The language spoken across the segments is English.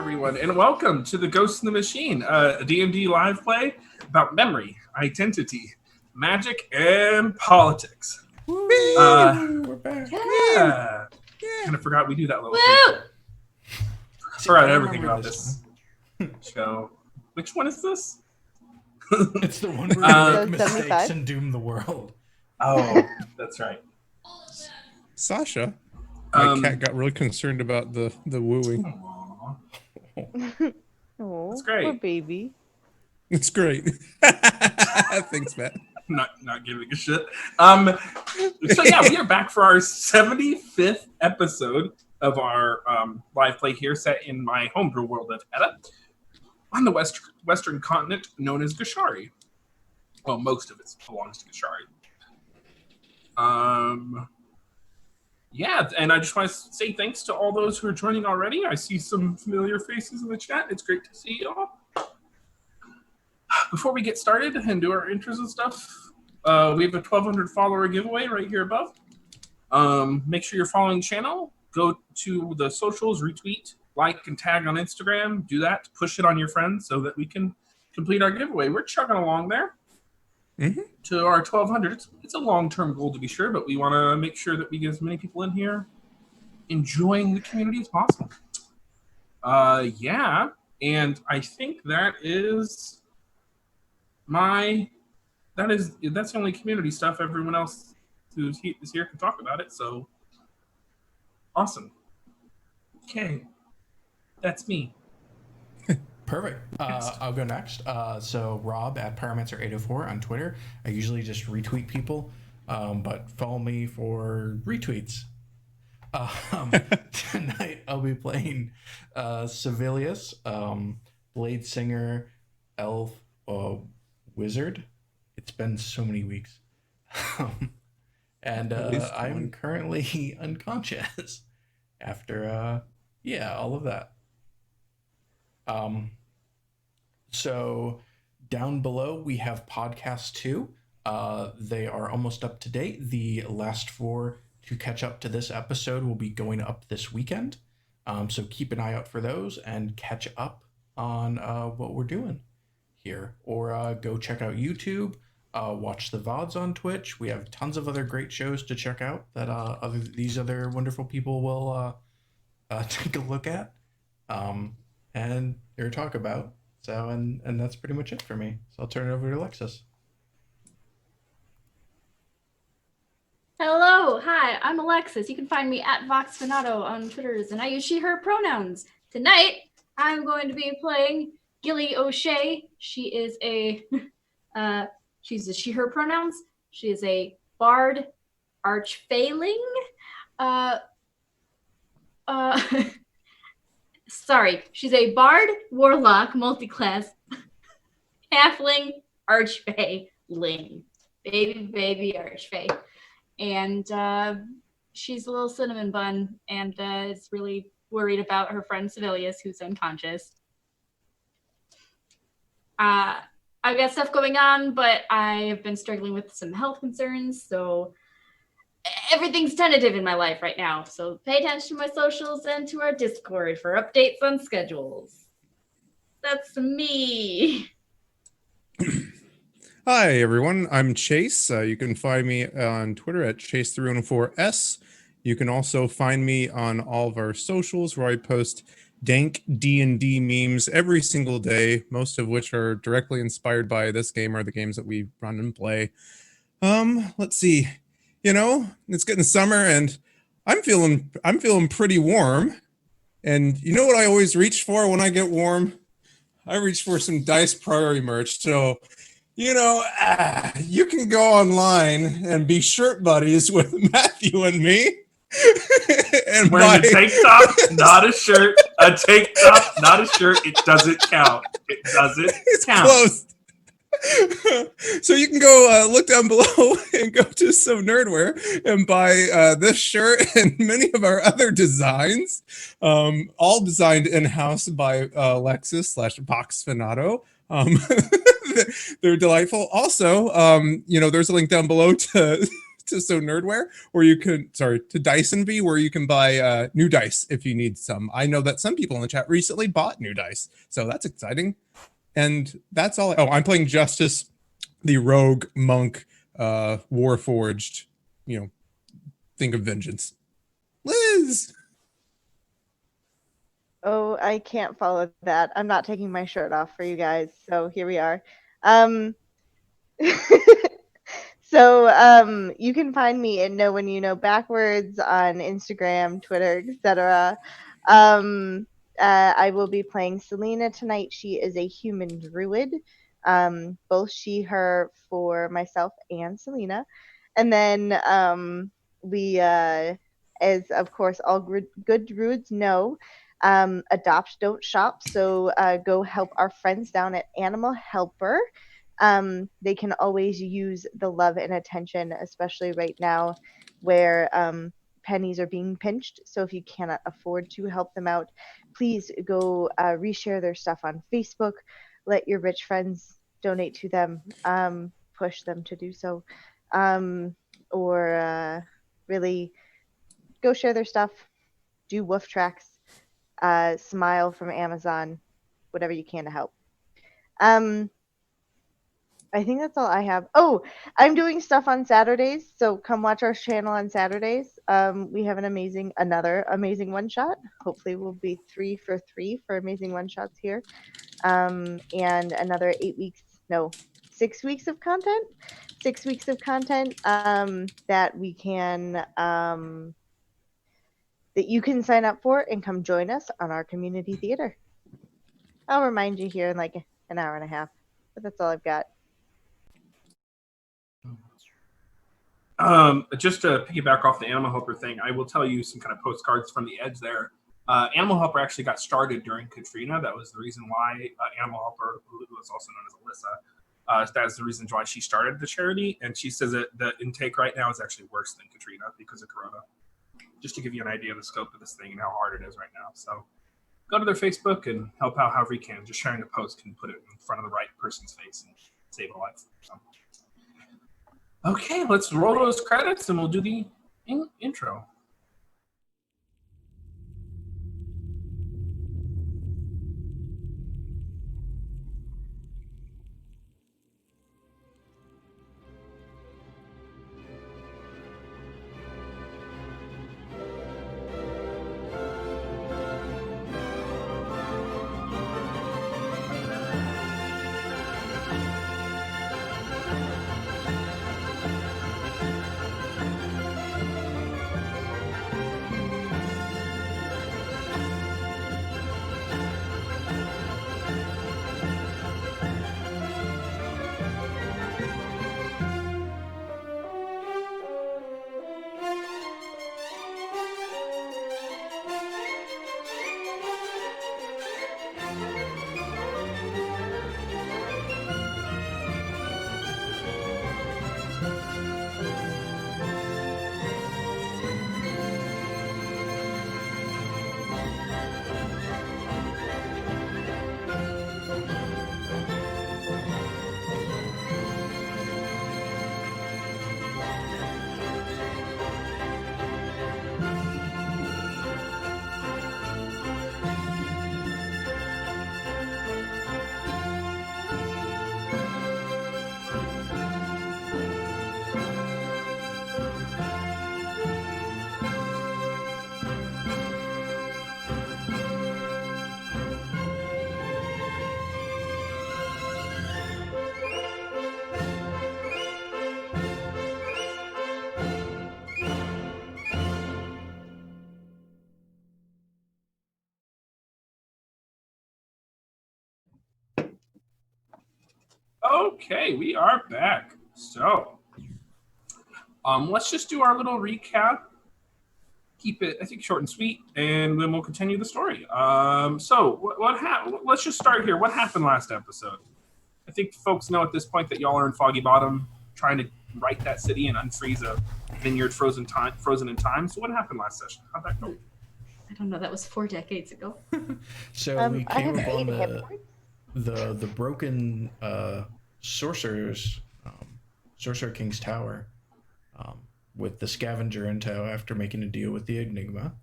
everyone, and welcome to the Ghost in the Machine, a D&D live play about memory, identity, magic, and politics. We're back. Yeah. Kind of forgot we do that little Woo! thing. Forgot everything about this show. Which one is this? It's the one where we make mistakes 75? and doom the world. Oh, that's right. Sasha, my cat got really concerned about the wooing. Aww. Oh, That's great. poor baby. It's great. Thanks, Matt. Not giving a shit. So yeah, we are back for our 75th episode of our live play here, set in my homebrew world of Edda, on the western continent known as Gashari. Well, most of it belongs to Gashari. Yeah, and I just want to say thanks to all those who are joining already. I see some familiar faces in the chat. It's great to see you all. Before we get started and do our intros and stuff, we have a 1,200 follower giveaway right here above. Make sure you're following the channel. Go to the socials, retweet, like, and tag on Instagram. Do that. Push it on your friends so that we can complete our giveaway. We're chugging along there. To our 1,200. It's a long-term goal to be sure, but we want to make sure that we get as many people in here enjoying the community as possible. Yeah, and I think that's the only community stuff. Everyone else who's is here can talk about it, so awesome. Okay, that's me. Perfect. I'll go next. So Rob at Pyromancer804 on Twitter. I usually just retweet people, but follow me for retweets. Tonight I'll be playing Civilius, Blade Singer, Elf, Wizard. It's been so many weeks. And I'm currently unconscious after, all of that. So down below we have podcast 2. They are almost up to date. The last 4 to catch up to this episode will be going up this weekend. So keep an eye out for those and catch up on what we're doing here, or go check out YouTube, watch the VODs on Twitch. We have tons of other great shows to check out that these other wonderful people will take a look at. And or talk about. So, and that's pretty much it for me. So I'll turn it over to Alexis. Hello, hi, I'm Alexis. You can find me at VoxFinato on Twitters, and I use she, her pronouns. Tonight, I'm going to be playing Gilly O'Shea. She is she's a she, her pronouns. She is a bard archfailing. Sorry, she's a bard, warlock, multiclass, halfling, archfey-ling. Baby archfey. And she's a little cinnamon bun and is really worried about her friend Civilius, who's unconscious. I've got stuff going on, but I have been struggling with some health concerns, so everything's tentative in my life right now, so pay attention to my socials and to our Discord for updates on schedules. That's me. Hi, everyone. I'm Chase. You can find me on Twitter at Chase314S. You can also find me on all of our socials where I post dank D&D memes every single day, most of which are directly inspired by this game or the games that we run and play. Let's see. You know, it's getting summer and I'm feeling pretty warm. And you know what I always reach for when I get warm? I reach for some Dice Priori merch. So, you know, you can go online and be shirt buddies with Matthew and me. And wearing a tank top, not a shirt. A tank top, not a shirt. It doesn't count. It doesn't count. Close. So you can go look down below and go to some nerdware and buy this shirt and many of our other designs, all designed in-house by Alexis /VoxFinato. They're delightful. Also, you know, there's a link down below to to So Nerdware, where you can, to Dyson V, where you can buy new dice if you need some. I know that some people in the chat recently bought new dice, so that's exciting. And that's all. Oh, I'm playing Justice, the rogue monk, warforged, think of vengeance. Liz! Oh, I can't follow that. I'm not taking my shirt off for you guys. So here we are. Um, you can find me at Know When You Know Backwards on Instagram, Twitter, etc. I will be playing Selena tonight. She is a human druid. Both she, her for myself and Selena. And then as of course all good druids know, adopt, don't shop. So go help our friends down at Animal Helper. They can always use the love and attention, especially right now where pennies are being pinched. So if you cannot afford to help them out, please go reshare their stuff on Facebook. Let your rich friends donate to them. Push them to do so. Or really go share their stuff. Do woof tracks. Smile from Amazon. Whatever you can to help. I think that's all I have. Oh, I'm doing stuff on Saturdays, so come watch our channel on Saturdays. We have another amazing one shot. Hopefully, we'll be 3 for 3 for amazing one shots here, and another 6 weeks of content. 6 weeks of content that we can that you can sign up for and come join us on our community theater. I'll remind you here in like an hour and a half, but that's all I've got. Just to piggyback off the Animal Helper thing, I will tell you some kind of postcards from the edge there. Animal Helper actually got started during Katrina. That was the reason why Animal Helper, who was also known as Alyssa, that's the reason why she started the charity. And she says that the intake right now is actually worse than Katrina because of Corona. Just to give you an idea of the scope of this thing and how hard it is right now. So go to their Facebook and help out however you can. Just sharing a post can put it in front of the right person's face and save a life. So. Okay, let's roll those credits and we'll do the intro. Okay, we are back. So, let's just do our little recap. Keep it, I think, short and sweet, and then we'll continue the story. What happened? Let's just start here. What happened last episode? I think folks know at this point that y'all are in Foggy Bottom, trying to right that city and unfreeze a vineyard frozen in time. So, what happened last session? How'd that go? I don't know. That was 4 decades ago. So we I came have 8 upon hit points. the broken sorcerer King's Tower, with the scavenger in tow after making a deal with the Enigma,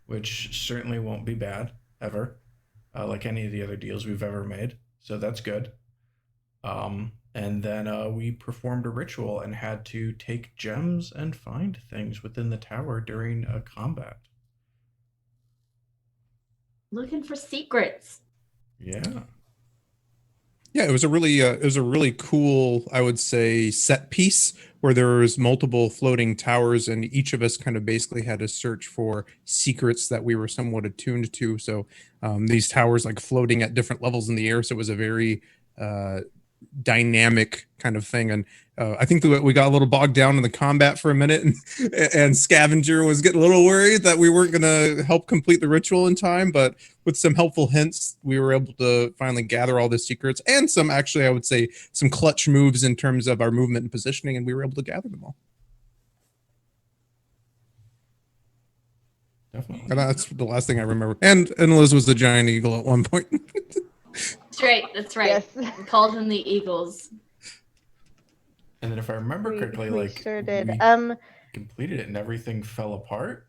which certainly won't be bad ever, like any of the other deals we've ever made. So that's good. And then we performed a ritual and had to take gems and find things within the tower during a combat. Looking for secrets. Yeah. Yeah, it was a really cool, I would say, set piece where there was multiple floating towers, and each of us kind of basically had to search for secrets that we were somewhat attuned to. So these towers like floating at different levels in the air, so it was a very dynamic kind of thing. And I think that we got a little bogged down in the combat for a minute, and Scavenger was getting a little worried that we weren't going to help complete the ritual in time, but with some helpful hints, we were able to finally gather all the secrets and some, actually, I would say, some clutch moves in terms of our movement and positioning, and we were able to gather them all. Definitely. And that's the last thing I remember. And Liz was the giant eagle at one point. That's right. That's right. Yes. We called them the Eagles. And then if I remember correctly, we like sure did. we completed it and everything fell apart.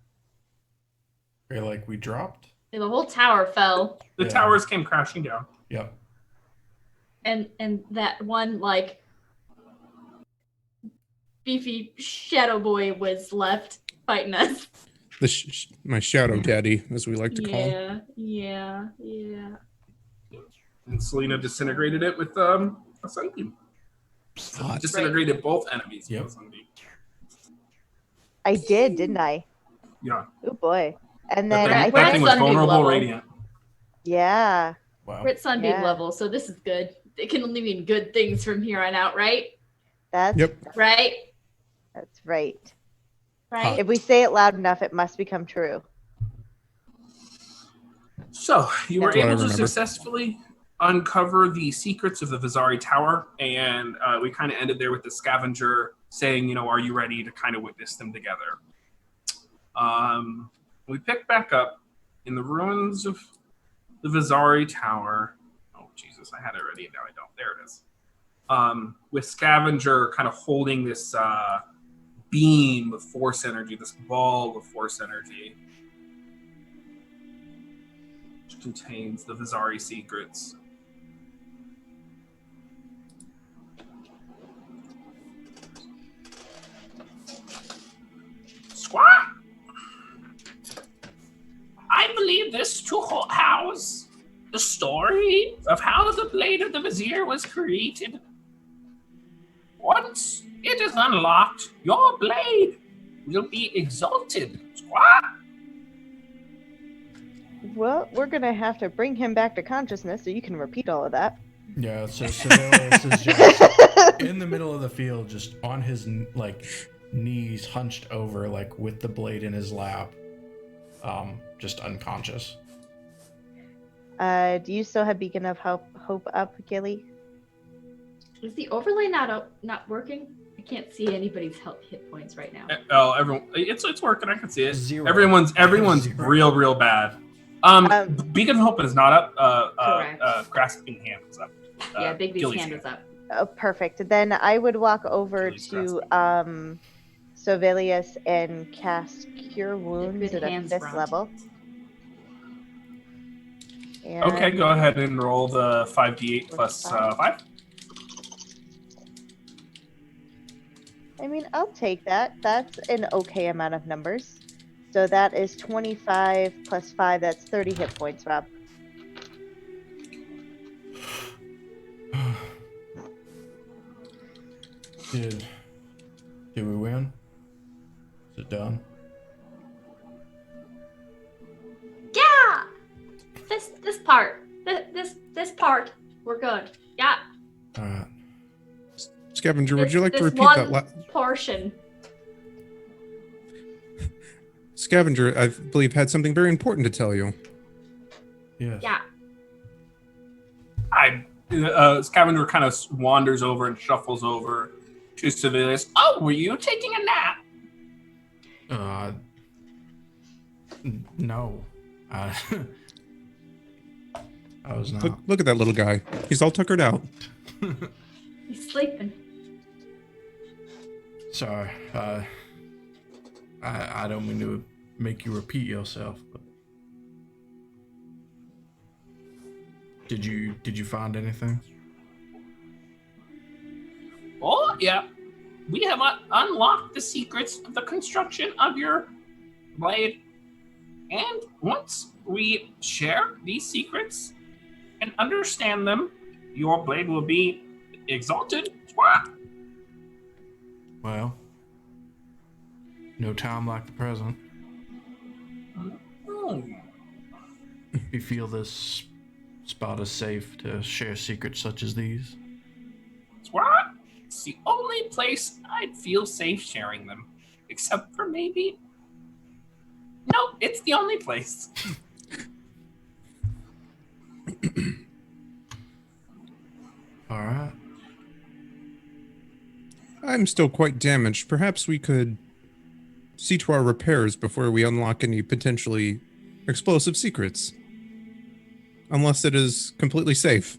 Or like we dropped. The whole tower fell. The towers came crashing down. Yep. And that one like beefy shadow boy was left fighting us. My shadow daddy, as we like to call him. Yeah. And Selena disintegrated it with a sunbeam. Hot. Disintegrated both enemies Yep. with a sunbeam. I did, didn't I? Yeah. Oh boy. And That then I thing, that We're thing at was sunbeam vulnerable level. radiant. yeah, Wow. We're at sunbeam Yeah. level, so this is good. It can only mean good things from here on out, right? that's Yep. Right? that's right. Right? If we say it loud enough, it must become true. So you were That's what I able to remember. successfully uncover the secrets of the Vizari Tower, and we kind of ended there with the scavenger saying, you know, are you ready to kind of witness them together? We picked back up in the ruins of the Vizari Tower. Oh, Jesus, I had it ready, and now I don't. There it is. With Scavenger kind of holding this beam of force energy, this ball of force energy, which contains the Vizari secrets. Squat! I believe this to house the story of how the Blade of the Vizier was created. Once it is unlocked, your blade will be exalted. Squat! Well, we're gonna have to bring him back to consciousness so you can repeat all of that. Yeah, so Sibelius is just in the middle of the field, just on his like knees, hunched over, like with the blade in his lap, just unconscious. Do you still have Beacon of Hope up, Gilly? Is the overlay not working? I can't see anybody's hit points right now. Oh, everyone, it's working. I can see it. Zero. Everyone's Zero. real bad. Beacon of Hope is not up. Correct. Grasping Hand is up. Yeah, Bigby's Gilly's hand is up. Oh, perfect. Then I would walk over Gilly's to Sovelius and cast Cure Wounds Good at a hands, 5th Ron. level. And Okay, go ahead and roll the 5d8 plus 5. I mean, I'll take that. That's an okay amount of numbers. So that is 25 plus 5. That's 30 hit points, Rob. Did we win? Is it done? Yeah. This part. This part. We're good. Yeah. Alright. Scavenger, would you like to This repeat one that? portion. Scavenger, I believe, had something very important to tell you. Yes. Yeah. Scavenger kind of wanders over and shuffles over to Sibelius. Oh, were you taking a nap? No. I was not. Look at that little guy. He's all tuckered out. He's sleeping. Sorry. I don't mean to make you repeat yourself, but did you find anything? Oh, yeah. We have unlocked the secrets of the construction of your blade. And once we share these secrets and understand them, your blade will be exalted. Well, no time like the present. If you feel this spot is safe to share secrets such as these. It's the only place I'd feel safe sharing them. Except for maybe... No, it's the only place. All right. I'm still quite damaged. Perhaps we could see to our repairs before we unlock any potentially explosive secrets. Unless it is completely safe.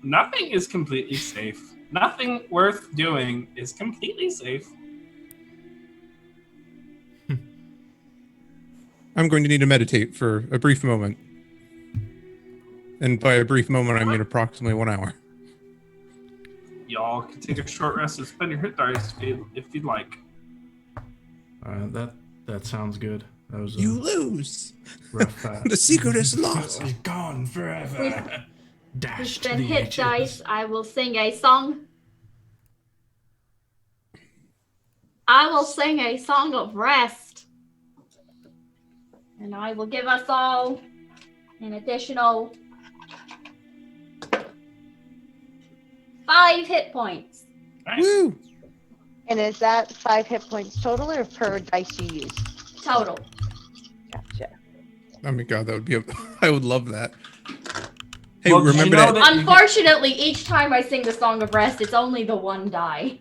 Nothing is completely safe. Nothing worth doing is completely safe. I'm going to need to meditate for a brief moment. And by a brief moment, I mean approximately 1 hour. Y'all can take a short rest and spend your hit dice if you'd like. That sounds good. That was You lose! rough fight. The secret is lost! It's gone forever. We Dash to spend the hit H's. dice. I will sing a song. I will sing a song of rest. And I will give us all an additional 5 hit points. Nice. Woo! And is that 5 hit points total or per dice you use? Total. Gotcha. Oh my god, that would be I would love that. Hey, Well, did you remember know that? that- Unfortunately, each time I sing the Song of Rest, it's only the 1 die.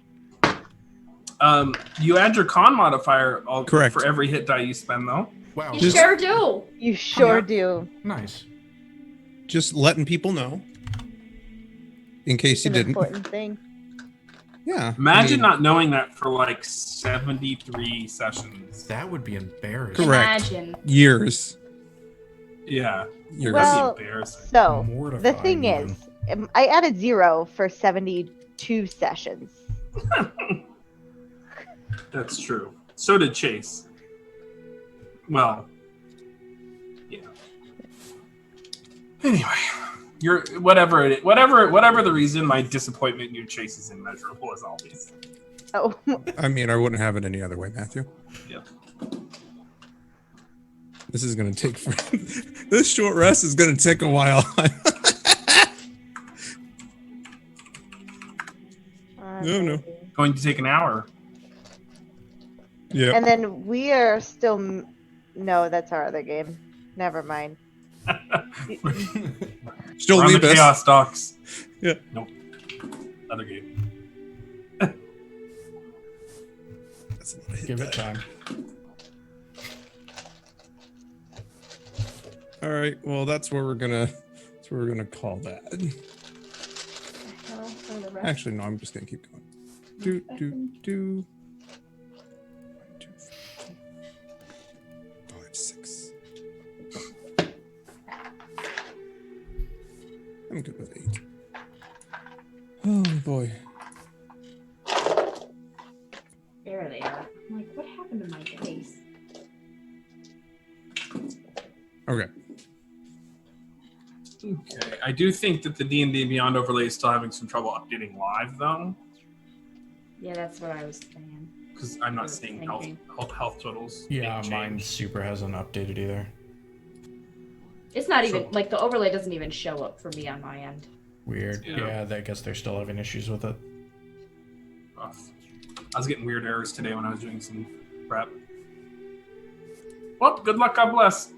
You add your con modifier Correct. for every hit die you spend, though. Wow. You Just- sure do. You sure yeah. do. Nice. Just letting people know. In case It's you an didn't. important thing. Yeah. Imagine I mean, not knowing that for like 73 sessions. That would be embarrassing. Correct. Imagine. years. Yeah, Years. Well, that'd be embarrassing. So, the Mortifying thing even. is, I added 0 for 72 sessions. That's true. So did Chase. Well, yeah. Anyway, you're whatever the reason, my disappointment in your Chase is immeasurable as always. Oh, I mean, I wouldn't have it any other way, Matthew. Yep. This is going to take... this short rest is going to take a while. No. Going to take an hour. Yeah. And then we are still. No, that's our other game. Never mind. Still We're on the leave us. Chaos Docks. Yeah. Nope. Other game. That's a lot of hit Give die. it time. All right. Well, that's where we're gonna call that. Actually, no. I'm just gonna keep going. Do. 1, 2, 3, 4, 5, 6. I'm good with 8. Oh boy. There they are. I'm like, what happened to my face? Okay. Okay. I do think that the D&D Beyond overlay is still having some trouble updating live, though, Yeah, that's what I was saying. because I'm I not was seeing thinking. health totals. Yeah, being mine changed. super hasn't updated either. It's not even, So- like, the overlay doesn't even show up for me on my end. Weird. Yeah. Yeah, I guess they're still having issues with it. Rough. I was getting weird errors today when I was doing some prep. Well, good luck, God bless.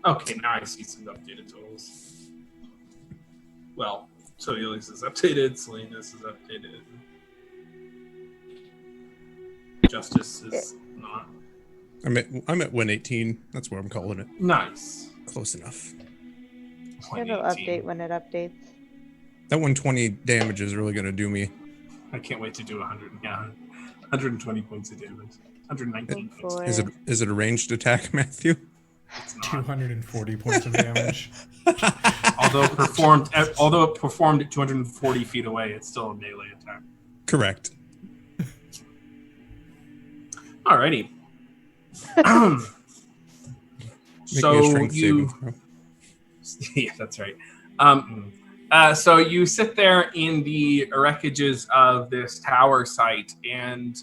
Okay, now I see some updated totals. Well, Soleus is updated, Salinas is updated. Justice is not. I'm at 118. That's what I'm calling it. Nice. Close enough. It'll 118. update when it updates. That 120 damage is really gonna do me. I can't wait to do 100. Yeah. 120 points of damage. 119 points. Boy. Is it a ranged attack, Matthew? It's not. 240 points of damage. Although it performed at 240 feet away, it's still a melee attack. Correct. Alrighty. Make me a strength saving throw. Yeah, that's right. So you sit there in the wreckages of this tower site and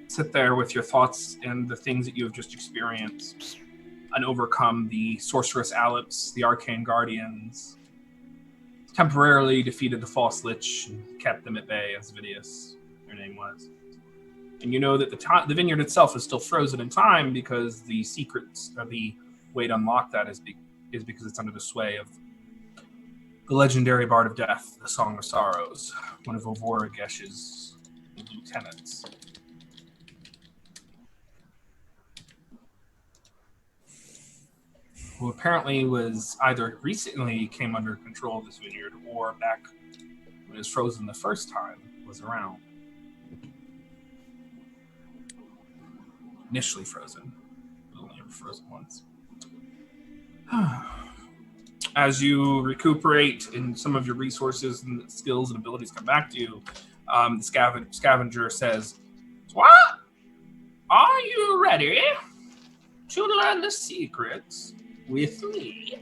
sit there with your thoughts and the things that you have just experienced and overcome the sorceress Aleps, the arcane guardians, temporarily defeated the false lich and kept them at bay, as Vidius, their name was. And you know that the vineyard itself is still frozen in time because the secrets of the way to unlock that is because it's under the sway of the legendary Bard of Death, the Song of Sorrows, one of Ovoragesh's lieutenants. Who apparently was either recently came under control of this vineyard or back when it was frozen the first time was around. Initially frozen. It was only ever frozen once. As you recuperate and some of your resources and skills and abilities come back to you, the scavenger says, "What? Are you ready to learn the secrets with me?"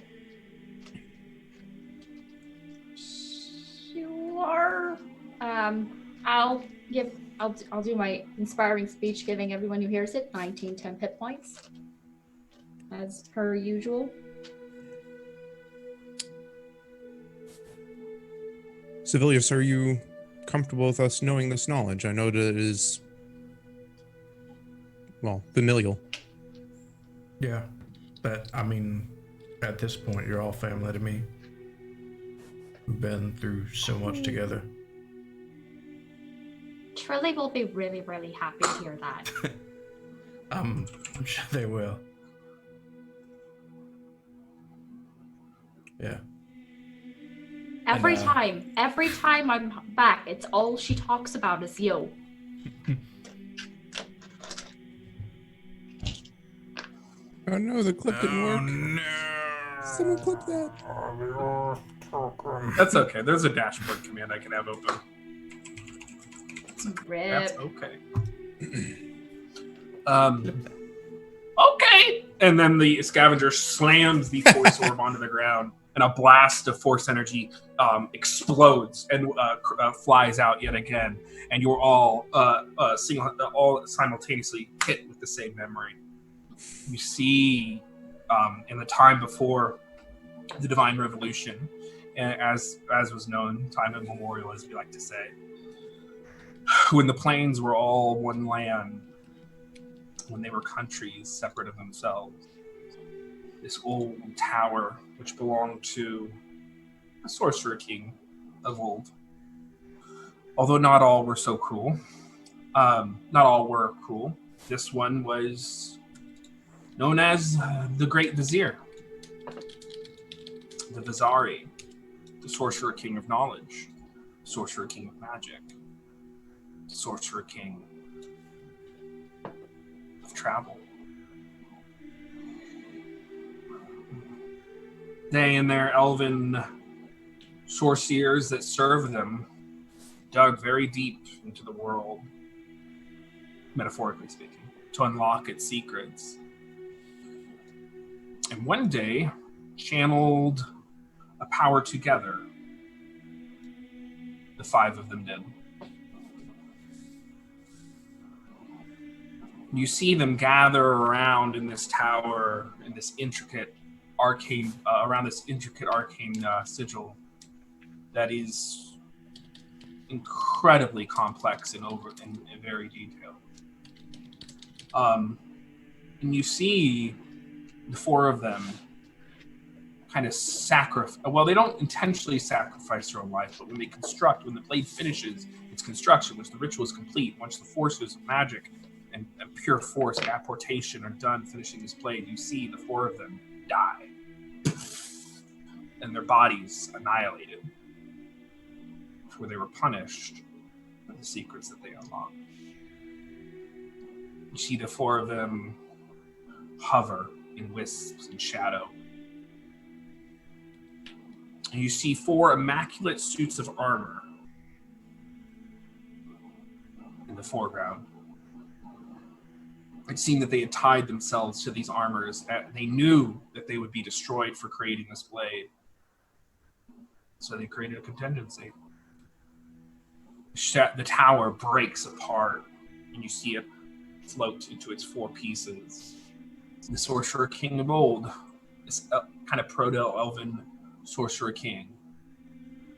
Sure. I'll do my inspiring speech, giving everyone who hears it 19 10 hit points, as per usual. Civilius, are you comfortable with us knowing this knowledge? I know that it is, well, familial. Yeah, but I mean, at this point, you're all family to me. We've been through so much together. Trilly will be really, really happy to hear that. I'm sure they will. Yeah. Every time I'm back, it's all she talks about is you. Oh no, the clip didn't work. No. Someone clip that. That's okay. There's a dashboard command I can have open. Rip. That's okay. Okay. And then the scavenger slams the force orb onto the ground, and a blast of force energy explodes and flies out yet again. And you're all all simultaneously hit with the same memory. You see, in the time before the Divine Revolution, as was known, time immemorial, as we like to say, when the plains were all one land, when they were countries separate of themselves, this old tower, which belonged to a sorcerer king of old, although not all were so cruel, not all were cruel. This one was known as the Great Vizier, the Vizari, the sorcerer king of knowledge, sorcerer king of magic, sorcerer king of travel. They and their elven sorcerers that serve them dug very deep into the world, metaphorically speaking, to unlock its secrets. And one day, channeled a power together. The five of them did. You see them gather around in this tower, in this intricate arcane, sigil that is incredibly complex and very detailed. And you see the four of them kind of sacrifice. Well, they don't intentionally sacrifice their own life, but when the blade finishes its construction, once the ritual is complete, once the forces of magic and pure force and apportation are done finishing this blade, you see the four of them die. And their bodies annihilated, where they were punished the secrets that they unlock. You see the four of them hover in wisps and shadow. And you see four immaculate suits of armor in the foreground. It seemed that they had tied themselves to these armors. That they knew that they would be destroyed for creating this blade. So they created a contingency. The tower breaks apart, and you see it float into its four pieces. The Sorcerer King of old, this kind of proto-elven Sorcerer King,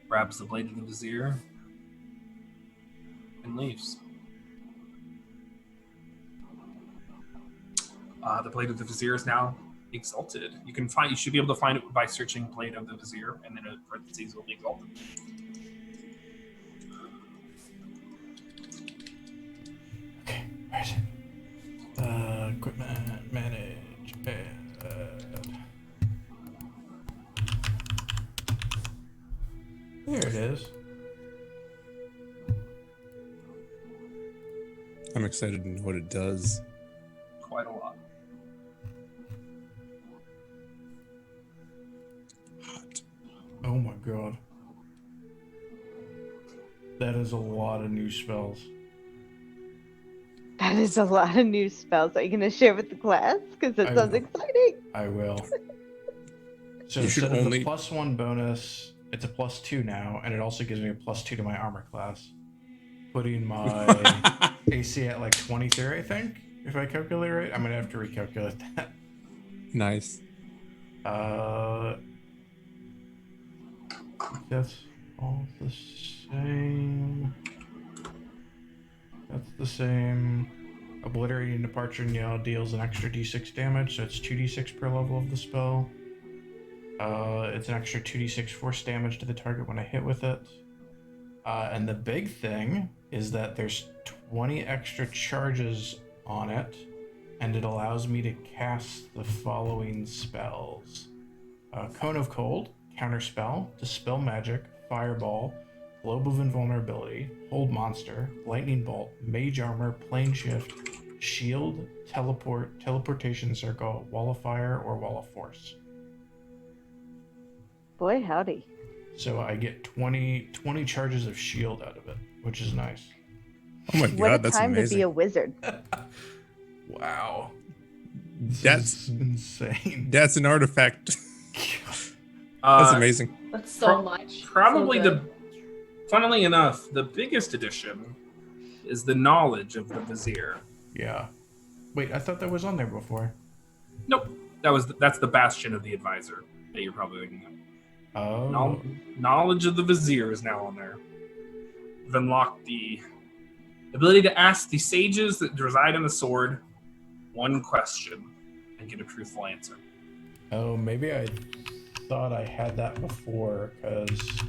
grabs the blade of the Vizier and leaves. The blade of the Vizier is now exalted. You should be able to find it by searching blade of the Vizier, and then in parentheses will be exalted. Okay, where is it? Equipment, manage, add. There it is. I'm excited to know what it does. Quite a lot. Hot. Oh my god. That is a lot of new spells. That is a lot of new spells. Are you going to share with the class? Because that I sounds will. exciting. I will. So You should instead of only- the +1 bonus, it's a +2 now, and it also gives me a +2 to my armor class. Putting my AC at like 23, I think, if I calculate right. I'm gonna have to recalculate that. Nice. That's all the same. That's the same. Obliterating Departure and Yell deals an extra d6 damage, so it's 2d6 per level of the spell. It's an extra 2d6 force damage to the target when I hit with it. And the big thing is that there's 20 extra charges on it, and it allows me to cast the following spells. Cone of Cold, Counterspell, Dispel Magic, Fireball, Globe of Invulnerability, Hold Monster, Lightning Bolt, Mage Armor, Plane Shift, Shield, Teleport, Teleportation Circle, Wall of Fire, or Wall of Force. Boy, howdy. So I get 20 charges of shield out of it, which is nice. Oh my What a god, that's time amazing. to be a wizard. Wow. This That's is insane. that's an artifact. That's amazing. That's so much. Probably So good. funnily enough, the biggest addition is the knowledge of the Vizier. Yeah. Wait, I thought that was on there before. Nope, that's the bastion of the advisor that you're probably thinking of. Oh. Knowledge of the Vizier is now on there. You've unlocked the ability to ask the sages that reside in the sword one question and get a truthful answer. Oh, maybe I thought I had that before, because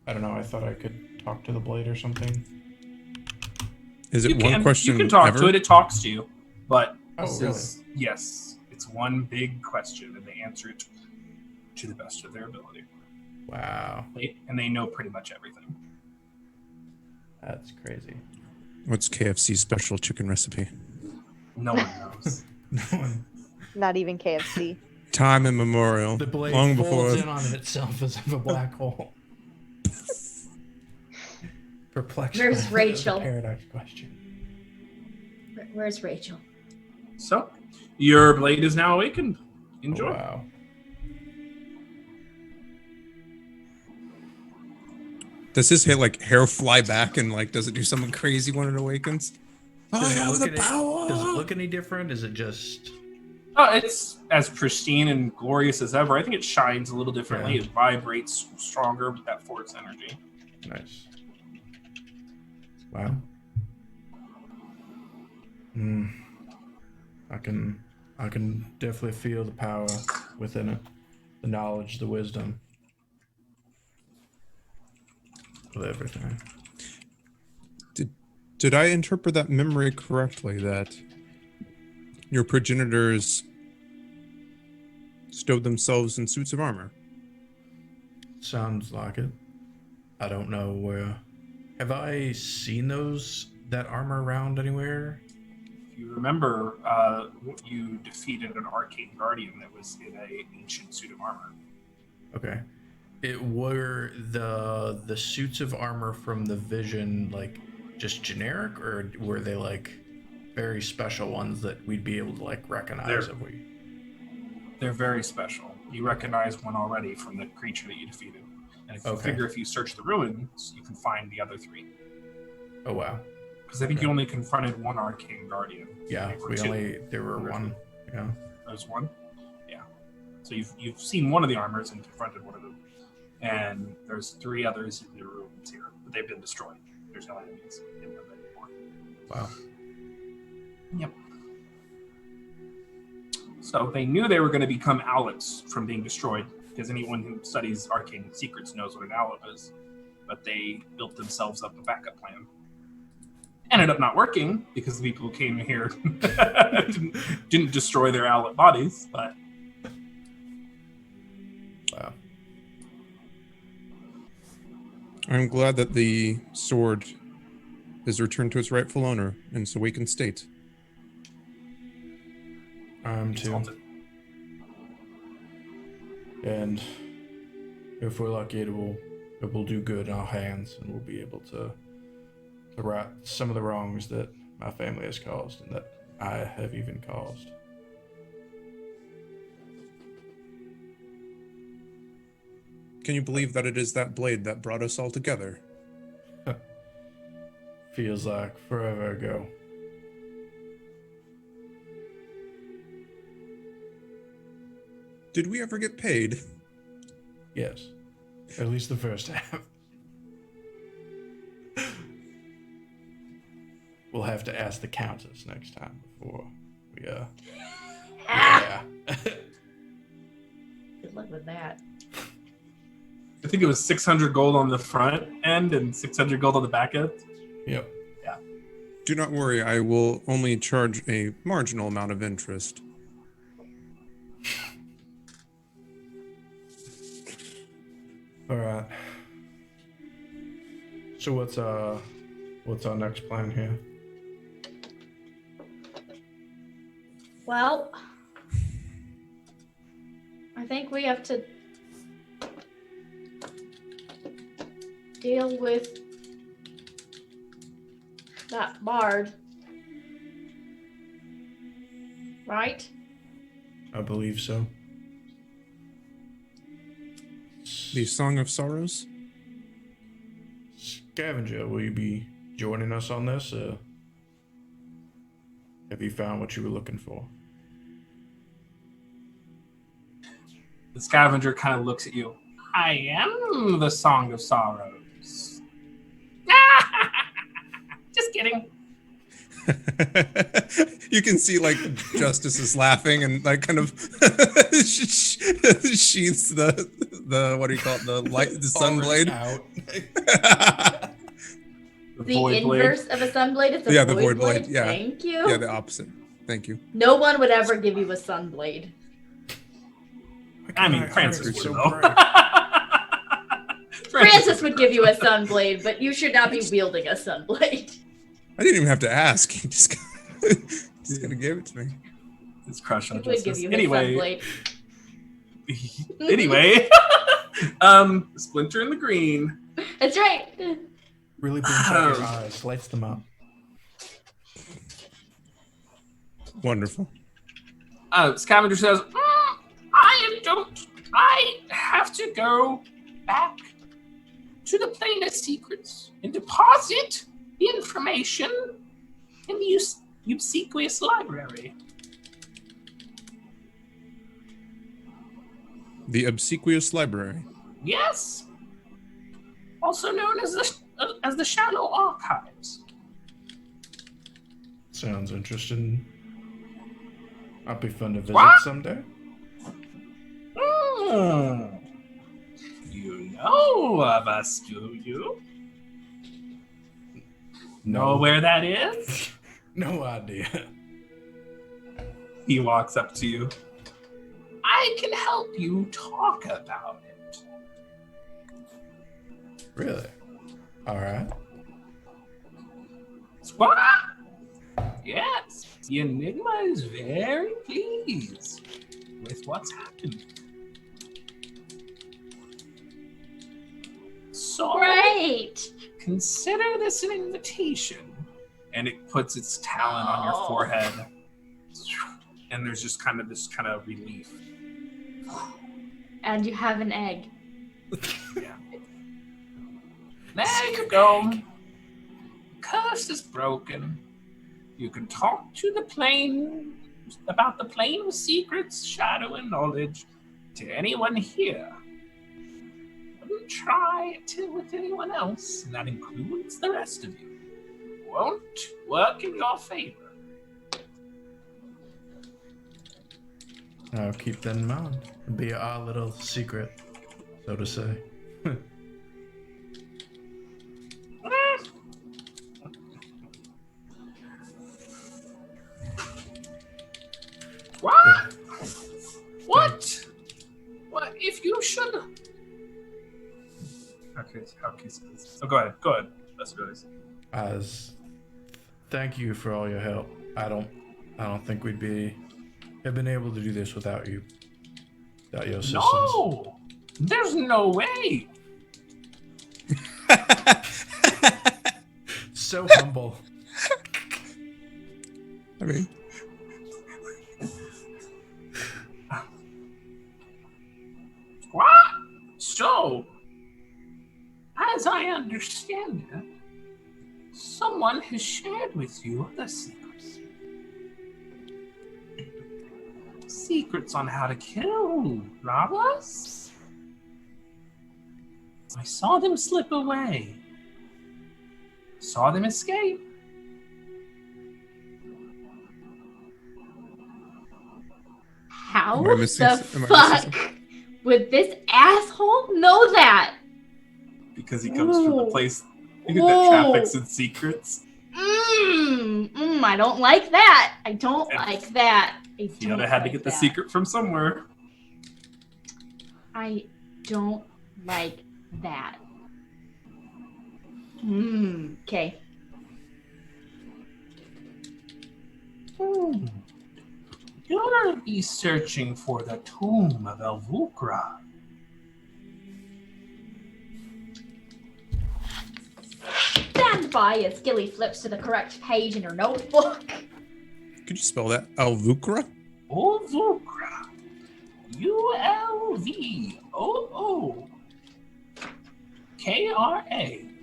I don't know, I thought I could talk to the blade or something. Is it You one can, question you can talk ever? to it talks to you, but Oh, this really? is, yes, it's one big question, and they answer it to the best of their ability. Wow. And they know pretty much everything. That's crazy. What's KFC's special chicken recipe? No one knows. Not even KFC. Time immemorial. The blade long folds before. in on itself as if a black hole. Perplexed. Where's by the Rachel? Paradox question. Where's Rachel? So, your blade is now awakened. Enjoy. Oh, wow. Does his hair fly back and does it do something crazy when it awakens? I Does it have look the any- power. Does it look any different? Is it just... Oh, it's as pristine and glorious as ever. I think it shines a little differently. Yeah. It vibrates stronger with that force energy. Nice. Wow. Hmm. I can definitely feel the power within it. The knowledge, the wisdom. Of everything. Did I interpret that memory correctly? That your progenitors stowed themselves in suits of armor? Sounds like it. I don't know where. Have I seen that armor around anywhere? If you remember, you defeated an arcane guardian that was in an ancient suit of armor. Okay. It were the suits of armor from the Vision like just generic, or were they like very special ones that we'd be able to like recognize if we? They're very special. You recognize one already from the creature that you defeated. And if you figure if you search the ruins, you can find the other 3. Oh wow. Because I think you only confronted one arcane guardian. Yeah, there were one. Yeah. There's one? Yeah. So you've seen one of the armors and confronted one of them. And there's 3 others in the ruins here, but they've been destroyed. There's no enemies in them anymore. Wow. Yep. So they knew they were going to become owlets from being destroyed, because anyone who studies arcane secrets knows what an owlet is. But they built themselves up a backup plan. Ended up not working, because the people who came here didn't destroy their owlet bodies, but... Wow. I'm glad that the sword is returned to its rightful owner in its awakened state. Too. And if we're lucky, it will do good in our hands, and we'll be able to right some of the wrongs that my family has caused and that I have even caused. Can you believe that it is that blade that brought us all together? Feels like forever ago. Did we ever get paid? Yes. At least the first half. We'll have to ask the Countess next time before we, yeah. Good luck with that. I think it was 600 gold on the front end and 600 gold on the back end. Yep. Yeah. Do not worry, I will only charge a marginal amount of interest. All right. So what's our next plan here? Well, I think we have to deal with that bard, right? I believe so. The Song of Sorrows? Scavenger, will you be joining us on this? Have you found what you were looking for? The scavenger kind of looks at you. I am the Song of Sorrows. Just kidding. You can see like Justice is laughing and like kind of sheaths the what do you call it, the light, the sun blade. The inverse of a sunblade is a the void void blade. Yeah. Thank you. Yeah, the opposite. Thank you. No one would ever give you a sunblade. I mean, Francis would, though. Francis would give you a sunblade, but you should not be wielding a sunblade. I didn't even have to ask. He just gonna give it to me. It's crush on He would Justice. give you Anyway, a sunblade. anyway, Splinter in the green. That's right. Really brings out your eyes, lights them up. Wonderful. Scavenger says, I have to go back to the Plane of Secrets and deposit the information in the obsequious library. The Obsequious Library. Yes. Also known as the Shadow Archives. Sounds interesting. Might be fun to visit What? someday. You know of us, do you? Know where that is? No idea. He walks up to you. I can help you talk about it. Really? All right. What? Yes, the Enigma is very pleased with what's happened. So Great. consider this an invitation. And it puts its talon on your forehead. And there's just kind of this kind of relief. And you have an egg. Yeah. There you go. Curse is broken. You can talk to the plane about the plane of secrets, shadow, and knowledge to anyone here. Wouldn't try it with anyone else, and that includes the rest of you. Won't work in your favor. I'll keep that in mind. It'll be our little secret, so to say. What? What? What? If you should. Okay. Oh, go ahead. Let's do this. As thank you for all your help. I don't think we'd have been able to do this without you. Without your assistance. No! There's no way! So humble. I mean, What? So, as I understand it, someone has shared with you the secrets. Secrets on how to kill robbers? I saw them slip away. Saw them escape. How Am I missing the s- am I missing fuck would this asshole know that? Because he comes from the Ooh. place that Whoa. traffics in secrets. I don't like that. I don't like that. Fiona had to get the secret from somewhere. I don't like that. Okay. You'll be searching for the tomb of Elvukra. Stand by as Gilly flips to the correct page in her notebook. could you spell that? Elvukra? Elvukra. Ulvookra.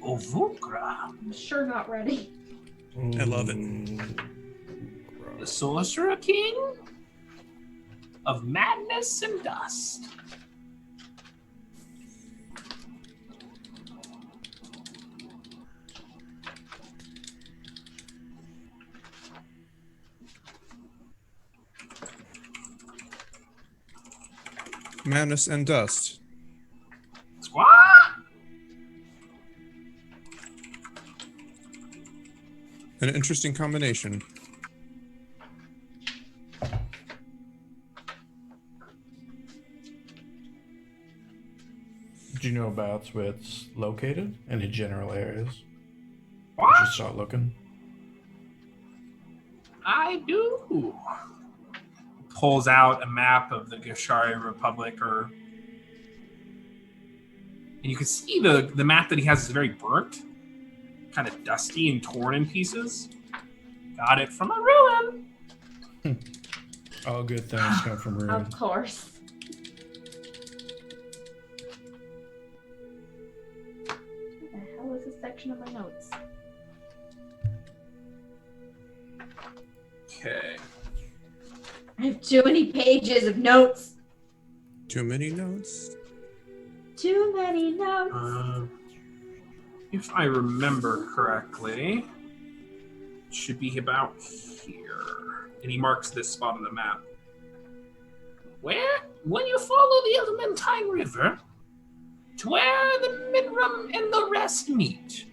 Elvukra. I'm sure not ready. I love it. The Sorcerer King of Madness and Dust. Madness and Dust. What? An interesting combination. Do you know about where it's located? Any general areas? We What? should start looking. I do. Pulls out a map of the Gashari Republic, and you can see the map that he has is very burnt, kind of dusty and torn in pieces. Got it from a ruin. All good things come from ruin. Of course. What the hell is this section of my notes? Okay. I have too many pages of notes. Too many notes. Too many notes. If I remember correctly, it should be about here. And he marks this spot on the map. When you follow the Elementine River to where the Midrum and the rest meet,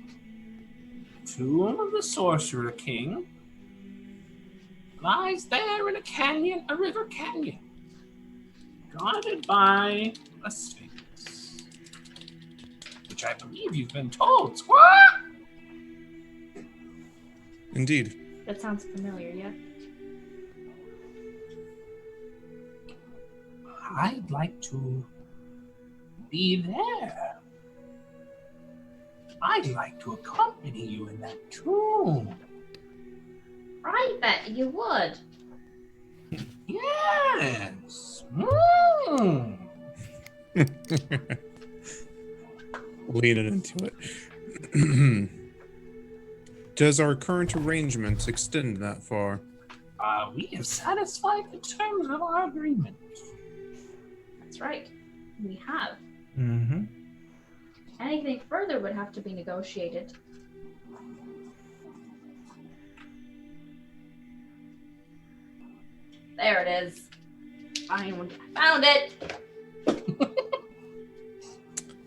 Tomb of the Sorcerer King lies there in a river canyon, guarded by a sphinx, which which I believe you've been told, Squawk. Indeed. That sounds familiar, yeah. I'd like to be there. I'd like to accompany you in that tomb. I bet you would. Yes. Leaning into it. Does our current arrangement extend that far? We have satisfied the terms of our agreement. That's right. We have. Mm-hmm. Anything further would have to be negotiated. There it is. I found it.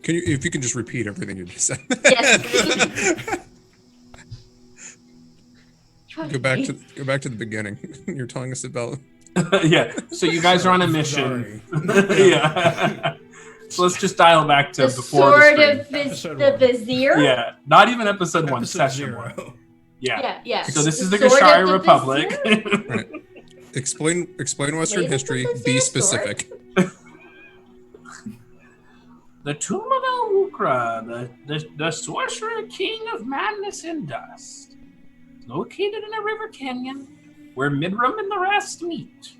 Can you, if you can just repeat everything you just said? Yes. Go back to the beginning. You're telling us about. Yeah. So you guys are on a mission. Sorry. Yeah. So let's just dial back to The before sword the of Episode the one. vizier. Yeah. Not even episode one. Episode Session 0. 1. Yeah. Yeah. So this is The the sword of Gashari the Republic. vizier? Right. Explain Western Wait, history. is this Be your sword? specific. The Tomb of El Wukra, the sorcerer king of madness and dust, located in a river canyon where Midram and the rest meet,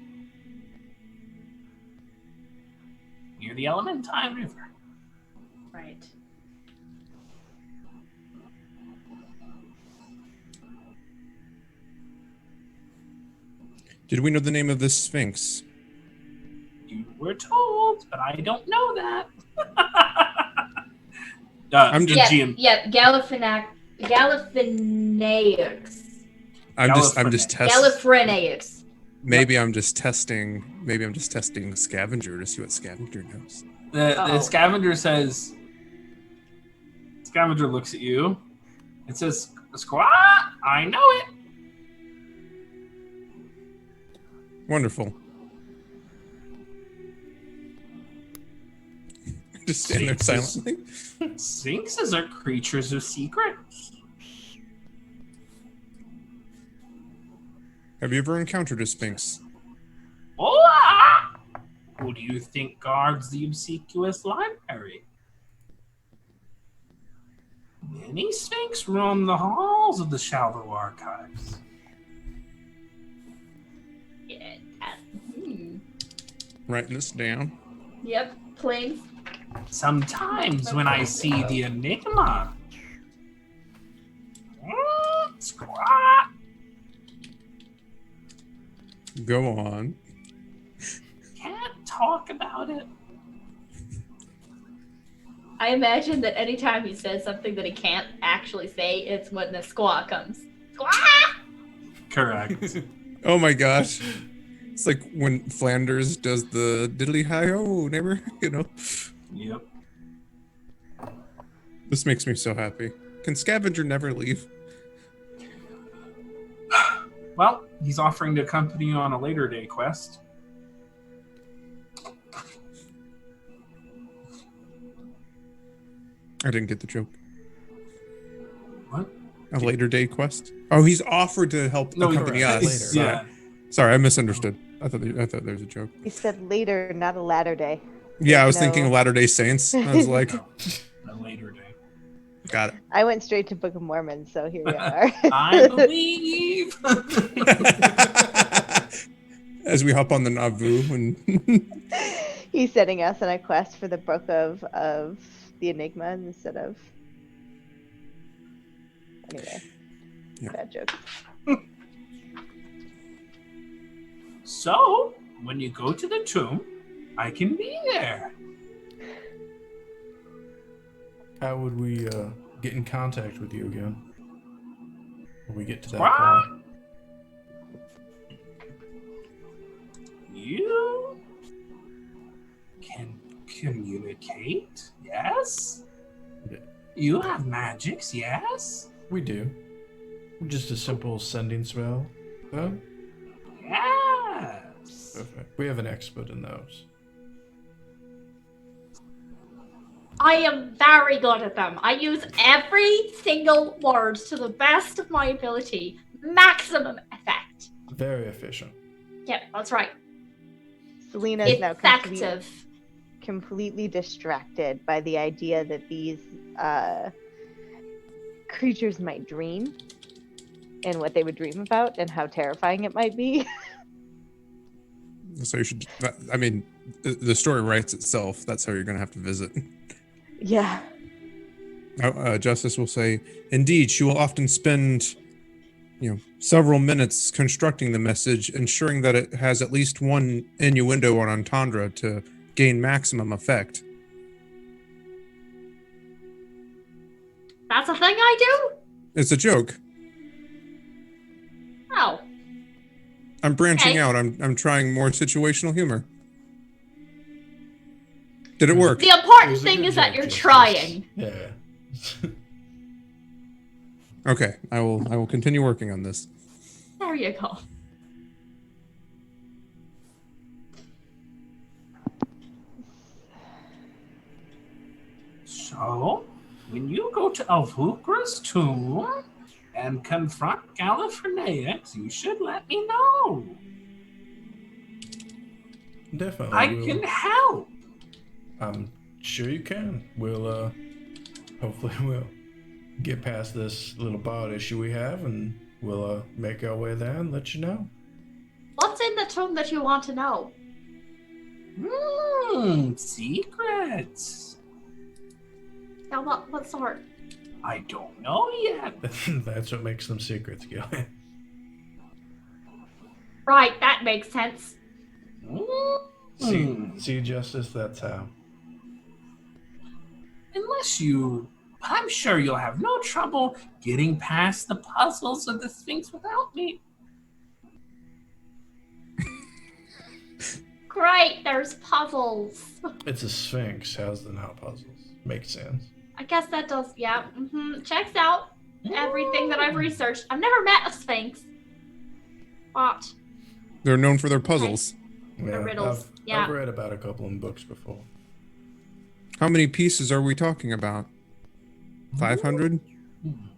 near the Elementine River. Right. Did we know the name of this Sphinx? You were told, but I don't know that. I'm just- GM. Yeah. Gallifrenax. I'm just testing. Gallifrenax. Maybe I'm just testing Scavenger to see what Scavenger knows. The scavenger says. Scavenger looks at you. It says, "Squat. I know it." Wonderful. Just stand there silently. Sphinxes are creatures of secrets. Have you ever encountered a Sphinx? Hola! Who do you think guards the obsequious library? Many Sphinx roam the halls of the shallow archives. Yeah. Writing this down. Yep. Please. Sometimes when I see the enigma, squat. Go on. Can't talk about it. I imagine that anytime he says something that he can't actually say, it's when the squaw comes. Squaw! Correct. Oh my gosh. It's like when Flanders does the diddly hi ho, neighbor, you know. Yep. This makes me so happy. Can Scavenger never leave? Well, he's offering to accompany you on a later day quest. I didn't get the joke. What? A later day quest? Oh, he's offered to help accompany correct. us. Later. Yeah. Sorry, I misunderstood. I thought there was a joke. He said later, not a latter day. Yeah, I was No. thinking Latter-day Saints. I was like, A later day. got I went straight to Book of Mormon, so here we are. I believe. it. As we hop on the Nauvoo and He's sending us on a quest for the Book of the Enigma instead of. Anyway, Yeah. bad joke. So, when you go to the tomb, I can be there. How would we get in contact with you again? When we get to that What? point? You can communicate, yes? Yeah. You have magics, yes? We do. Just a simple sending spell. Oh, Yes. perfect. We have an expert in those. I am very good at them. I use every single word to the best of my ability. Maximum effect. Very efficient. Yeah, that's right. Selena is now Effective. completely distracted by the idea that these creatures might dream and what they would dream about and how terrifying it might be. So you should. I mean, the story writes itself. That's how you're going to have to visit. Yeah. Justice will say, "Indeed, she will often spend, several minutes constructing the message, ensuring that it has at least one innuendo or entendre to gain maximum effect." That's a thing I do? It's a joke. Oh. I'm branching Okay. out. I'm trying more situational humor. Did it work? The important It was a thing good is that joke, you're Justice. trying. Yeah. Okay, I will continue working on this. There you go. So, when you go to Alvukra's tomb and confront Gallifrenaeus, you should let me know. Definitely. I can help. I'm sure you can. We'll hopefully we'll get past this little bot issue we have, and we'll make our way there and let you know. What's in the tomb that you want to know? Secrets. Now, what sort? I don't know yet. That's what makes them secrets, Gilly. Right, that makes sense. See, Justice, that's how. I'm sure you'll have no trouble getting past the puzzles of the Sphinx without me. Great, there's puzzles. It's a sphinx. How's the not puzzles? Makes sense. I guess that does, yeah. Checks out everything that I've researched. I've never met a sphinx. But They're known for their puzzles. Yeah, riddles, I've yeah. read about a couple in books before. How many pieces are we talking about? 500?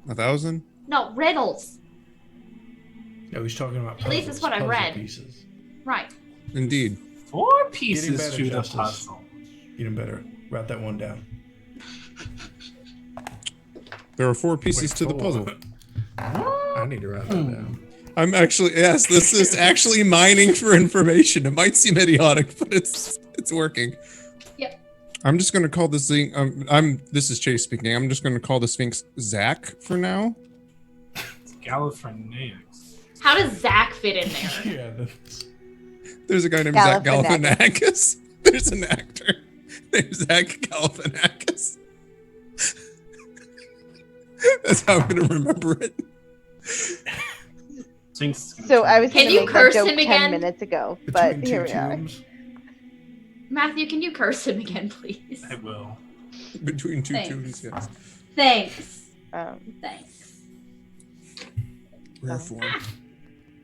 1,000? no, riddles. No, he's talking about At least puzzles, it's what I've puzzle read. Pieces. Right. Indeed. 4 pieces better, to the Justice. puzzle. Getting better. Write that one down. There are 4 pieces Wait, to the four. puzzle. I need to write that down. I'm actually, yes, this is actually mining for information. It might seem idiotic, but it's working. Yep. I'm just going to call this thing, this is Chase speaking. I'm just going to call the Sphinx Zach for now. It's Gallifrenaeus. How does Zach fit in there? Yeah, that's... There's a guy named Zach Galifianakis. Galifianakis. There's an actor named Zach Galifianakis. That's how I'm going to remember it. Sphinx is gonna So turn I was Can going to you make that curse joke him 10 again? minutes ago, but Between here two we are. tombs. Matthew, can you curse him again, please? I will. Between 2 Thanks. tombs, yes. Thanks. Thanks. Rare form.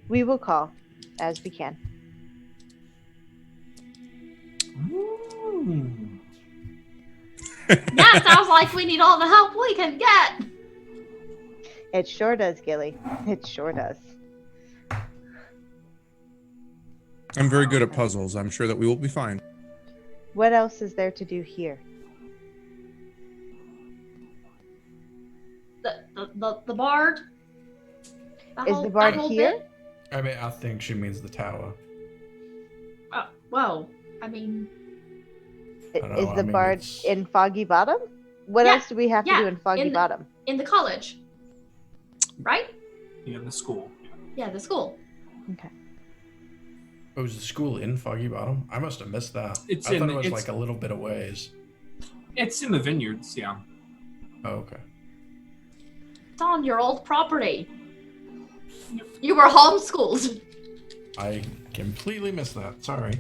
We will call as we can. That sounds like we need all the help we can get. It sure does, Gilly. It sure does. I'm very good at puzzles. I'm sure that we will be fine. What else is there to do here? The bard. Is the bard that whole here? bit? I mean, I think she means the tower. Whoa. I mean, don't know, Is I the mean, bard it's- in Foggy Bottom? What Yeah, else do we have to yeah, do in Foggy in- Bottom? in the college, right? Yeah, the school. Yeah, the school. Okay. Oh, was the school in Foggy Bottom? I must have missed that. It's I thought in- it was it's- like a little bit of ways. It's in the vineyards, yeah. Oh, okay. It's on your old property. You were homeschooled. I completely missed that. Sorry.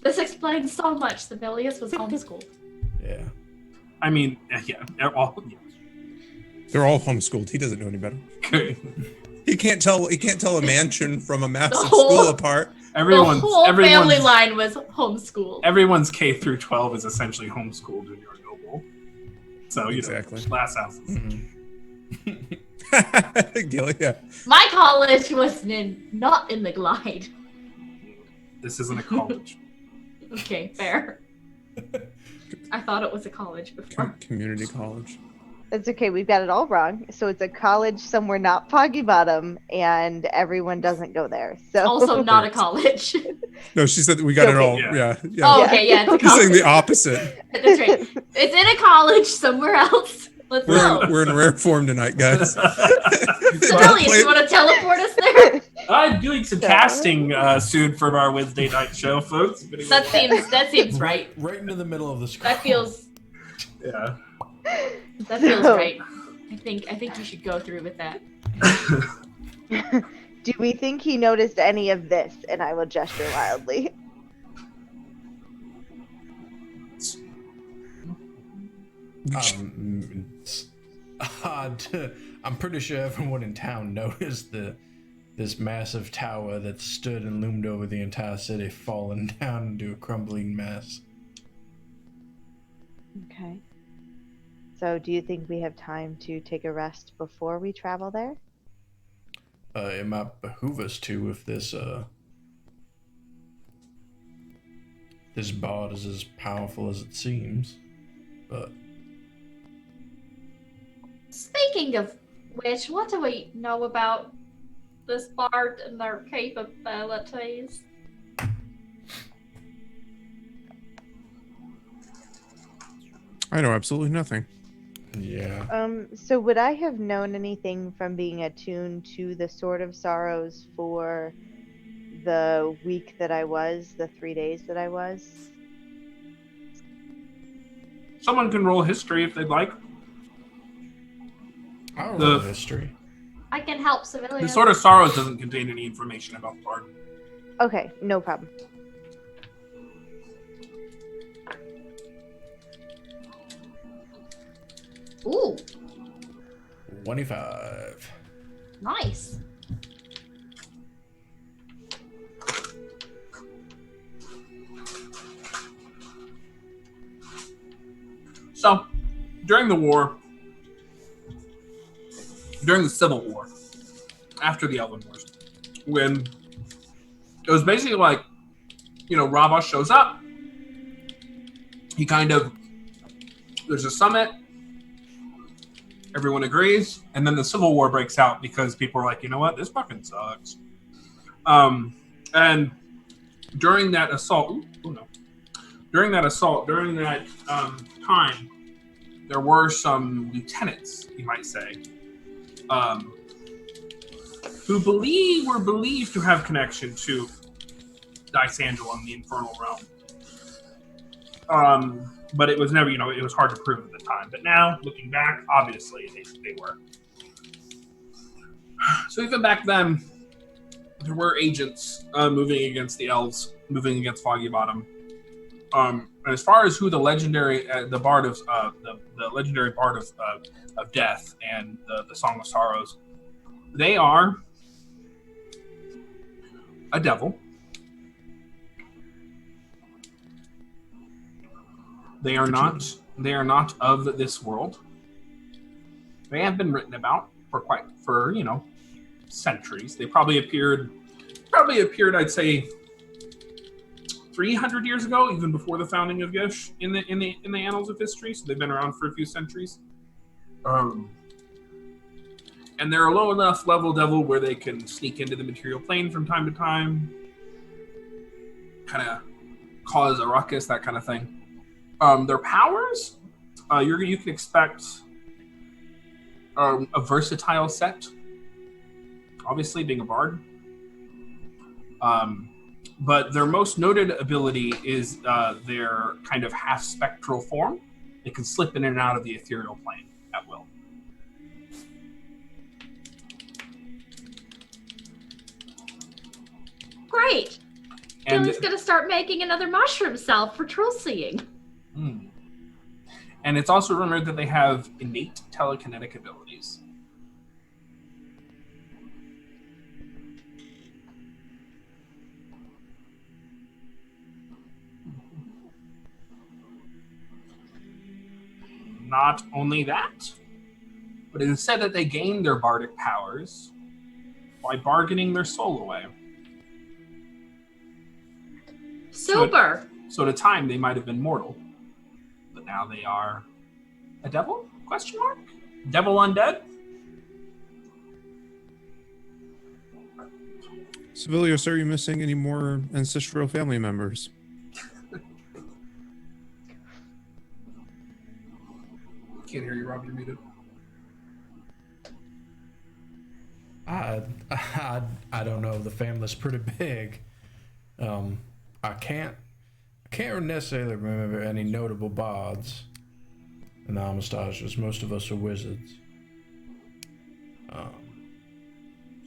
This explains so much. Sibelius was homeschooled. Yeah. I mean, yeah, they're all. They're all homeschooled. He doesn't know any better. Yeah. He can't tell a mansion from a massive whole- school apart. Everyone's the whole family everyone's line was homeschooled. everyone's K through 12 is essentially homeschooled when you're noble. So Exactly. glass houses. Gilly, yeah. My college was not in the Glide. This isn't a college. Okay, fair. I thought it was a college before. Community college. That's okay. We've got it all wrong. So it's a college somewhere not Foggy Bottom, and everyone doesn't go there. So Also not a college. No, she said that we got it all. Yeah. Yeah. Oh, Yeah. okay, yeah, it's a She's saying college. the opposite. That's right. It's in a college somewhere else. Let's go. We're in rare form tonight, guys. Sibelius, you want to teleport us there? I'm doing some casting soon for our Wednesday night show, folks. That seems right. Right into the middle of the scroll. That feels Yeah. right. I think you should go through with that. do we think he noticed any of this? And I will gesture wildly. It's odd. I'm pretty sure everyone in town noticed this massive tower that stood and loomed over the entire city falling down into a crumbling mess. Okay. So do you think we have time to take a rest before we travel there? It might behoove us to if this bard is as powerful as it seems, but Speaking of which, what do we know about this bard and their capabilities? I know absolutely nothing. yeah. So would I have known anything from being attuned to the Sword of Sorrows for the week that I was, the 3 days that I was? Someone can roll history if they'd like. I'll The- roll history. I can help The civilians. Sword of Sorrows doesn't contain any information about the bard. Okay, no problem. Ooh, 25. nice. So, during the Civil War, after the Elven Wars, when it was basically like, Rava shows up, he there's a summit, everyone agrees, and then the Civil War breaks out because people are like, you know what, this fucking sucks. And during that assault, during that time, there were some lieutenants, you might say, who were believed to have connection to Dysangela in the Infernal Realm. But it was never, it was hard to prove at the time. But now, looking back, obviously they were. So even back then, there were agents moving against the elves, moving against Foggy Bottom. And as far as who the legendary, the bard of the legendary bard of death and the Song of Sorrows, they are a devil. They are not of this world. They have been written about for centuries. They probably appeared, I'd say, 300 years ago, even before the founding of Gish in the annals of history. So they've been around for a few centuries. And they're a low enough level devil where they can sneak into the material plane from time to time, kind of cause a ruckus, that kind of thing. Their powers, you can expect a versatile set. Obviously, being a bard. But their most noted ability is their kind of half-spectral form. They can slip in and out of the ethereal plane at will. Great. And Gilly's gonna start making another mushroom salve for troll seeing. And it's also rumored that they have innate telekinetic abilities. Not only that, but it is said that they gained their bardic powers by bargaining their soul away. Super. So at a time, they might have been mortal, but now they are a devil? Question mark? Devil undead? Civilius, are you missing any more ancestral family members? Can't hear you, Rob. You're muted. I don't know. The family's pretty big. I can't necessarily remember any notable bards in the Amistades. Most of us are wizards.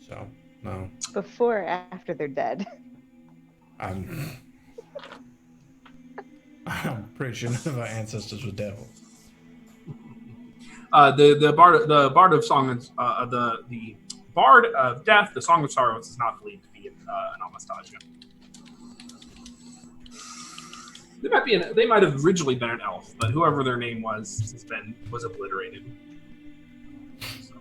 So no. Before or after they're dead? I'm pretty sure none of our ancestors were devils. The bard of song the bard of death, the song of sorrows, is not believed to be an Amistad. They might have originally been an elf, but whoever their name was obliterated. So,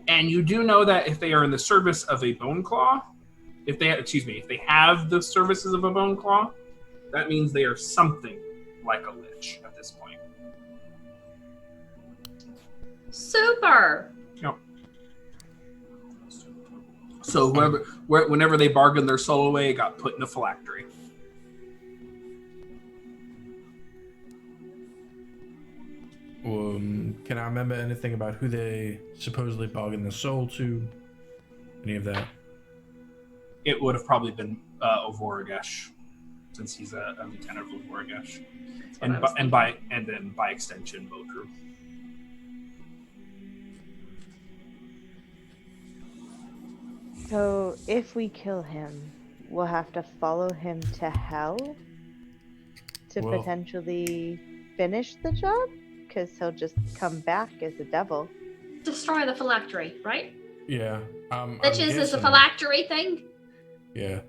and you do know that if they are in the service of a bone claw, if they have the services of a bone claw, that means they are something like a lich at this point. Super. Yep. So whenever they bargained their soul away, it got put in a phylactery. Can I remember anything about who they supposedly bargained their soul to? Any of that? It would have probably been Ovorigesh, since he's a lieutenant of Ovorigesh, and then by extension Bodru. So if we kill him, we'll have to follow him to hell to Well- potentially finish the job? Because he'll just come back as a devil. Destroy the phylactery, right? Yeah. Which is a phylactery thing? Yeah.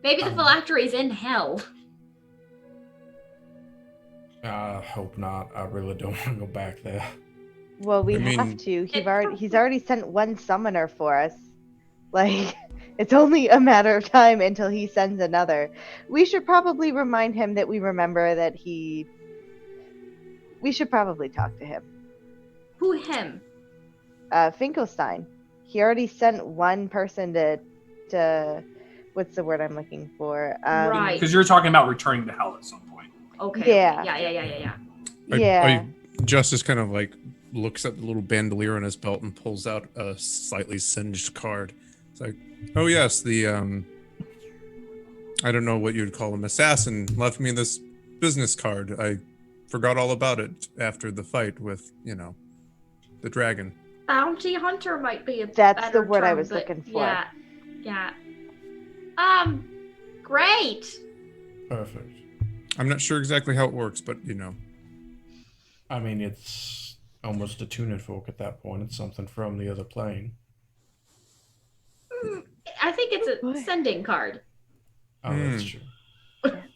Maybe the phylactery's in hell. I hope not. I really don't want to go back there. Well, we I mean- have to. He's already sent one summoner for us. Like, it's only a matter of time until he sends another. We should probably remind him that we remember that we should probably talk to him. Who him? Finkelstein. He already sent one person to what's the word I'm looking for? Right. Because you're talking about returning to hell at some point. Okay. Yeah. Yeah. Yeah. Justice kind of like looks at the little bandolier on his belt and pulls out a slightly singed card. It's like, oh yes, the I don't know what you'd call him, assassin left me this business card. I forgot all about it after the fight with, the dragon. Bounty hunter might be a That's better the word I term, was but looking for. Yeah. Great. Perfect. I'm not sure exactly how it works, but I mean, it's almost a tuning fork at that point. It's something from the other plane. I think it's a Boy. sending card. Oh, that's true.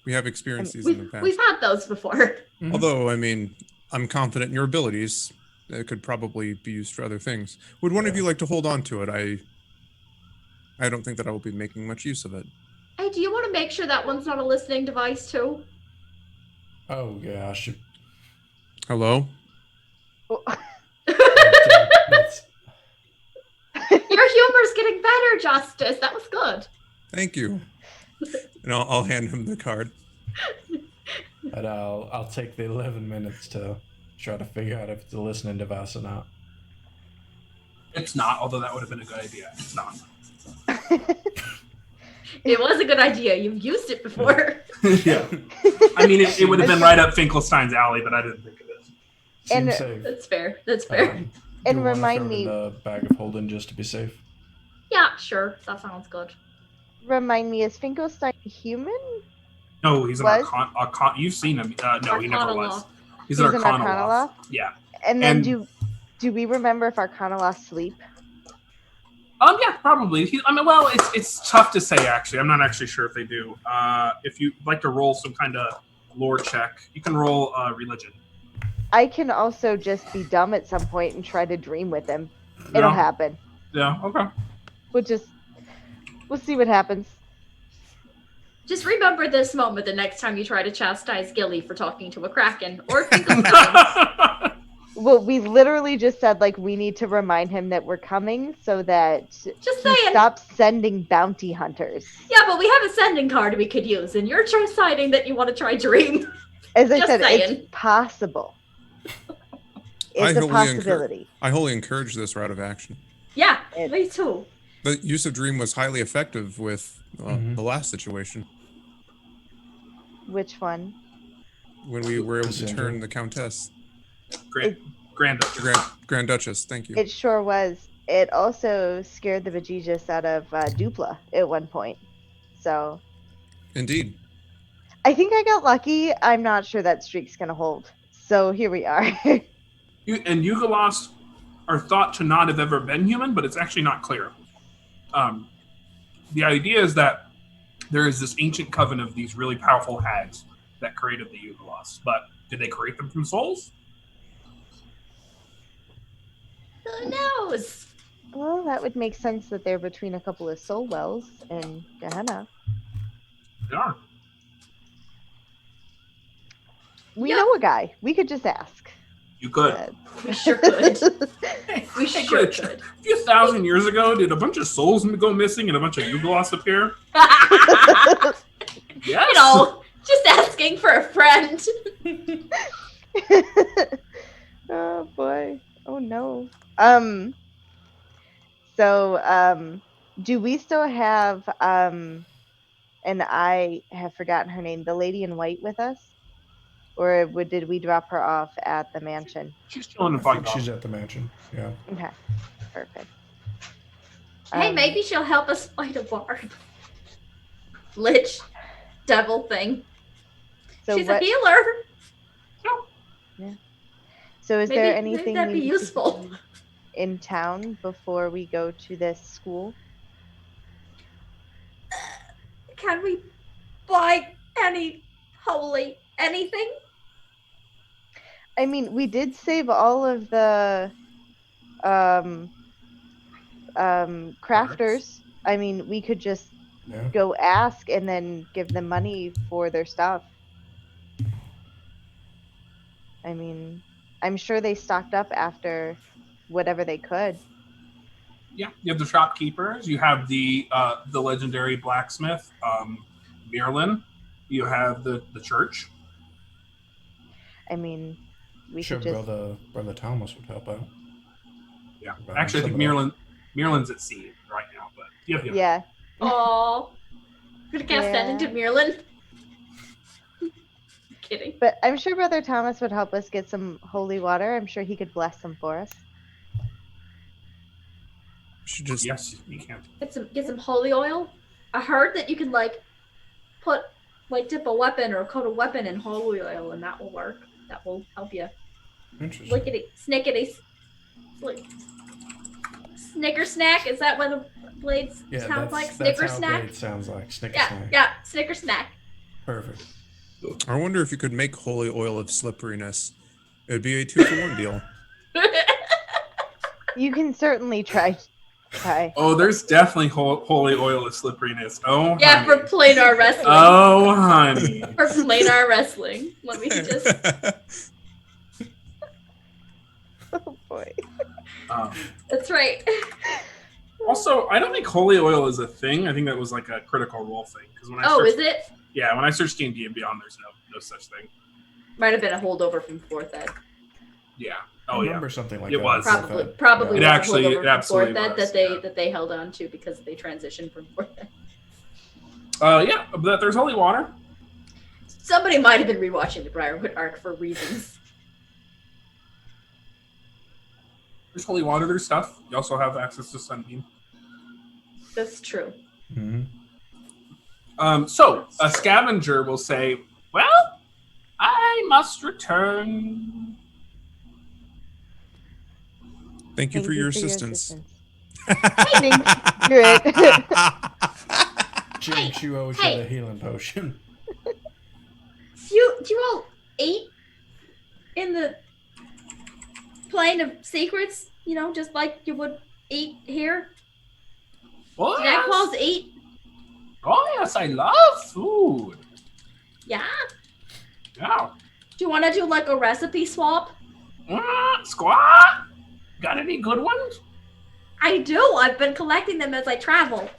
we have experienced these in the past. We've had those before. Mhm. Although, I mean, I'm confident in your abilities. It could probably be used for other things. Would one of you like to hold on to it? I don't think that I will be making much use of it. Hey, do you want to make sure that one's not a listening device too? Oh, yeah, I should. Hello? That's- Your humor's getting better, Justice. That was good. Thank you. And I'll hand him the card. But I'll take the 11 minutes to try to figure out if it's a listening device or not. It's not, although that would have been a good idea. It's not. It was a good idea. You've used it before. Yeah. I mean, it would have been right up Finkelstein's alley, but I didn't think of it. And- Seems safe. That's fair. That's fair. Do And you wanna remind throw it in me- the bag of holding just to be safe. Yeah, sure. That sounds good. Remind me, is Finkelstein human? No, he's an Was? Arcana. You've seen him. No, he never Arcana was. law. He's an He's an Arcana Arcana law. law? Yeah. And then And- do we remember if Arcana lost sleep? Yeah, probably. Well, it's tough to say, actually. I'm not actually sure if they do. If you'd like to roll some kind of lore check, you can roll religion. I can also just be dumb at some point and try to dream with him. No? It'll happen. Yeah, okay. We'll see what happens. Just remember this moment the next time you try to chastise Gilly for talking to a kraken, or think of times. Well, we literally just said, like, we need to remind him that we're coming so that Just he saying. stops sending bounty hunters. Yeah, but we have a sending card we could use, and you're deciding that you want to try dream. As I Just said, saying. it's possible. It's a possibility. I wholly encourage this route of action. Yeah, me too. The use of dream was highly effective with the last situation. Which one? When we were able to turn the Countess. Grand Duchess. Grand Duchess, thank you. It sure was. It also scared the bejesus out of Dupla at one point. So. Indeed. I think I got lucky. I'm not sure that streak's going to hold. So here we are. And Yugolos are thought to not have ever been human, but it's actually not clear. The idea is that there is this ancient coven of these really powerful hags that created the Yugolos. But did they create them from souls? Who knows? Well, that would make sense that they're between a couple of soul wells in Gehenna. They are. We know a guy. We could just ask. You could. We sure could. We Hey, sure Glitch, could. a few thousand years ago, did a bunch of souls go missing and a bunch of Yugolos appear? Yes. You know, just asking for a friend. Oh boy. Oh no. So do we still have and I have forgotten her name, the lady in white with us? Or did we drop her off at the mansion? She's chilling in I think Bangkok. she's at the mansion. Yeah. Okay. Perfect. Hey, maybe she'll help us fight a bard. Lich devil thing. So She's what, a healer. So is Maybe, there maybe anything that'd be we need to useful. do in town before we go to this school? Can we buy any holy anything? I mean, we did save all of the crafters. I mean, we could just go ask and then give them money for their stuff. I mean, I'm sure they stocked up after whatever they could. Yeah, you have the shopkeepers. You have the legendary blacksmith, Merlin. You have the church. I mean, we Sure, should just... Brother Thomas would help out. Yeah, About actually, I think some of Merlin's at sea right now, but Yeah. Oh, gonna cast that into Merlin. Kidding. But I'm sure Brother Thomas would help us get some holy water. I'm sure he could bless them for us. Should just yes, you can. Get some holy oil. I heard that you can dip a weapon or coat a weapon in holy oil, and that will work. That will help you. Interesting. Lickety, snickety, snicker snack. Is that what the blades sounds like? Snicker that's snack. How it sounds like snicker Yeah, snack. yeah, snicker snack. Perfect. I wonder if you could make holy oil of slipperiness. It would be a 2-for-1 deal. You can certainly try. Oh, there's definitely holy oil of slipperiness. Oh, Yeah, honey. for planar wrestling. Oh, honey. For planar wrestling. Let me just. Oh boy. That's right. Also, I don't think holy oil is a thing. I think that was like a Critical Role thing. Because when I Oh, searched, is it? Yeah, when I searched D&D and Beyond, there's no such thing. Might have been a holdover from 4th Ed. Yeah. I Oh, yeah. remember something like It that. was. Probably It was actually- a holdover it from absolutely 4th Ed was, that they held on to because they transitioned from 4th Ed. Yeah, but there's holy water. Somebody might have been rewatching the Briarwood arc for reasons. There's holy water. There's stuff. You also have access to Sunbeam. That's true. Mm-hmm. So a scavenger will say, "Well, I must return." Thank you for your assistance. Lightning druid. James, you owe each hey. other a healing potion. Do you all eat in the plane of secrets? You know, just like you would eat here? Oh, Do yes. tadpoles eat? Oh, yes, I love food. Yeah. Yeah. Do you want to do like a recipe swap? Squaw? Got any good ones? I do. I've been collecting them as I travel.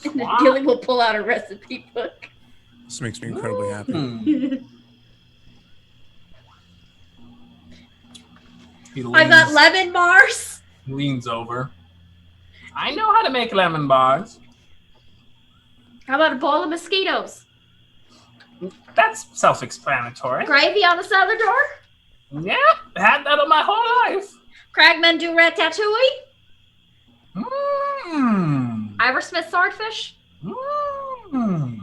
And then Squaw? Gilly will pull out a recipe book. This makes me incredibly happy. I've got lemon bars. Leans over. I know how to make lemon bars. How about a bowl of mosquitoes? That's self-explanatory. Gravy on the side of the door? Yeah, had that all my whole life. Cragman do ratatouille? Mmm. Iversmith swordfish? Mmm.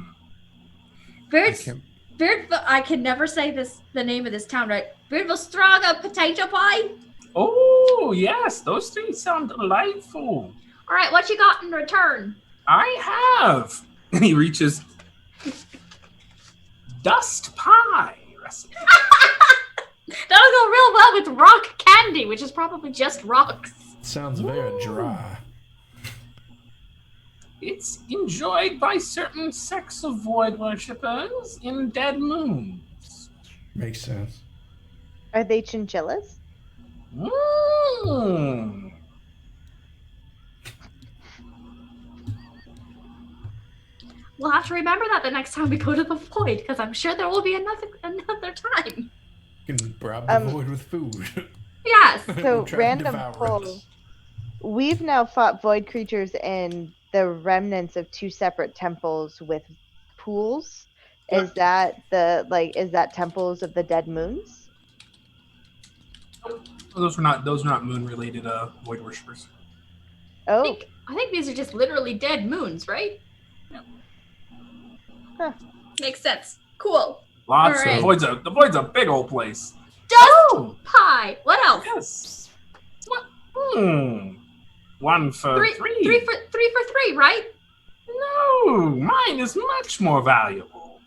I can never say the name of this town right. Beardville potato pie? Oh, yes, those three sound delightful. All right, what you got in return? I have. And he reaches dust pie recipe. That'll go real well with rock candy, which is probably just rocks. Sounds very dry. It's enjoyed by certain sects of void worshippers in dead moons. Makes sense. Are they chinchillas? Mmm. We'll have to remember that the next time we go to the void, because I'm sure there will be another time. You can bribe the void with food. Yes. So Try to random devour poll. us. We've now fought void creatures in the remnants of 2 separate temples with pools. Is that is that temples of the dead moons? Those are not moon related void worshippers. Oh, I think these are just literally dead moons, right? Yep. Huh. Makes sense. Cool. Lots All right. of the void's a big old place. Dust pie. What else? Yes. What? One for three. Three for three, right? No, mine is much more valuable.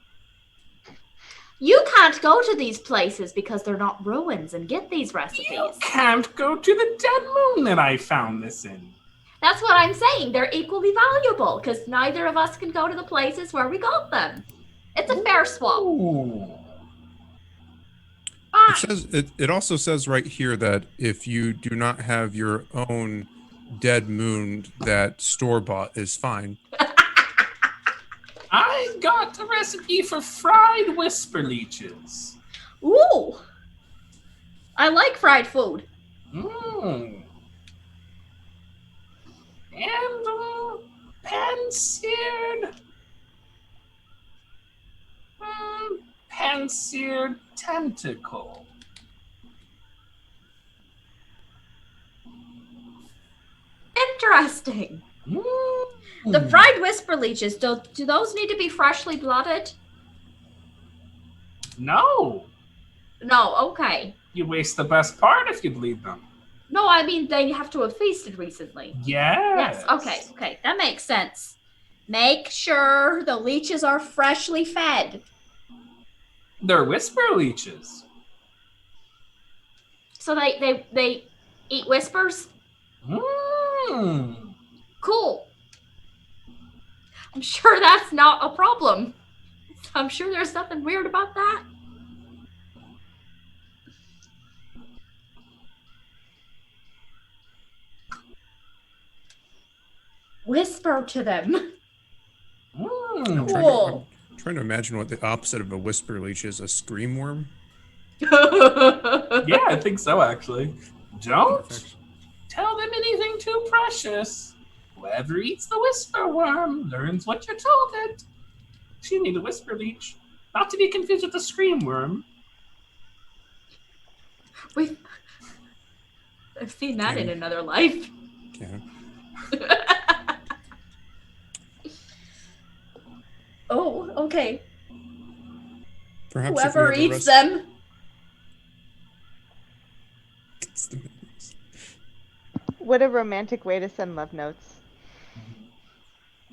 You can't go to these places because they're not ruins and get these recipes. You can't go to the dead moon that I found this in. That's what I'm saying. They're equally valuable because neither of us can go to the places where we got them. It's a fair swap. Ooh. It also says right here that if you do not have your own dead moon, that store-bought is fine. I got a recipe for fried whisper leeches. Ooh. I like fried food. Mmm. And pan-seared. Pan-seared tentacle. Interesting. The fried whisper leeches, do those need to be freshly blooded? No. No, okay. You waste the best part if you bleed them. No, I mean they have to have feasted recently. Yes. Yes, okay. That makes sense. Make sure the leeches are freshly fed. They're whisper leeches. So they eat whispers? Cool. I'm sure that's not a problem. I'm sure there's nothing weird about that. Whisper to them. Cool. I'm trying to imagine what the opposite of a whisper leech is. A scream worm? Yeah, I think so, actually. Don't tell them anything too precious. Whoever eats the whisper worm learns what you told it. She need a whisper leech, not to be confused with the scream worm. I've seen that in another life. Yeah. Oh, okay. Perhaps Whoever eats them. What a romantic way to send love notes.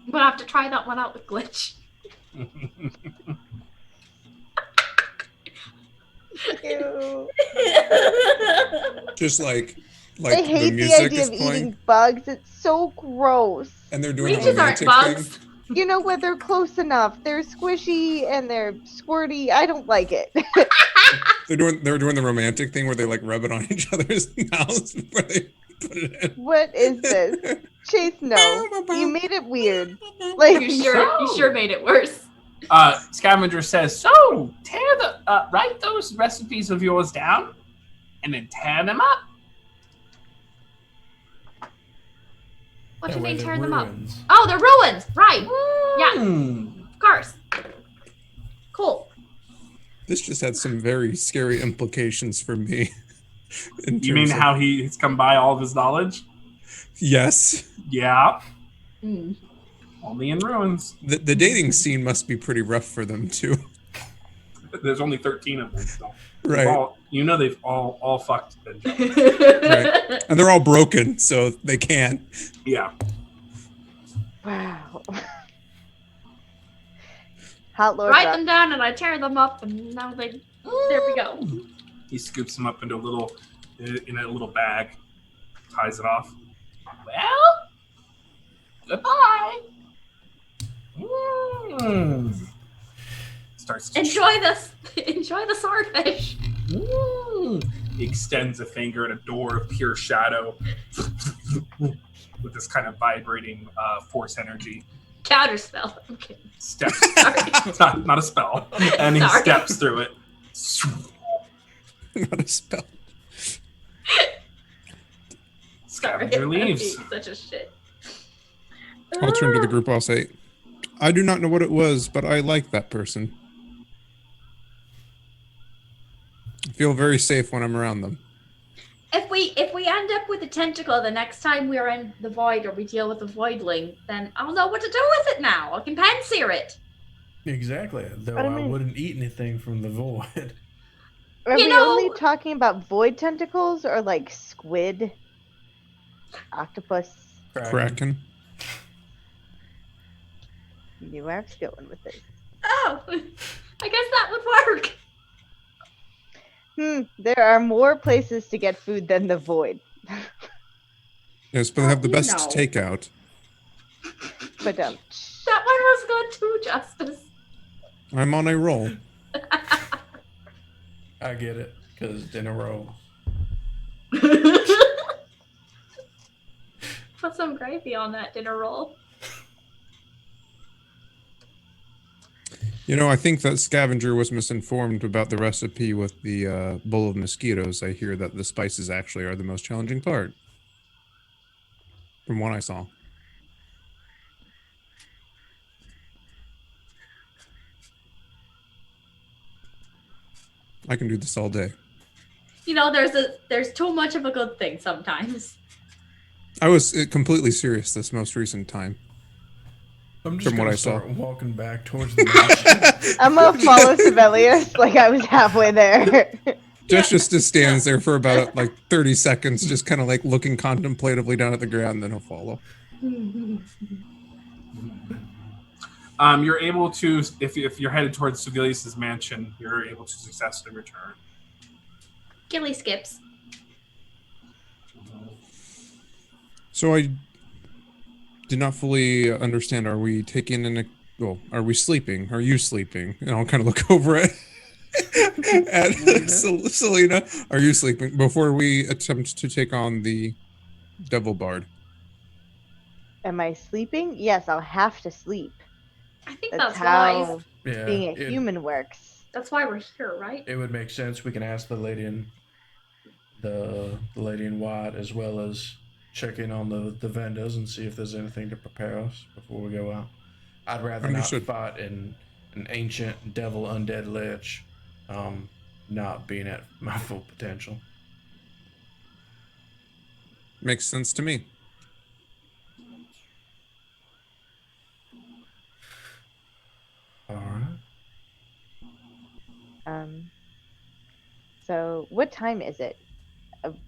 I'm gonna have to try that one out with Glitch. Ew. Just like I the hate the music idea is of playing, eating bugs. It's so gross. and they're doing the Leeches aren't romantic bugs. thing. You know what? They're close enough. They're squishy and they're squirty. I don't like it. They're doing the romantic thing where they like rub it on each other's mouths before they put it in. What is this? Chase, no. You made it weird. Like, You sure made it worse. Scavenger says, so write those recipes of yours down and then tear them up. What do Yeah, you mean where tear they're them up? ruins. Oh, they're ruins. Right. Yeah, Hmm. of course. Cool. This just had some very scary implications for me. You mean how he's come by all of his knowledge? Yes. Yeah. Mm. Only in ruins. The dating scene must be pretty rough for them too. There's only 13 of them. So Right. they've all fucked. Right. And they're all broken, so they can't. Yeah. wow. Hot Lord Write Rock. them down and I tear them up and now there we go. He scoops them up into in a little bag, ties it off. Well, goodbye. Starts to Enjoy this. Enjoy the swordfish. He extends a finger at a door of pure shadow with this kind of vibrating force energy. Counterspell. I'm kidding. Steps. Sorry. It's not a spell. And he Sorry. steps through it. Not a spell. Scavenger leaves. I'm being such a shit. I'll turn to the group. I'll say, I do not know what it was, but I like that person. I feel very safe when I'm around them. If we end up with a tentacle the next time we're in the void or we deal with a voidling, then I'll know what to do with it now. I can pan-sear it. Exactly. Though I I mean- wouldn't eat anything from the void. Are You we know- only talking about void tentacles or like squid, octopus? Kraken. You knew where I was going with this. Oh, I guess that would work. There are more places to get food than the void. Yes, but they have the You best know. takeout. But That one was good too, Justice. I'm on a roll. I get it, because dinner roll. Put some gravy on that dinner roll. You know, I think that Scavenger was misinformed about the recipe with the bowl of mosquitoes. I hear that the spices actually are the most challenging part. From what I saw. I can do this all day. You know, there's too much of a good thing sometimes. I was completely serious this most recent time. I'm just From what gonna I saw. start walking back towards the mansion. I'm gonna follow Sibelius like I was halfway there. Josh just stands there for about like 30 seconds, just kind of like looking contemplatively down at the ground, then he'll follow. You're able to, if you're headed towards Sevilius' mansion, you're able to successfully return. Gilly skips. So I did not fully understand. Are we taking in a, well, are we sleeping? Are you sleeping? And I'll kind of look over it at Selena. Are you sleeping before we attempt to take on the Devil Bard? Am I sleeping? Yes, I'll have to sleep. I think That's that's how wise. Yeah, being a it, human works. That's why we're here, right? it would make sense. We can ask the lady in white, as well as check in on the vendors and see if there's anything to prepare us before we go out. I'd rather Understood. not fight in an ancient devil undead lich, not being at my full potential. Makes sense to me. All right. So what time is it?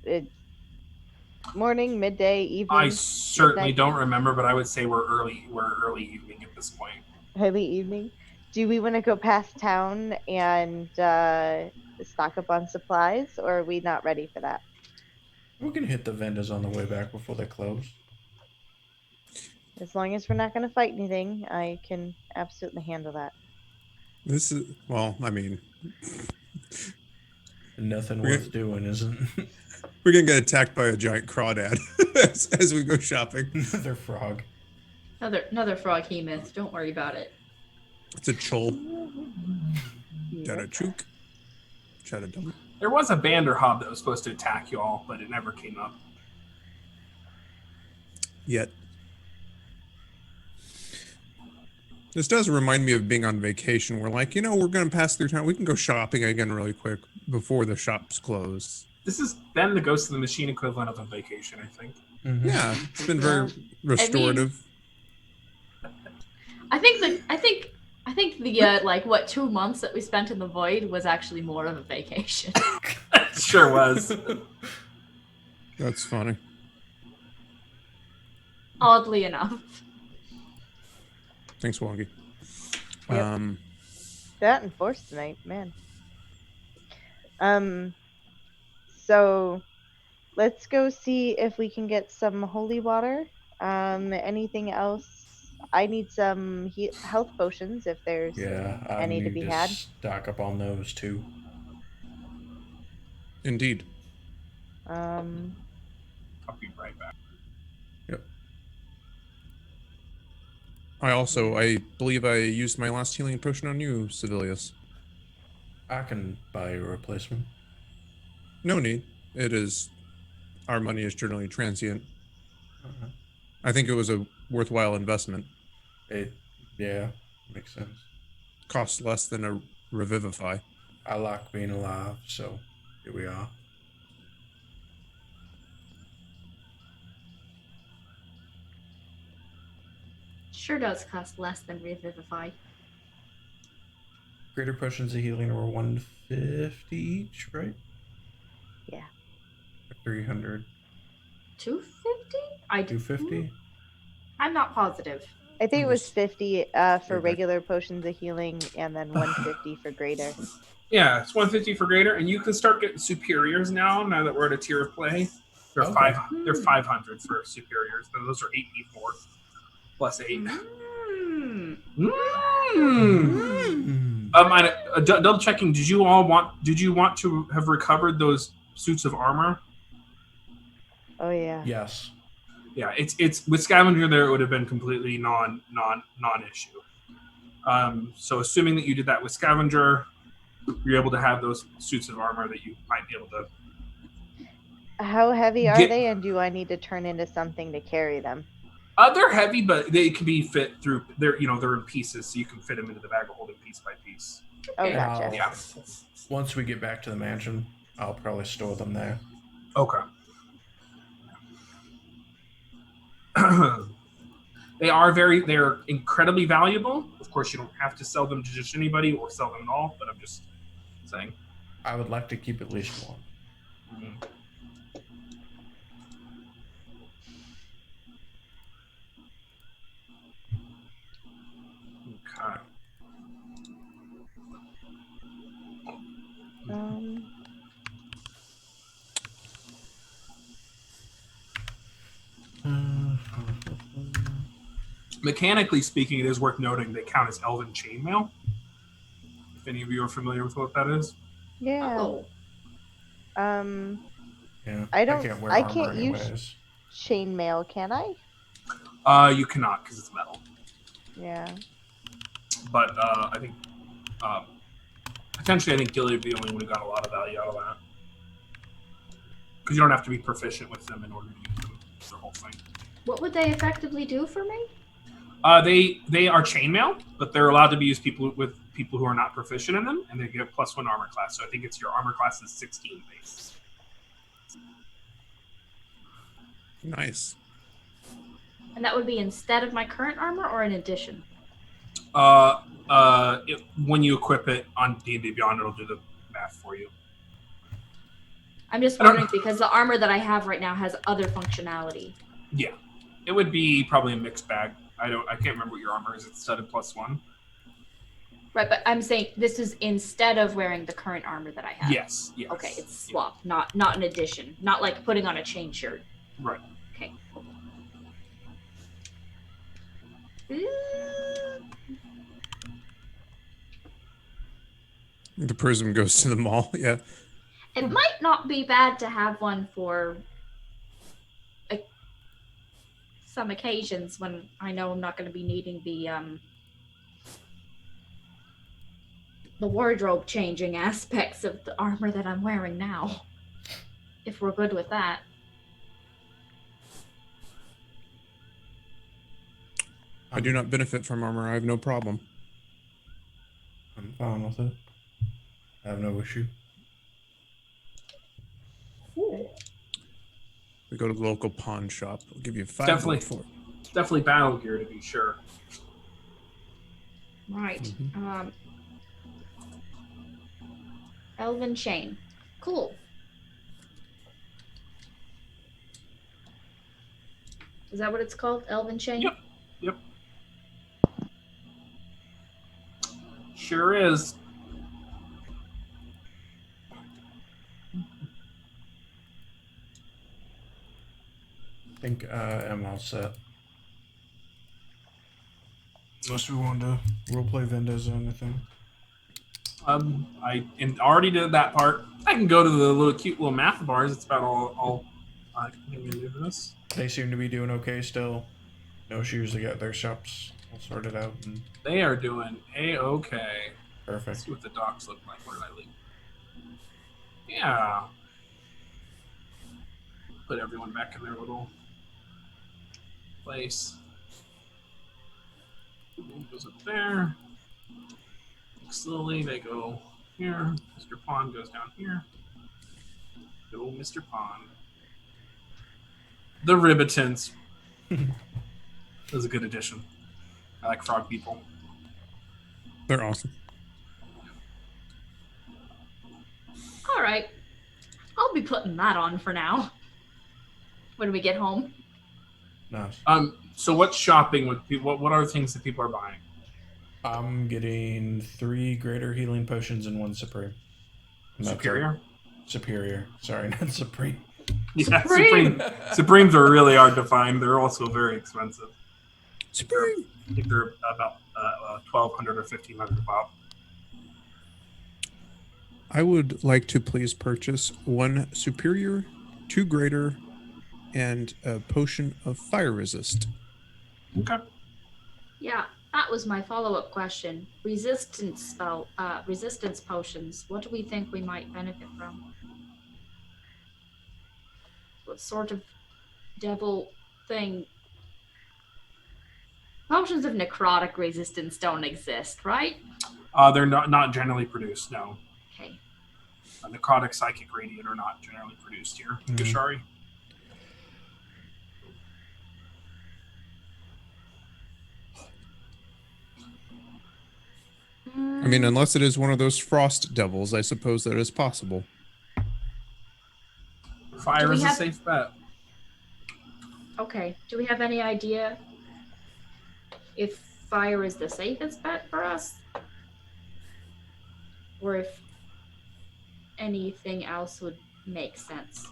It's Morning, midday, evening. I certainly midnight, don't remember, but I would say we're early evening at this point. early evening. Do we want to go past town and stock up on supplies, or are we not ready for that? We can hit the vendors on the way back before they close. As long as we're not going to fight anything, I can absolutely handle that. This is, well, I mean, Nothing We're worth doing, isn't it? we're going to get attacked by a giant crawdad as we go shopping. Another frog. Another frog hemoth. Don't worry about it. It's a chul. Yeah. Dada chook. Chada dum. There was a Banderhob that was supposed to attack you all, but it never came up. Yet. This does remind me of being on vacation. We're like, we're going to pass through town. We can go shopping again really quick before the shops close. This has been the Ghost of the Machine equivalent of a vacation, I think. Mhm. Yeah, it's been very restorative. I think the like 2 months that we spent in the void was actually more of a vacation. It sure was. That's funny. Oddly enough. Thanks, Wonky. Yep. That and Force tonight, man. So let's go see if we can get some holy water. Anything else? I need some health potions if there's Yeah, I any need to be had. stock up on those too. Indeed. I'll be right back. Yep. I believe I used my last healing potion on you, Civilius. I can buy a replacement. No need. Our money is generally transient. I think it was a worthwhile investment. Yeah, makes sense. Costs less than a revivify. I like being alive, so here we are. Sure does cost less than Revivify. Greater potions of healing are 150 each, right? Yeah. 300. 250? 250? I'm not positive. I think it was 50 for Okay. regular potions of healing and then 150 for greater. Yeah, it's 150 for greater, and you can start getting superiors now that we're at a tier of play. They're Okay. they're 500 for superiors. Those are 8d4 plus 8. Double checking. Did you want to have recovered those suits of armor? Oh yeah. Yes. Yeah, it's with scavenger there, it would have been completely non-issue. So assuming that you did that with scavenger, you're able to have those suits of armor that you might be able to. How heavy are they, and do I need to turn into something to carry them? They're heavy, but they can be fit through. They're in pieces, so you can fit them into the bag of holding piece by piece. Oh, Okay. gotcha. Yeah. Once we get back to the mansion, I'll probably store them there. Okay. They're incredibly valuable. Of course, you don't have to sell them to just anybody or sell them at all, but I'm just saying. I would like to keep at least one. Mm-hmm. Okay. Mechanically speaking, it is worth noting they count as elven chainmail. If any of you are familiar with what that is. Yeah. Oh. Yeah. I don't. can't wear I armor can't use anyways. chainmail, can I? You cannot because it's metal. Yeah. But I think potentially, I think Gilly would be the only one who got a lot of value out of that. Because you don't have to be proficient with them in order to use them. It's the whole thing. What would they effectively do for me? They are chainmail, but they're allowed to be used with people who are not proficient in them, and they get +1 armor class. So I think it's your armor class is 16 base. Nice. And that would be instead of my current armor or in addition? When you equip it on D&D Beyond, it'll do the math for you. I'm just wondering because the armor that I have right now has other functionality. Yeah, it would be probably a mixed bag. I can't remember what your armor is. It's studded +1. Right, but I'm saying this is instead of wearing the current armor that I have. Yes. Okay, it's swap, not an addition. Not like putting on a chain shirt. Right. Okay. The Prism goes to the mall. Yeah. It might not be bad to have one for some occasions when I know I'm not going to be needing the wardrobe changing aspects of the armor that I'm wearing now. If we're good with that. I do not benefit from armor. I have no problem. I'm fine with it. I have no issue. We go to the local pawn shop. I'll give you 5 Definitely. gold for it. It's definitely battle gear to be sure. Right. Elven chain. Cool. Is that what it's called? Elven chain? Yep. Sure is. I think I'm all set. Unless we want to roleplay Vendas or anything. I already did that part. I can go to the little cute little math bars. It's about all I can do this. They seem to be doing okay still. No issues. They got their shops all sorted out. And They are doing A-okay. Let's perfect. see what the docks look like. Where did I leave? Yeah. Put everyone back in their little place. Goes up there. Slowly they go here. Mr. Pond goes down here. Go, Mr. Pond. The Ribbitons. That was a good addition. I like frog people. They're awesome. All right. I'll be putting that on for now. When we get home. Nice. So what's shopping with people? What are the things that people are buying? I'm getting 3 greater healing potions and 1 supreme. And that's Superior? it. Superior. Sorry, not supreme. Yeah, Supreme! Supremes are really hard to find. They're also very expensive. Supreme. I think they're about 1,200 or 1,500 pop. I would like to please purchase 1 superior, 2 greater, and a potion of fire resist. Okay. Yeah, that was my follow-up question. Resistance potions. What do we think we might benefit from? What sort of devil thing? Potions of necrotic resistance don't exist, right? They're not generally produced. No. Okay. Necrotic, psychic, radiant are not generally produced here. Gishari. I mean, unless it is one of those frost devils, I suppose that is possible. Fire is a safe bet. Okay. Do we have any idea if fire is the safest bet for us? Or if anything else would make sense?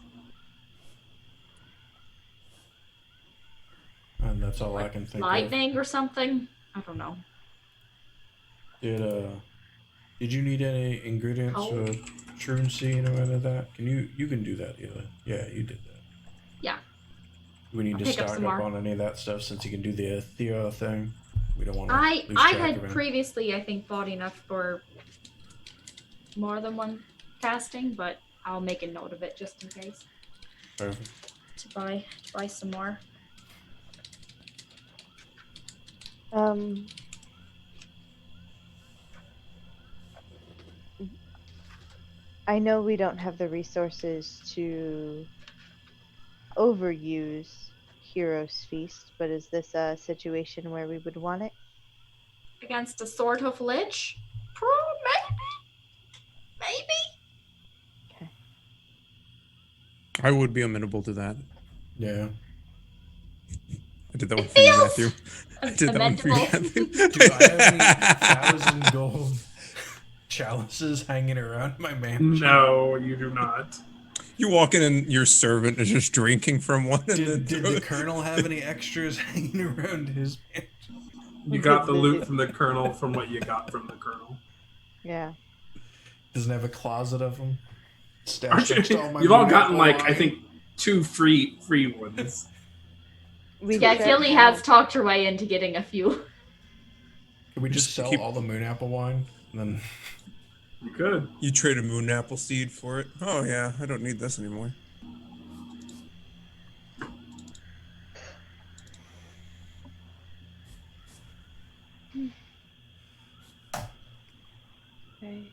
And that's all I can think Lightning or something? I don't know. Did you need any ingredients for truancy and any of that? You can do that, Gilly. Yeah, you did that. Yeah. We need I'll to pick up stock some up more. on any of that stuff since you can do the Theo thing. We don't want to I lose track had of it. previously, I think, bought enough for more than one casting, but I'll make a note of it just in case Perfect. to buy some more. I know we don't have the resources to overuse Hero's Feast, but is this a situation where we would want it? Against a sort of lich? Maybe? Okay. I would be amenable to that. Yeah. I did that one for you, feels Matthew. I did that one for you, amenable. Matthew. Do I have any 1,000 gold chalices hanging around my mansion? No, you do not. You walk in and your servant is just drinking from one and then Did the colonel have any extras hanging around his mansion? You got the loot from the colonel from what you got from the colonel. Yeah. Doesn't have a closet of them. Aren't Stashed next to all my You've all moon gotten apple like I wine. think 2 free ones. Yeah, Gilly has talked her way into getting a few. Could we just Just sell keep- all the moon apple wine? And then You could. You trade a moon apple seed for it. Oh yeah, I don't need this anymore. Okay.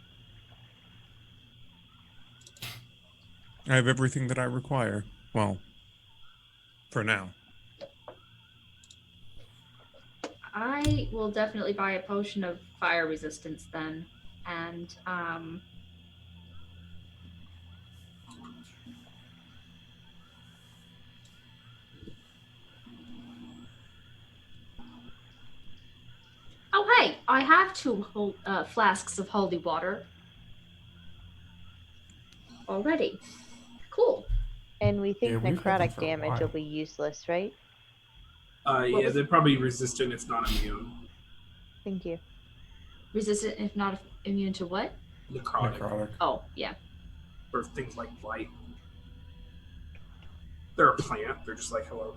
I have everything that I require. Well, for now. I will definitely buy a potion of fire resistance then. And oh hey, I have 2 flasks of holy water already. Cool. And we think Yeah, we've had them necrotic for a damage while. will be useless, right? Yeah, they're probably resistant if not immune. Thank you. Resistant if not immune to what? Necrotic. necrotic. Oh, yeah. Or things like blight. They're a plant. They're just like, hello.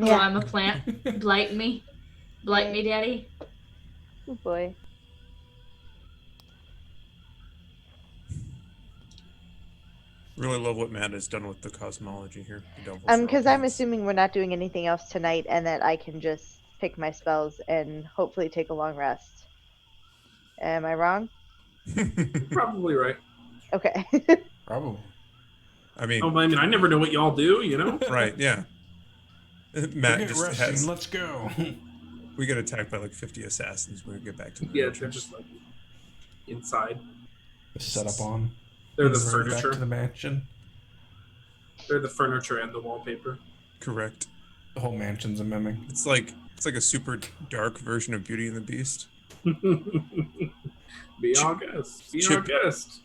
Oh, I'm a plant. Blight me. Blight me, daddy. Oh boy. Really love what Matt has done with the cosmology here. Because I'm assuming we're not doing anything else tonight, and that I can just pick my spells and hopefully take a long rest. Am I wrong? Probably right. Okay. Probably. I mean, Oh, I mean, I never know what y'all do, you know? right? Yeah. Matt Get just resting. has. Let's go. We get attacked by like 50 assassins when we get back to the Yeah, mansion. they're just like inside. Set up on. They're the Right back furniture. to the mansion. They're the furniture and the wallpaper. Correct. The whole mansion's a mimic. It's like a super dark version of Beauty and the Beast. Be our guest. Be our guest.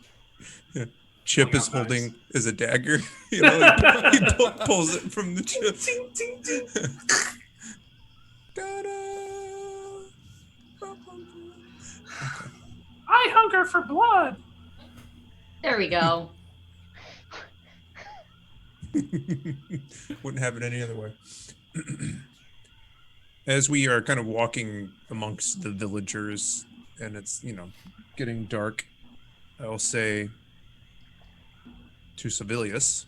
Chip Pulling is out holding knives. is a dagger. You know, like, he pulls it from the chip. Ting, ting, ting. I hunger for blood. There we go. Wouldn't have it any other way. As we are kind of walking amongst the villagers, and it's, getting dark, I'll say to Sevilius,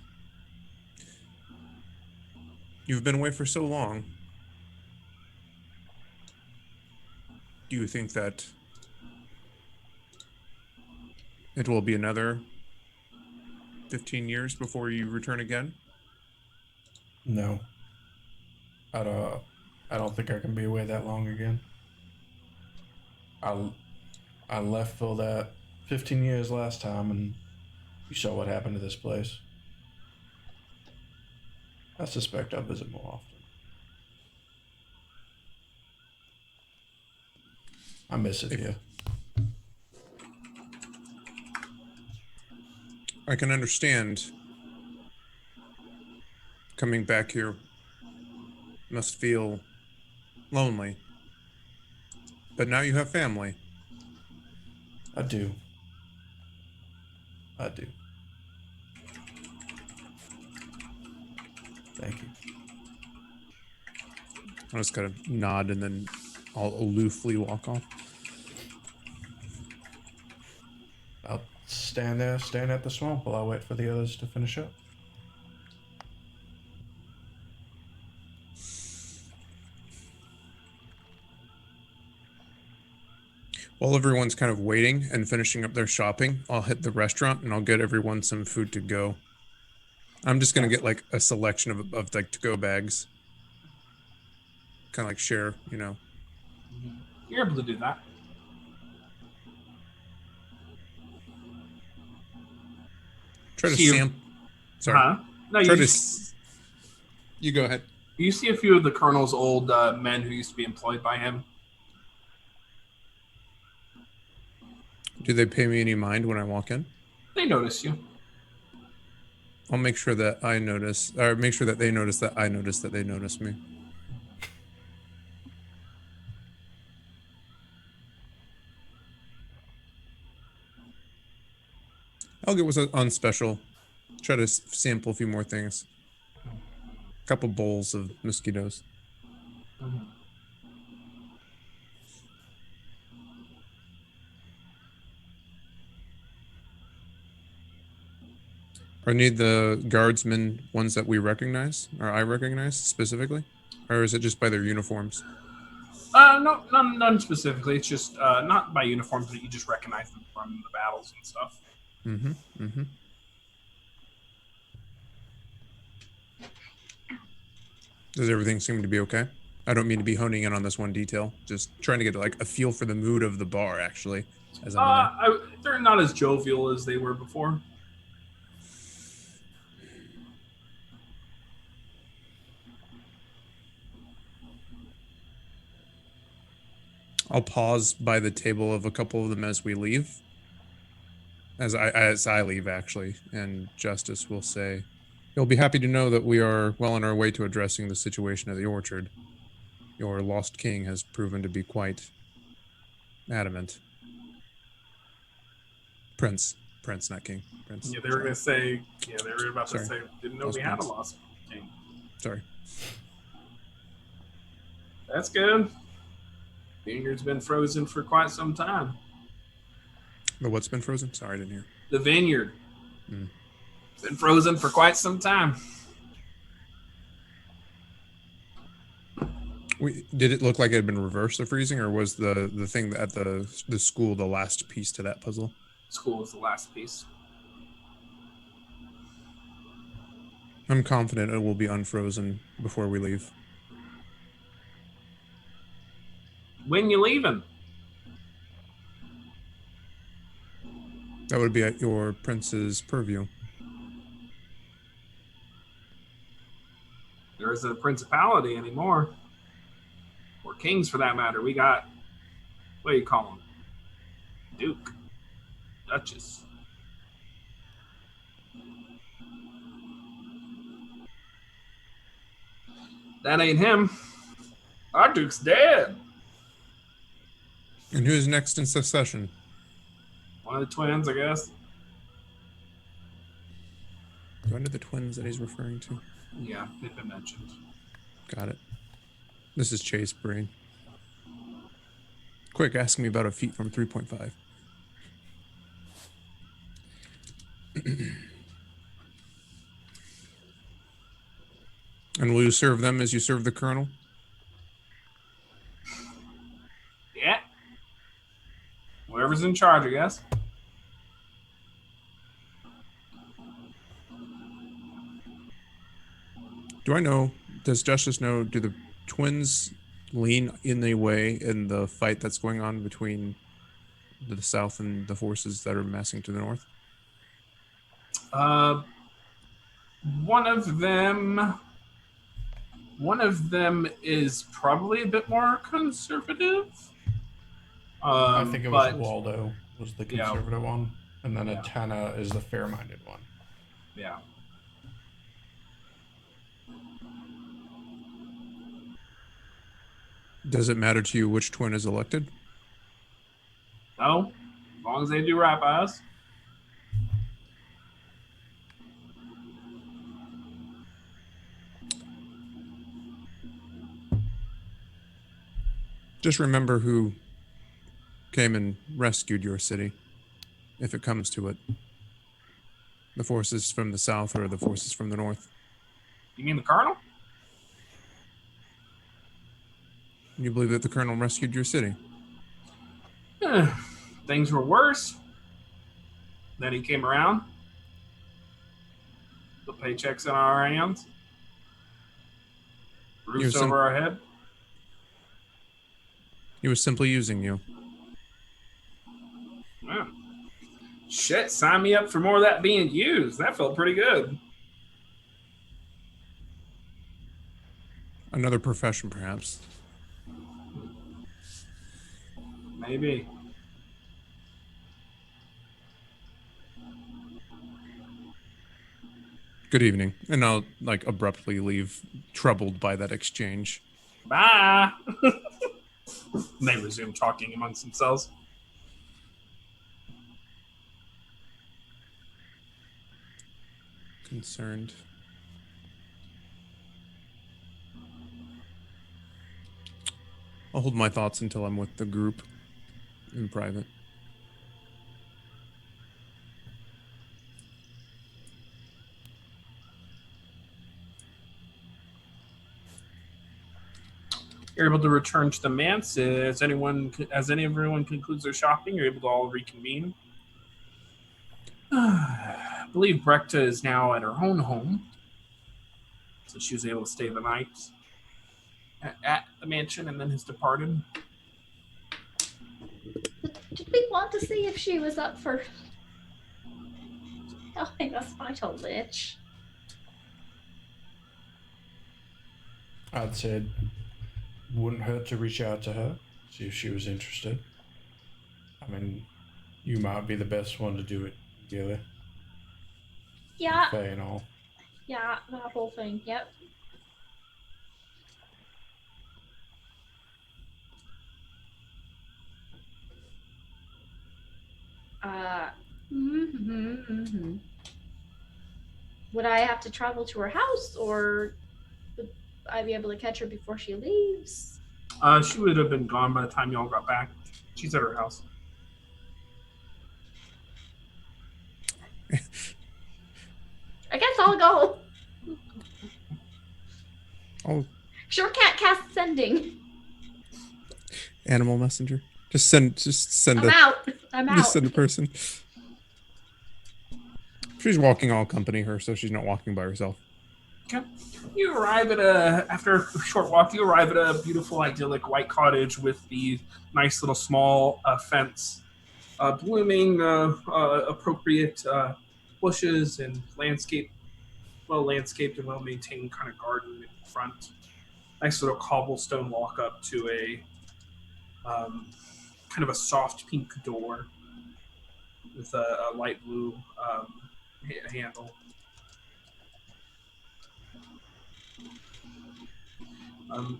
you've been away for so long. Do you think that it will be another 15 years before you return again? No. I don't think I can be away that long again. I left for that 15 years last time, and you saw what happened to this place. I suspect I'll visit more often. I miss it here. I can understand coming back here must feel lonely. But now you have family. I do. I do. Thank you. I just gotta nod and then I'll aloofly walk off. I'll stand there, staring at the swamp while I wait for the others to finish up. While everyone's kind of waiting and finishing up their shopping, I'll hit the restaurant and I'll get everyone some food to go. I'm just gonna get like a selection of like to-go bags. Kind of like share, You're able to do that. Try to See you- sample. Sorry. Huh? No, Try you, to. You go ahead. you see a few of the colonel's old men who used to be employed by him. Do they pay me any mind when I walk in? They notice you. I'll make sure that I notice, or make sure that they notice that I notice that they notice me. I'll get what's on special. Try to sample a few more things. A couple bowls of mosquitoes. Are any of the guardsmen ones that we recognize, or I recognize specifically? Or is it just by their uniforms? No, none specifically. It's just not by uniforms, but you just recognize them from the battles and stuff. Mm-hmm. Mm-hmm. Does everything seem to be okay? I don't mean to be honing in on this one detail. Just trying to get like a feel for the mood of the bar, actually, as I'm in there. They're not as jovial as they were before. I'll pause by the table of a couple of them as we leave. As I leave, actually, and Justice will say, "You'll be happy to know that we are well on our way to addressing the situation at the orchard. Your lost king has proven to be quite adamant. Prince, not king. Prince. Yeah, they were gonna say. Yeah, they were about to Sorry. say. Didn't know we had a Prince. lost king. Sorry. That's good. Vineyard's been frozen for quite some time. The what's been frozen? Sorry, I didn't hear. The vineyard. It's been frozen for quite some time. Did it look like it had been reversed, the freezing, or was the thing at the school the last piece to that puzzle? School was the last piece. I'm confident it will be unfrozen before we leave. When you leaving? That would be at your prince's purview. There isn't a principality anymore. Or kings, for that matter. We got, what do you call them? Duke. Duchess. That ain't him. Our Duke's dead. And who's next in succession? One of the twins, I guess. One of the twins that he's referring to. Yeah, they've been mentioned. Got it. This is Chase Brain. Quick, ask me about a feat from 3.5. And will you serve them as you serve the colonel? Yeah. Whoever's in charge, I guess. Does Justice know, do the twins lean in a way in the fight that's going on between the south and the forces that are massing to the north? One of them is probably a bit more conservative. I think it was Waldo was the conservative one, and then Yeah. Atena is the fair-minded one. Yeah. Does it matter to you which twin is elected? No, as long as they do right by us. Just remember who came and rescued your city, if it comes to it. The forces from the south or the forces from the north. You mean the colonel? You believe that the colonel rescued your city? Things were worse. Then he came around. The paychecks in our hands. Roofs over our head. He was simply using you. Yeah. Shit, sign me up for more of that being used. That felt pretty good. Another profession, perhaps. Maybe. Good evening. And I'll like abruptly leave, troubled by that exchange. Bye. And they resume talking amongst themselves. Concerned. I'll hold my thoughts until I'm with the group in private. You're able to return to the manse. As everyone concludes their shopping, you're able to all reconvene. I believe Brekta is now at her own home, so she was able to stay the night at the mansion and then has departed. Did we want to see if she was up for helping us fight a lich? I'd say it wouldn't hurt to reach out to her, see if she was interested. I mean, you might be the best one to do it, Gilly. Yeah, Faye and all. yeah, that whole thing. Yep. Would I have to travel to her house, or would I be able to catch her before she leaves? She would have been gone by the time y'all got back. She's at her house. I guess I'll go. Oh, Sure can't cast sending. animal messenger. Just send I'm out. I'm just out. send a person. She's walking, I'll accompany her, so she's not walking by herself. Okay. You arrive at after a short walk, you arrive at a beautiful, idyllic white cottage with the nice little small fence, blooming, appropriate bushes and landscaped and well-maintained kind of garden in front. Nice little cobblestone walk up to a kind of a soft pink door with a light blue handle.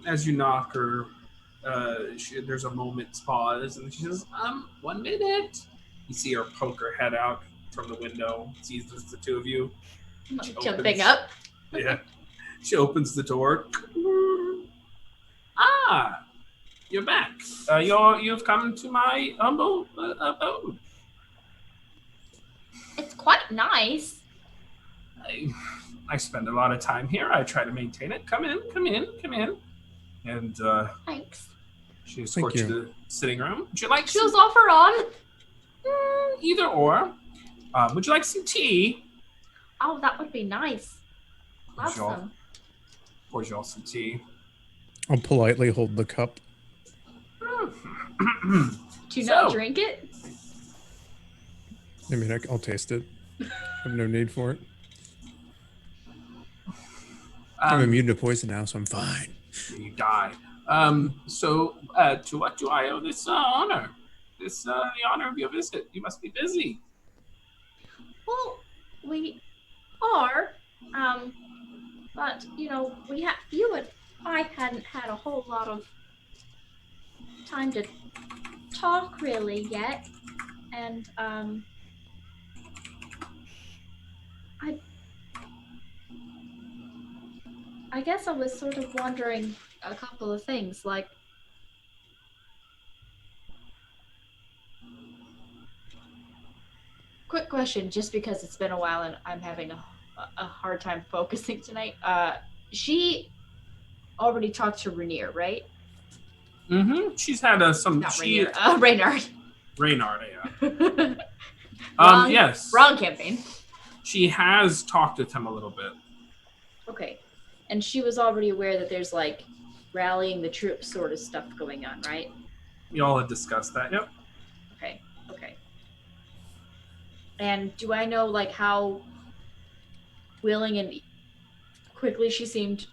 As you knock her, there's a moment's pause, and she says, 1 minute. You see her poke her head out from the window, sees just the two of you. Jumping up. Yeah. She opens the door. Ah, you're back. You've come to my humble abode. It's quite nice. I spend a lot of time here. I try to maintain it. Come in. And Thanks. she escorts you to the sitting room. Would you like Shoes off or on? Either or. Would you like some tea? Oh, that would be nice. Love Sure. some. Pours you all some tea. I'll politely hold the cup. Do you not drink it? I mean, I'll taste it. I have no need for it. I'm immune to poison now, so I'm fine. You die. So, to what do I owe this honor? The honor of your visit. You must be busy. Well, we are. But you and I hadn't had a whole lot of time to talk really yet, and I guess I was sort of wondering a couple of things, like quick question, just because it's been a while and I'm having a hard time focusing tonight. She already talked to Rainier, right? Mm-hmm. She's had some. Not Rainier. Reynard. Reynard, yeah. Yes. Wrong campaign. She has talked with him a little bit. Okay. And she was already aware that there's like rallying the troops sort of stuff going on, right? We all had discussed that, yep. Okay. And do I know like how willing and quickly she seemed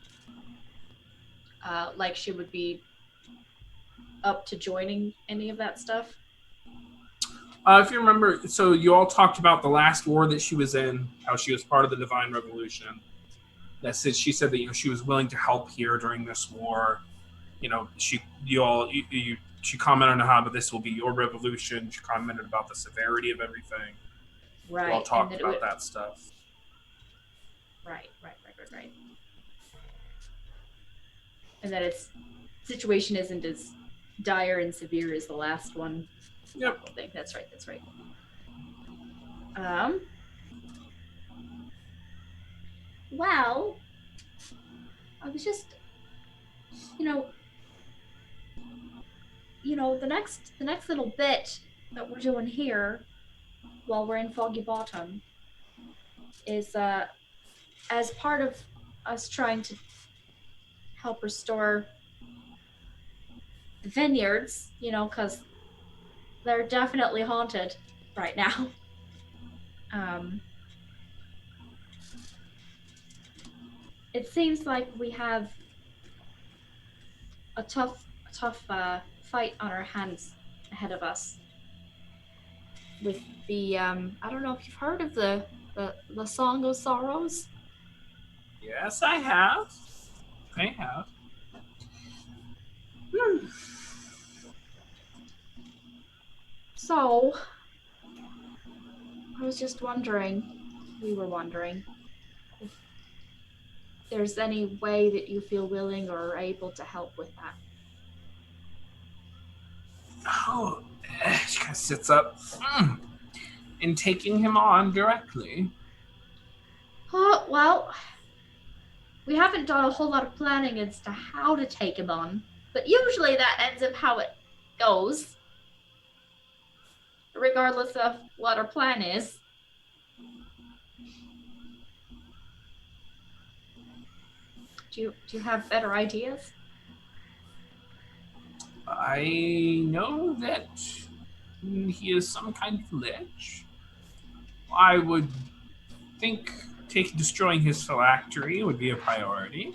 like she would be up to joining any of that stuff? If you remember, so you all talked about the last war that she was in, how she was part of the Divine Revolution. She said that she was willing to help here during this war. She commented on how this will be your revolution. She commented about the severity of everything. Right. You all talked about that stuff. Right. And that its situation isn't as dire and severe as the last one. Yep. I think that's right. Well, I was just, the next little bit that we're doing here while we're in Foggy Bottom is as part of us trying to help restore the vineyards, because they're definitely haunted right now. It seems like we have a tough fight on our hands ahead of us with the I don't know if you've heard of the Song of Sorrows. Yes, I have. So I was just wondering if there's any way that you feel willing or able to help with that. Oh, she kind of sits up. In taking him on directly. Oh, well, we haven't done a whole lot of planning as to how to take him on, but usually that ends up how it goes, regardless of what our plan is. Do you have better ideas? I know that he is some kind of lich. I would think destroying his phylactery would be a priority.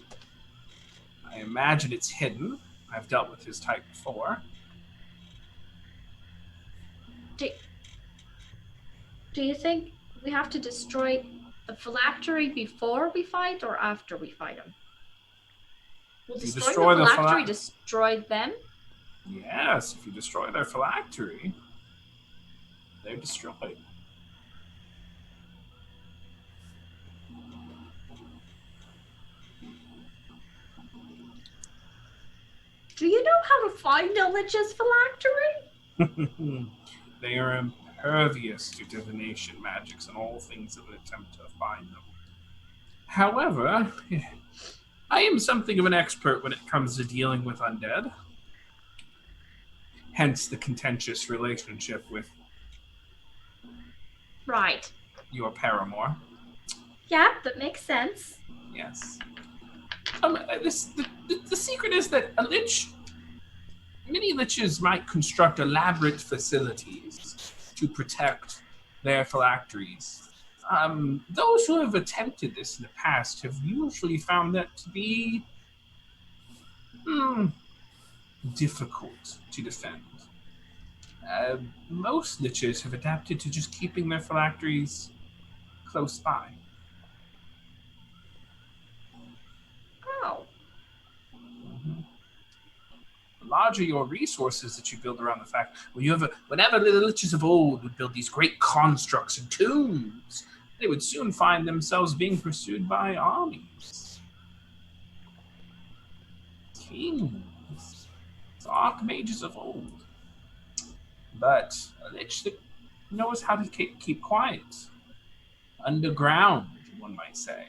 I imagine it's hidden. I've dealt with his type before. Do you think we have to destroy the phylactery before we fight or after we fight him? Will destroy the phylactery destroy them? Yes, if you destroy their phylactery, they're destroyed. Do you know how to find a lich's phylactery? They are impervious to divination magics and all things that would attempt to find them. However, I am something of an expert when it comes to dealing with undead. Hence the contentious relationship with your paramour. Yeah, that makes sense. Yes. The secret is that many liches might construct elaborate facilities to protect their phylacteries. Those who have attempted this in the past have usually found that to be difficult to defend. Most liches have adapted to just keeping their phylacteries close by. Oh. Mm-hmm. The larger your resources that you build around the fact, whenever the liches of old would build these great constructs and tombs, they would soon find themselves being pursued by armies. Kings. Archmages of old. But a lich that knows how to keep quiet. Underground, one might say.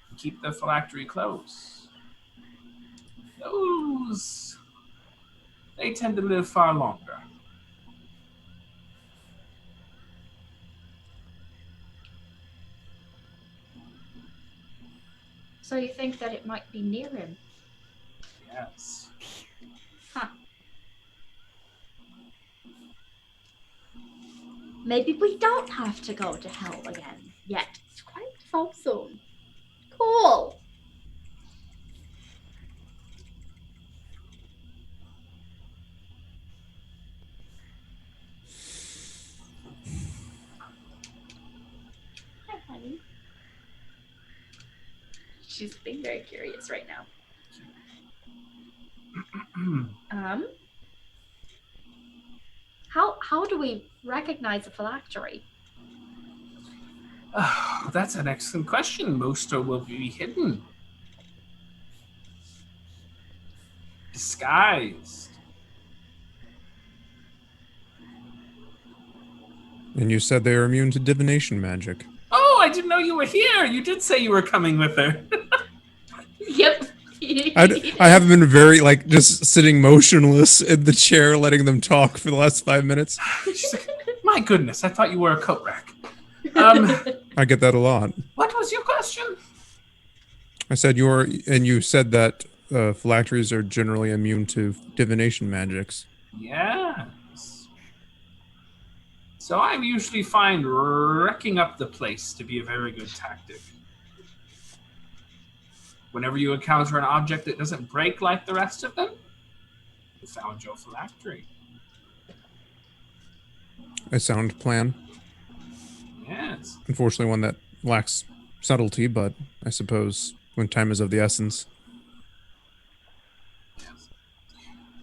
And keep their phylactery close. They tend to live far longer. So you think that it might be near him? Yes. Huh. Maybe we don't have to go to hell again yet. It's quite so soon. Cool. She's being very curious right now. How do we recognize a phylactery? That's an excellent question. Most will be hidden. Disguised. And you said they are immune to divination magic. Oh, I didn't know you were here. You did say you were coming with her. Yep. I haven't been very, like, just sitting motionless in the chair, letting them talk for the last 5 minutes. She's like, my goodness, I thought you were a coat rack. I get that a lot. What was your question? I said you said that phylacteries are generally immune to divination magics. Yes. So I usually find wrecking up the place to be a very good tactic. Whenever you encounter an object that doesn't break like the rest of them, you found your phylactery. A sound plan. Yes. Unfortunately, one that lacks subtlety, but I suppose when time is of the essence. Yes.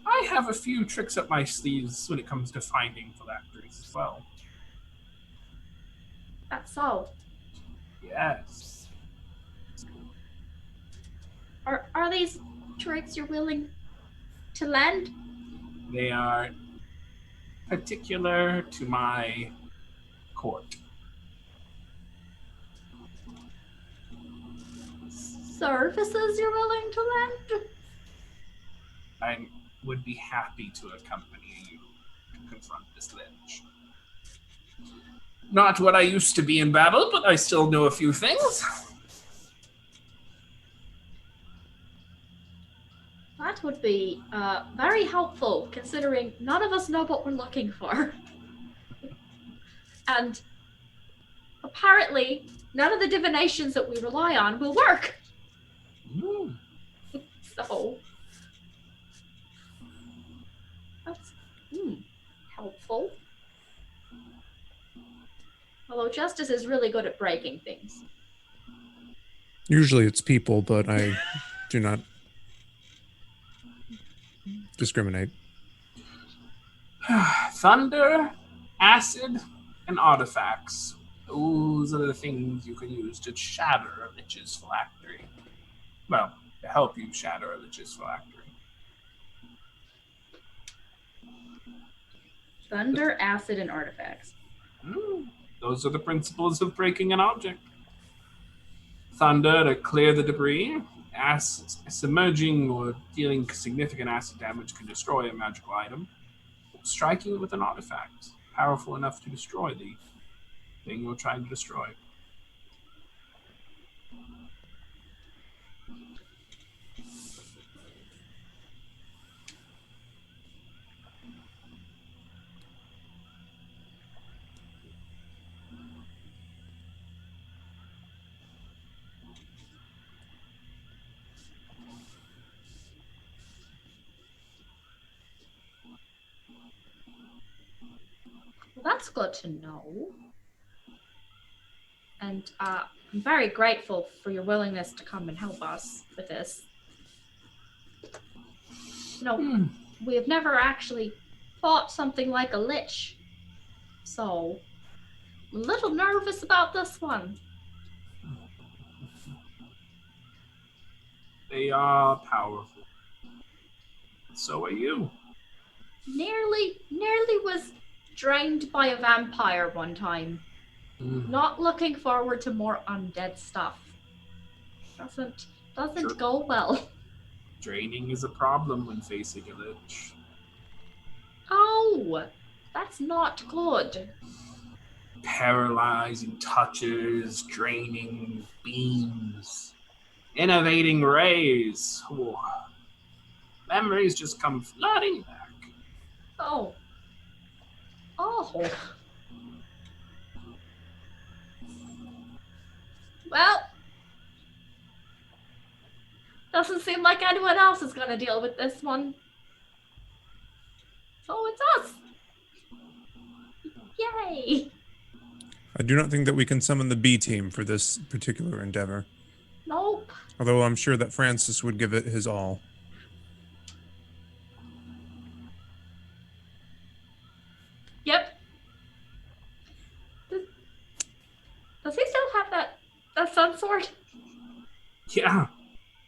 I have a few tricks up my sleeves when it comes to finding phylacteries as well. That's all. Yes. Are these tricks you're willing to lend? They are particular to my court. Services you're willing to lend? I would be happy to accompany you to confront this lich. Not what I used to be in battle, but I still know a few things. That would be very helpful, considering none of us know what we're looking for. And apparently, none of the divinations that we rely on will work. So, that's helpful. Although Justice is really good at breaking things. Usually it's people, but I do not discriminate. Thunder, acid, and artifacts. Those are the things you can use to shatter a lich's phylactery. Well, to help you shatter a lich's phylactery. Thunder, acid, and artifacts. Those are the principles of breaking an object. Thunder to clear the debris. Acid, submerging or dealing significant acid damage can destroy a magical item. Striking it with an artifact, powerful enough to destroy the thing you're trying to destroy. Well, that's good to know. And I'm very grateful for your willingness to come and help us with this. We have never actually fought something like a lich. So, I'm a little nervous about this one. They are powerful. So are you. Nearly was drained by a vampire one time. Not looking forward to more undead stuff. Doesn't Sure. go well. Draining is a problem when facing a lich. Oh, that's not good. Paralyzing touches, draining beams, innovating rays. Ooh. Memories just come flooding back. Oh. Well, doesn't seem like anyone else is going to deal with this one. So it's us. Yay. I do not think that we can summon the B team for this particular endeavor. Nope. Although I'm sure that Francis would give it his all. Yep. Does he still have that sun sword? Yeah,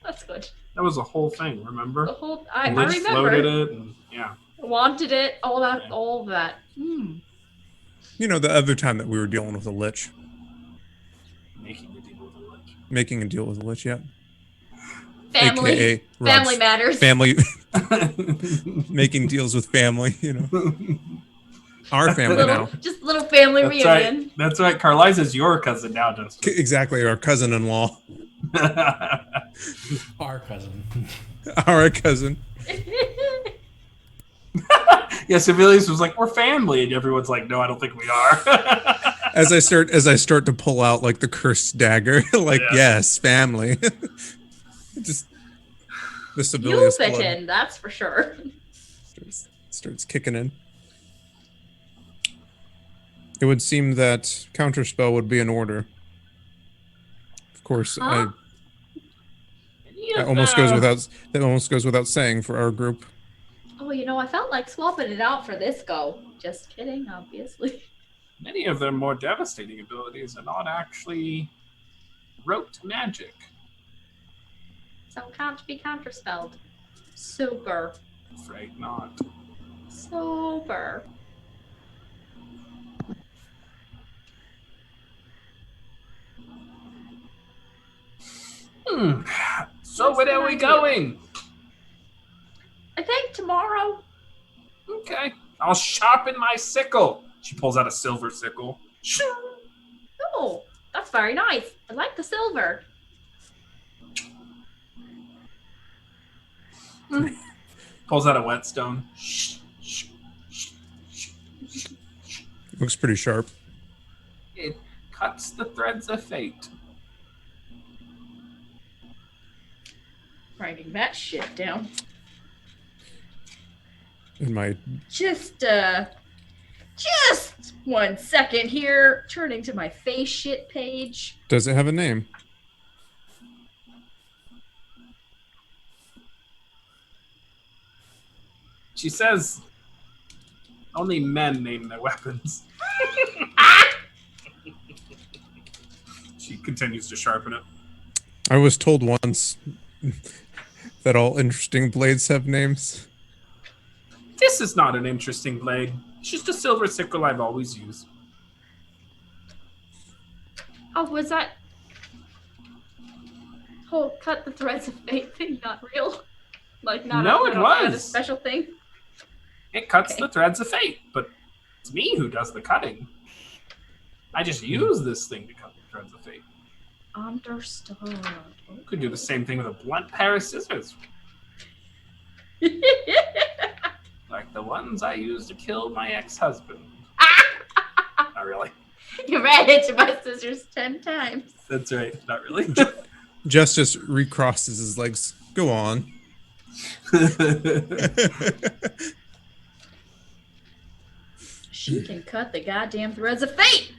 That's good. that was a whole thing. Remember? The whole The I Lich floated remember. it, and yeah. Wanted it. All that. Yeah. All that. Hmm. You know, the other time that we were dealing with a lich. Making a deal with the Lich. Making a deal with a lich, yeah. Family. AKA Family Rod's matters. family. Making deals with family, you know. Our family now. Just little family That's reunion. right. That's right. Carliza's your cousin now, Justin. Exactly, our cousin-in-law. Our cousin. Our cousin. Yeah, Civilius was like, "We're family," and everyone's like, "No, I don't think we are." As I start to pull out like the cursed dagger, like Yeah. yes, family. Just the You Sibelius fit blood in, that's for sure. starts kicking in. It would seem that counterspell would be in order. Of course, Huh? that almost goes without saying for our group. Oh, I felt like swapping it out for this go. Just kidding, obviously. Many of their more devastating abilities are not actually rote magic. So can't be counterspelled. Super. Afraid not. Super. So where are we going? I think tomorrow. Okay. I'll sharpen my sickle. She pulls out a silver sickle. Oh, that's very nice. I like the silver. Pulls out a whetstone. Looks pretty sharp. It cuts the threads of fate. Writing that shit down. In my Just 1 second here. Turning to my face shit page. does it have a name? She says only men name their weapons. She continues to sharpen it. I was told once that all interesting blades have names. This is not an interesting blade. It's just a silver sickle I've always used. Oh, was that whole cut the threads of fate thing not real? Like not No, a, it not a was. special thing? It cuts Okay. the threads of fate, but it's me who does the cutting. I just use this thing to cut the threads of fate. Understood. You could do the same thing with a blunt pair of scissors, like the ones I used to kill my ex-husband. Not really. You ran into my scissors 10 times. That's right. Not really. Justice recrosses his legs. Go on. She can cut the goddamn threads of fate.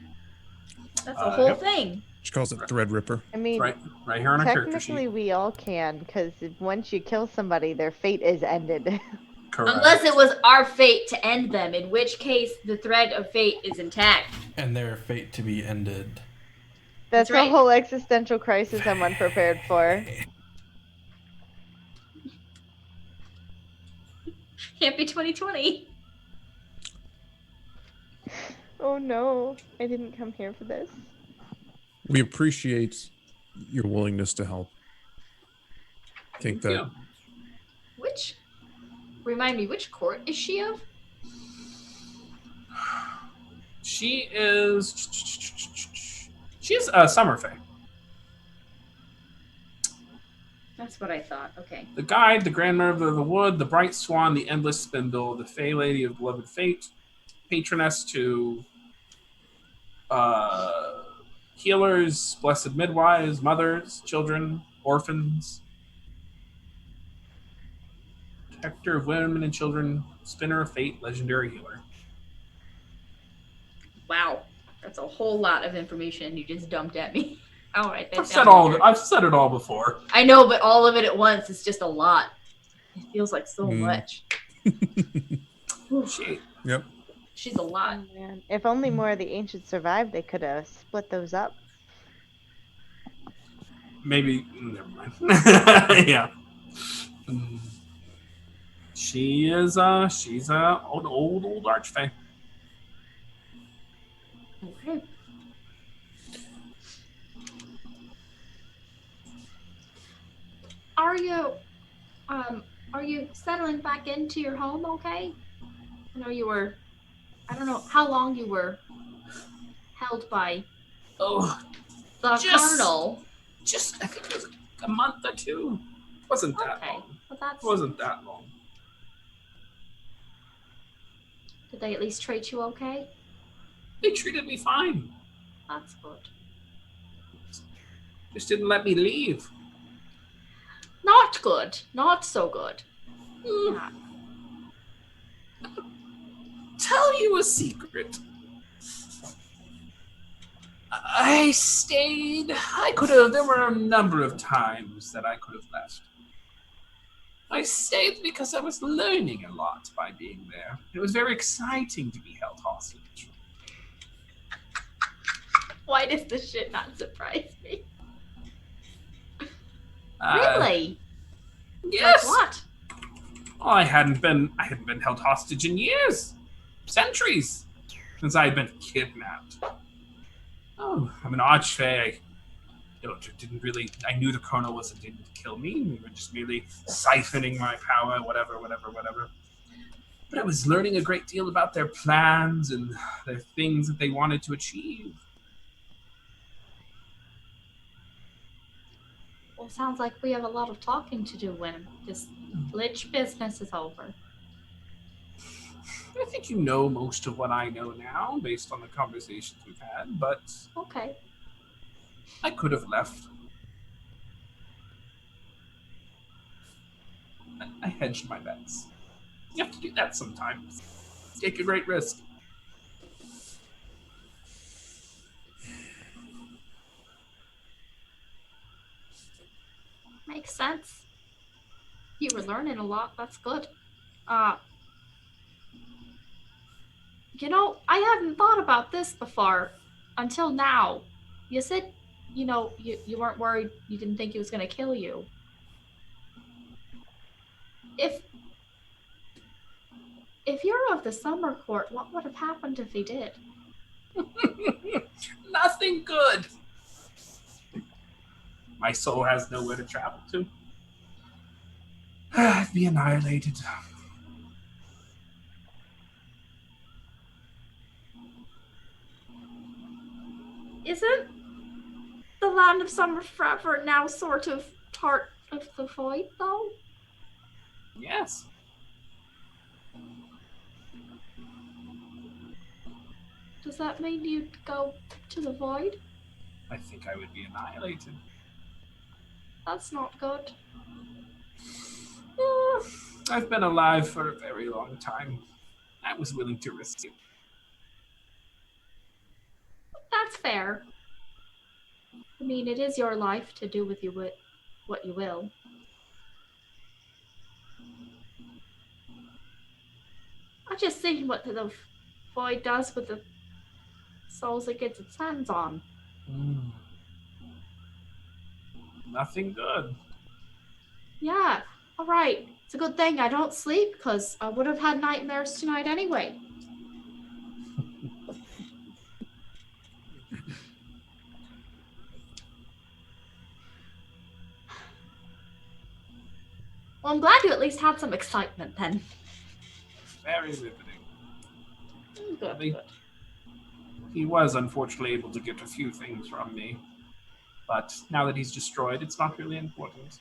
That's a whole Yep. thing. She calls it Threadripper. I mean, right here on our character technically sheet. we all can, because once you kill somebody, their fate is ended. Correct. Unless it was our fate to end them, in which case the thread of fate is intact. And their fate to be ended. That's That's right. a whole existential crisis I'm unprepared for. Can't be 2020. Oh no, I didn't come here for this. We appreciate your willingness to help. I think that Which, remind me, which court is she of? She's a Summer Fae. That's what I thought. Okay. The Guide, the Grand Mother of the Wood, the Bright Swan, the Endless Spindle, the Fey Lady of Beloved Fate, Patroness to healers, blessed midwives, mothers, children, orphans, protector of women and children, spinner of fate, legendary healer. Wow. That's a whole lot of information you just dumped at me. All right. I've said it all before. I know, but all of it at once is just a lot. It feels like so much. Shit. Yep. She's a lot. Oh, man. If only more of the ancients survived, they could have split those up. Maybe. Never mind. Yeah. She's a old archfey. Okay. Are you settling back into your home okay? I know you were, I don't know how long you were held by Oh, the Colonel. Just I think it was a month or two. Wasn't that Okay. long. Well, that's, Wasn't that long. did they at least treat you okay? They treated me fine. That's good. Just didn't let me leave. Not good. Not so good. Yeah. Tell you a secret. I stayed. There were a number of times that I could have left. I stayed because I was learning a lot by being there. It was very exciting to be held hostage. Why does this shit not surprise me? Uh, Really? Yes. Like what? I hadn't been held hostage in years, centuries, since I had been kidnapped. Oh, I'm an archfey. I knew the colonel didn't kill me. We were just merely siphoning my power, whatever. But I was learning a great deal about their plans and the things that they wanted to achieve. Well, sounds like we have a lot of talking to do when this lich business is over. I think you know most of what I know now, based on the conversations we've had, but Okay. I could have left. I hedged my bets. You have to do that sometimes. Take a great risk. Makes sense. You were learning a lot. That's good. I hadn't thought about this before until now. You said, you weren't worried. You didn't think he was going to kill you. If you're of the Summer Court, what would have happened if he did? Nothing good. My soul has nowhere to travel to. I'd be annihilated. Isn't the land of summer forever now sort of part of the void, though? Yes. Does that mean you'd go to the void? I think I would be annihilated. That's not good. I've been alive for a very long time. I was willing to risk it. That's fair. I mean, it is your life to do with what you will. I'm just thinking what the void does with the souls it gets its hands on. Nothing good. Yeah, all right. It's a good thing I don't sleep because I would have had nightmares tonight anyway. Well, I'm glad you at least had some excitement then. Very riveting. Good. He was unfortunately able to get a few things from me. But now that he's destroyed, it's not really important.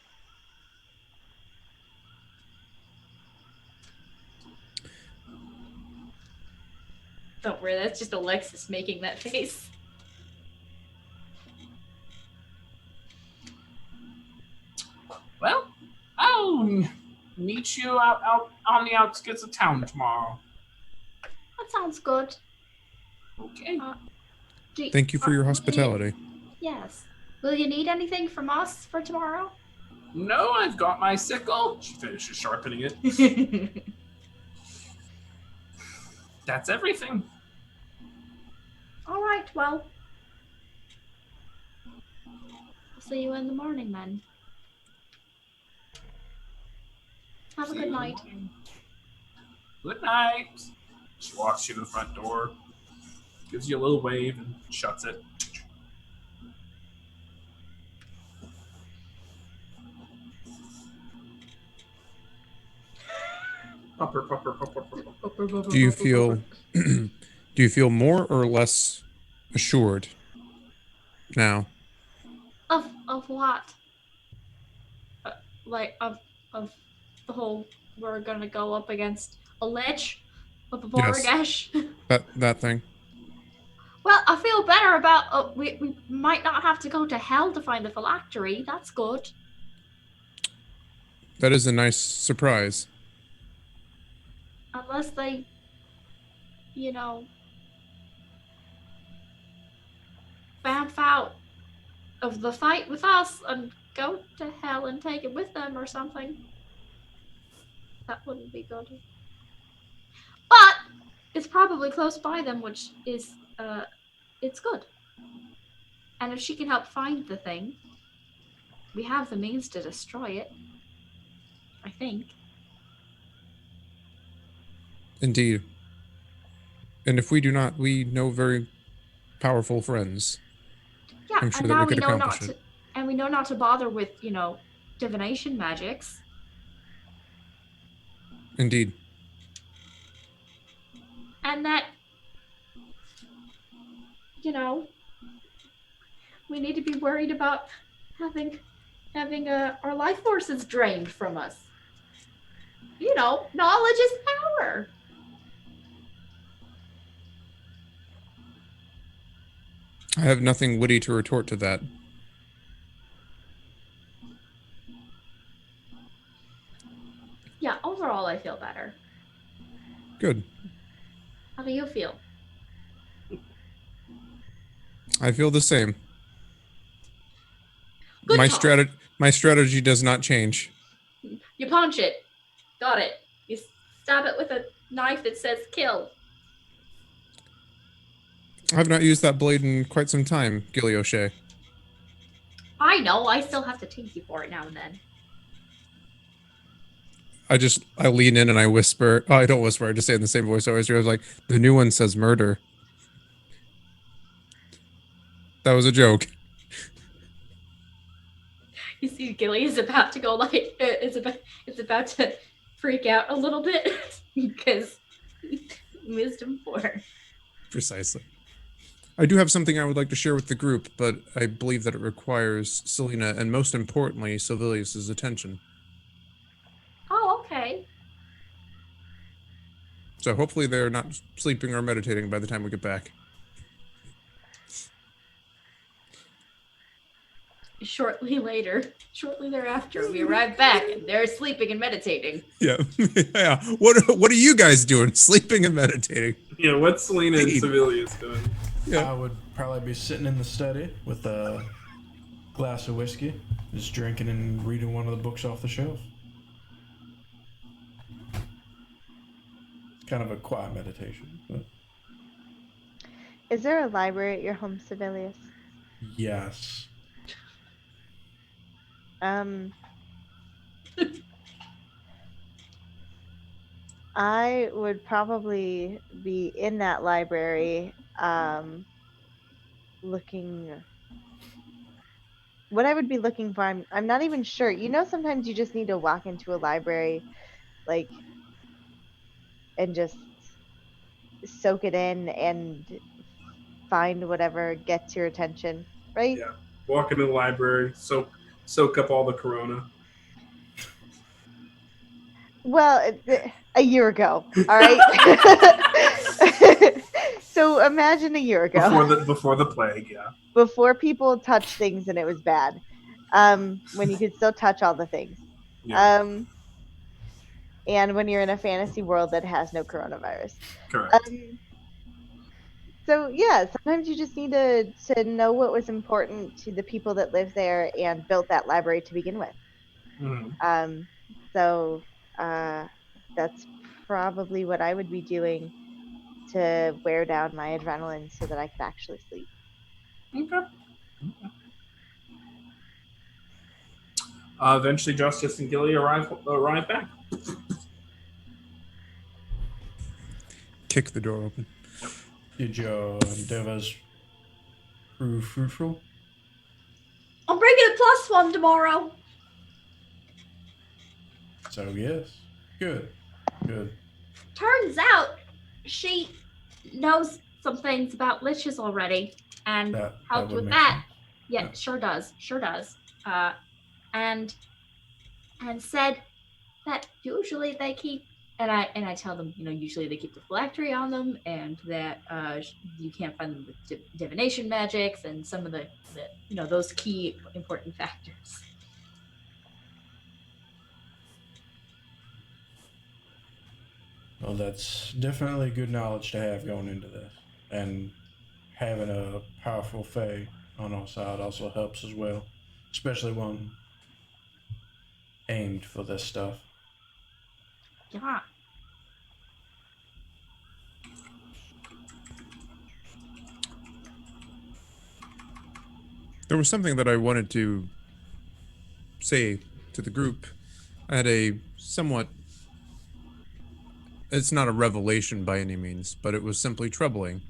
Don't worry, that's just Alexis making that face. Well, I'll meet you out on the outskirts of town tomorrow. That sounds good. Okay. Thank you for your hospitality. Yes. Will you need anything from us for tomorrow? No, I've got my sickle. She finishes sharpening it. That's everything. All right, well. I'll see you in the morning then. Have a See good you in the night. morning. Good night. She walks you to the front door, gives you a little wave, and shuts it. Pupper, pupper, pupper, pupper. Do you feel do you feel more or less assured now? Of what? Like of the whole we're gonna go up against a lich of a Yes. Borgash. That thing. Well, I feel better about we might not have to go to hell to find the phylactery. That's good. That is a nice surprise. Unless they, you know, bamf out of the fight with us and go to hell and take it with them or something. That wouldn't be good. But it's probably close by them, which is it's good. And if she can help find the thing, we have the means to destroy it. I think. Indeed. And if we do not, we know very powerful friends. Yeah, I'm sure and that now we could know not accomplish to, it. and we know not to bother with, divination magics. Indeed. And that, we need to be worried about having our life forces drained from us. Knowledge is power. I have nothing witty to retort to that. Yeah, overall I feel better. Good. How do you feel? I feel the same. Good My talk. strategy does not change. You punch it. Got it. You stab it with a knife that says kill. I've not used that blade in quite some time, Gilly O'Shea. I know, I still have to tease you for it now and then. I lean in and I whisper. Oh, I don't whisper. I just say it in the same voice I always do. I was like, the new one says murder. That was a joke. You see, Gilly is about to go like it's about to freak out a little bit because wisdom 4. Precisely. I do have something I would like to share with the group, but I believe that it requires Selena and most importantly, Sylvilius's attention. Oh, okay. So hopefully they're not sleeping or meditating by the time we get back. Shortly thereafter, we arrive back and they're sleeping and meditating. Yeah. Yeah. What are you guys doing? Sleeping and meditating. Yeah, what's Selena and Civilius doing? Yeah. I would probably be sitting in the study with a glass of whiskey, just drinking and reading one of the books off the shelf. It's kind of a quiet meditation. But Is there a library at your home, Sibelius? yes. I would probably be in that library, looking. What I would be looking for, I'm not even sure. Sometimes you just need to walk into a library, like, and just soak it in and find whatever gets your attention, right? Yeah. Walk into the library, soak up all the corona. Well, a year ago, all right. So imagine a year ago, Before the plague, yeah. before people touched things and it was bad, when you could still touch all the things, Yeah. and when you're in a fantasy world that has no coronavirus. Correct. So yeah, sometimes you just need to know what was important to the people that live there and built that library to begin with. Mhm. So that's probably what I would be doing to wear down my adrenaline so that I could actually sleep. Okay. Eventually, Justice and Gilly arrive back. Kick the door open. Did your endeavors prove fruitful? I'm bringing a +1 tomorrow. So yes. Good. Good. Turns out she knows some things about liches already and That helped would with make that. sense. Yeah, Yeah. sure does. Uh, and said that usually they keep, and I tell them, usually they keep the phylactery on them, and that you can't find them with divination magics and some of the those key important factors. Well, that's definitely good knowledge to have going into this. And having a powerful Fae on our side also helps as well. Especially one aimed for this stuff. Yeah. There was something that I wanted to say to the group. I had a somewhat, it's not a revelation by any means, but it was simply troubling.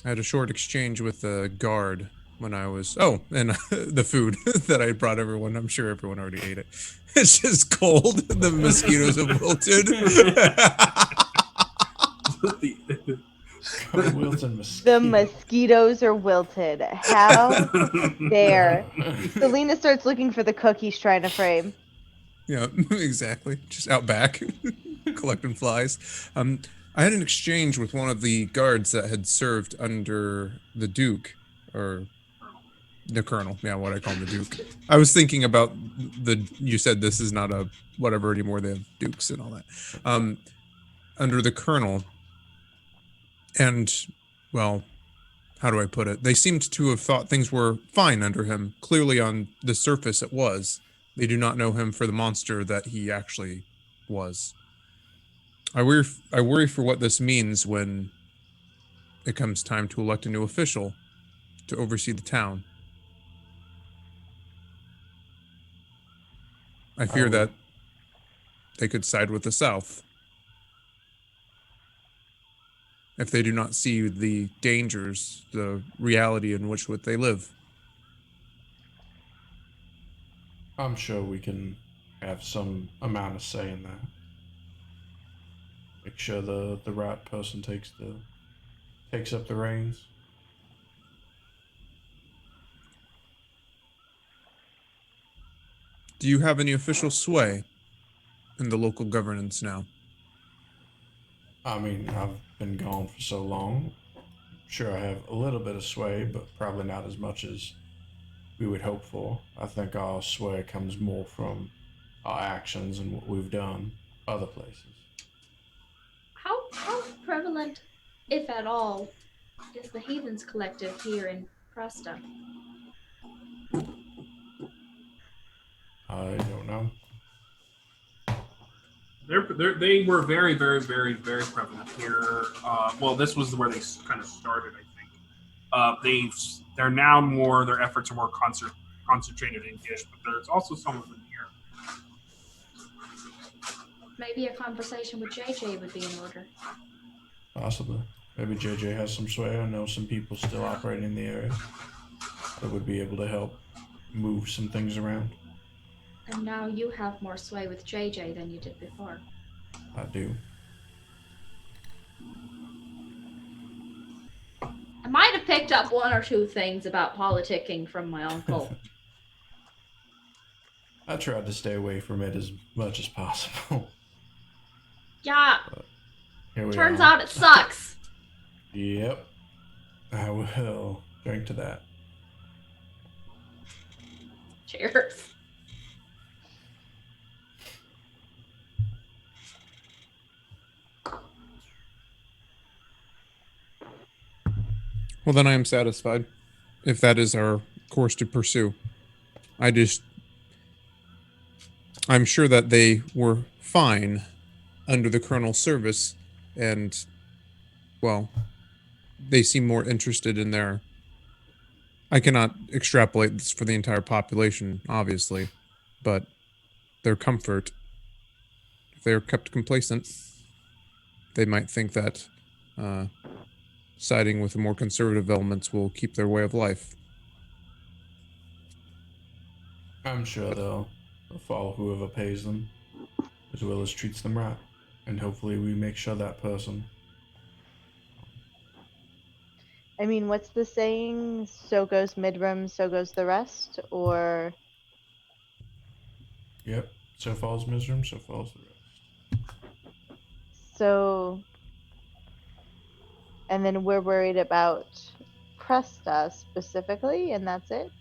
I had a short exchange with the guard when I was, oh, and the food that I brought everyone. I'm sure everyone already ate it. It's just cold. The mosquitoes have wilted. Wilson The mosquito. mosquitoes are wilted. How dare. Selena starts looking for the cookies trying to frame. Yeah, exactly. Just out back, collecting flies. I had an exchange with one of the guards that had served under the Duke, or the Colonel. Yeah, what I call him, the Duke. I was thinking about you said this is not a whatever anymore. They have Dukes and all that. Under the Colonel, and, well, how do I put it? They seemed to have thought things were fine under him. Clearly, on the surface, it was. They do not know him for the monster that he actually was. I worry for what this means when it comes time to elect a new official to oversee the town. I fear that they could side with the South if they do not see the dangers, the reality in which they live. I'm sure we can have some amount of say in that. Make sure the right person takes up the reins. Do you have any official sway in the local governance now? I mean, I've been gone for so long. Sure, I have a little bit of sway, but probably not as much as we would hope for. I think our sway comes more from our actions and what we've done other places. How prevalent, if at all, is the Heathens Collective here in Presta? I don't know. They were very, very, very, very prevalent here. Well, this was where they kind of started, I think. They're now more, their efforts are more concentrated in Gish, but there's also some of them here. Maybe a conversation with JJ would be in order. Possibly. Maybe JJ has some sway. I know some people still operating in the area that would be able to help move some things around. And now you have more sway with JJ than you did before. I do. I might have picked up one or two things about politicking from my uncle. I tried to stay away from it as much as possible. Yeah, Here we turns are. out it sucks. Yep. I will drink to that. Cheers. Well, then I am satisfied. If that is our course to pursue, I'm sure that they were fine under the colonel's service, and well, they seem more interested in their. I cannot extrapolate this for the entire population, obviously, but their comfort. If they are kept complacent, they might think that siding with the more conservative elements will keep their way of life. I'm sure they'll follow whoever pays them, as well as treats them right. And hopefully we make sure that person. I mean, what's the saying? So goes Midram, so goes the rest? Or Yep. So falls Misram, so falls the rest. so. And then we're worried about Presta specifically, and that's it?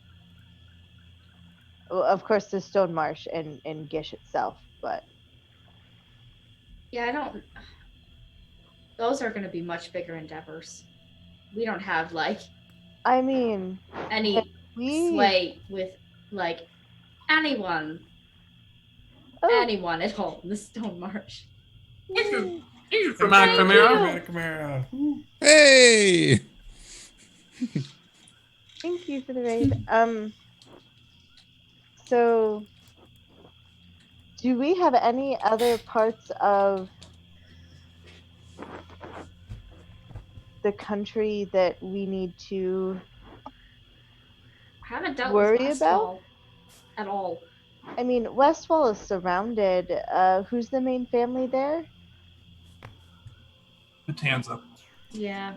Well, of course, the Stone Marsh and Gish itself, but. Yeah, I don't. Those are going to be much bigger endeavors. We don't have like I mean, any we. sway with like anyone Oh, anyone at all in the Stone Marsh. Thank you. Thank you, Thank Kamara. Kamara. Hey! thank you for the raid. So, do we have any other parts of the country that we need to I haven't dealt worry with about? Westfall at all. I mean, Westwall is surrounded. Who's the main family there? Matanza. Yeah.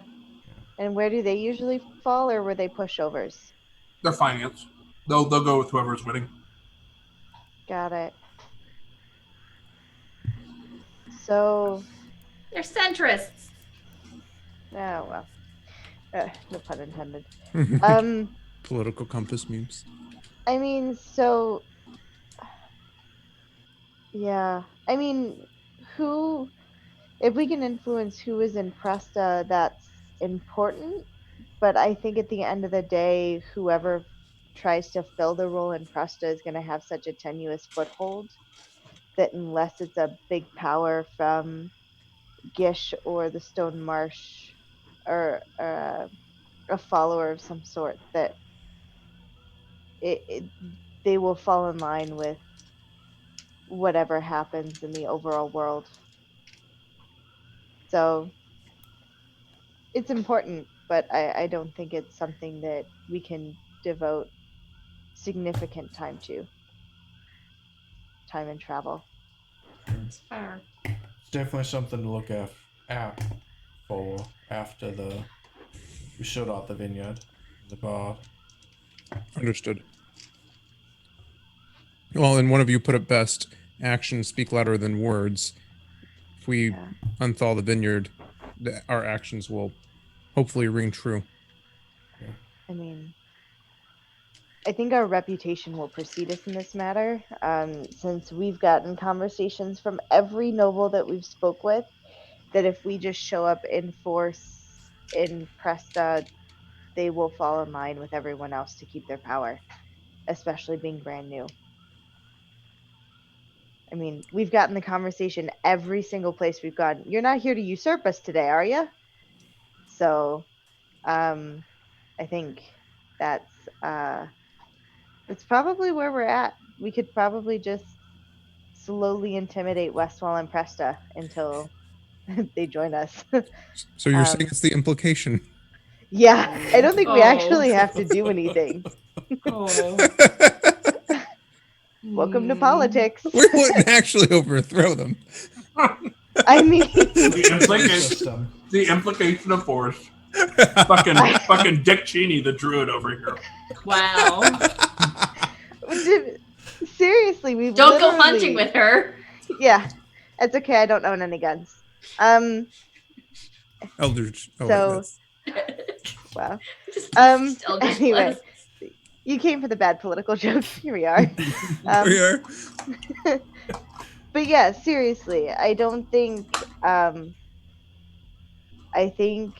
And where do they usually fall, or were they pushovers? They're finance. They'll go with whoever's winning. Got it. So, They're centrists. oh well. No pun intended. Political compass memes. I mean, so yeah. I mean, who if we can influence who is in Presta, that's important. But I think at the end of the day, whoever tries to fill the role in Presta is going to have such a tenuous foothold that unless it's a big power from Gish or the Stone Marsh or a follower of some sort, that they will fall in line with whatever happens in the overall world. So it's important, but I don't think it's something that we can devote significant time to. Time and travel. It's fair. It's definitely something to look at for after we showed out the vineyard, the bar. Understood. Well, and one of you put it best: actions speak louder than words. If we Yeah. unthaw the vineyard, our actions will hopefully ring true. I mean, I think our reputation will precede us in this matter, since we've gotten conversations from every noble that we've spoke with that if we just show up in force in Presta, they will fall in line with everyone else to keep their power, especially being brand new. I mean, we've gotten the conversation every single place we've gone. You're not here to usurp us today, are you? So, I think that's probably where we're at. We could probably just slowly intimidate Westwall and Presta until they join us. So you're saying it's the implication? Yeah, I don't think we Oh. actually have to do anything. Oh. Welcome to politics. We wouldn't actually overthrow them. I mean, The implication of force. fucking Dick Cheney, the druid over here. Wow. seriously, we Don't go hunting with her. Yeah, it's okay. I don't own any guns. Eldritch. Oh, So- wait, Wow. Just Eldritch Anyway, Blast. you came for the bad political joke. Here we are. we are. But yeah, seriously, I don't think. I think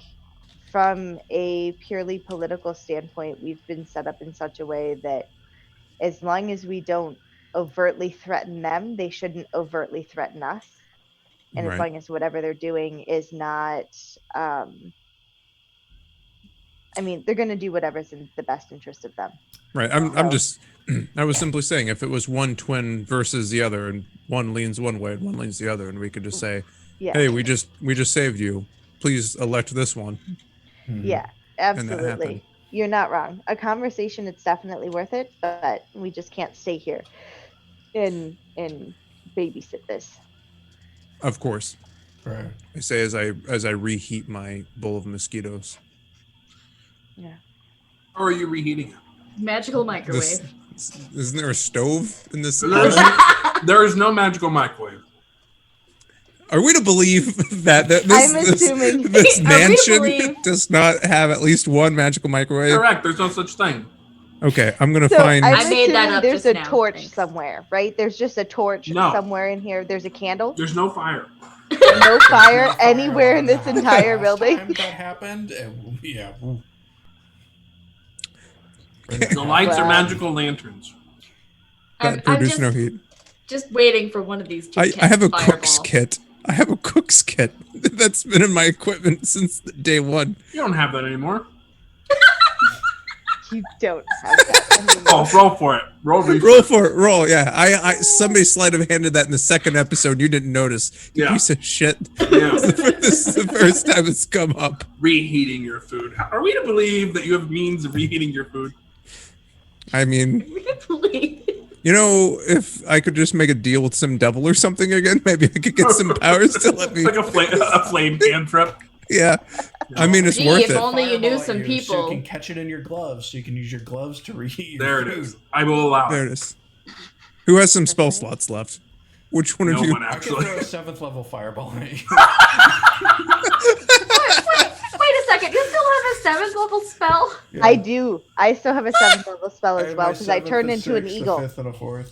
from a purely political standpoint, we've been set up in such a way that as long as we don't overtly threaten them, they shouldn't overtly threaten us. And as Right. long as whatever they're doing is not, I mean, they're going to do whatever's in the best interest of them. Right. I'm just I was simply saying if it was one twin versus the other and one leans one way and one leans the other and we could just say, Yeah. "Hey, we just saved you. Please elect this one." Yeah, And that happened. absolutely. You're not wrong. A conversation, it's definitely worth it, but we just can't stay here and babysit this. Of course. Right. I say as I reheat my bowl of mosquitoes. Yeah. Or are you reheating it? Magical microwave. Isn't there a stove in this? There is no magical microwave. Are we to believe that I'm assuming- this Are we to mansion believe- does not have at least one magical microwave? Correct. There's no such thing. Okay, I'm gonna So find. I'm I made that assuming up there's just a now, torch thanks. somewhere, right? There's just a torch No. somewhere in here. There's a candle. There's no fire. No fire No anywhere in around this the house. entire Last building. time that happened, yeah. The lights are Wow. magical lanterns. that I'm produce just, no heat. just waiting for one of these to I catch have a fireball. cook's kit. I have a cook's kit that's been in my equipment since day one. You don't have that anymore. You don't have that anymore. Oh, roll for it. Roll research. Roll for it. Roll. Yeah. I somebody sleight of handed that in the second episode. You didn't notice. You Yeah. piece of shit. Yeah. This is the first time it's come up. Reheating your food. Are we to believe that you have means of reheating your food? I mean, We can believe it. you know, if I could just make a deal with some devil or something again, maybe I could get some powers to let me. It's like a flame cantrip. Yeah. I mean, it's Gee, worth if it. only you knew Fireball at some So you people. can catch it in your gloves, so you can use your gloves to reheat your There food. it is. I will allow There it. it is. Who has some spell slots left? Which one No of you? one I can actually. throw a 7th level fireball at you. Wait a second. You still have a 7th level spell? I do. I still have a 7th level spell as had well my because I 7th, turned a into an 6th, a eagle. 5th, and a 4th.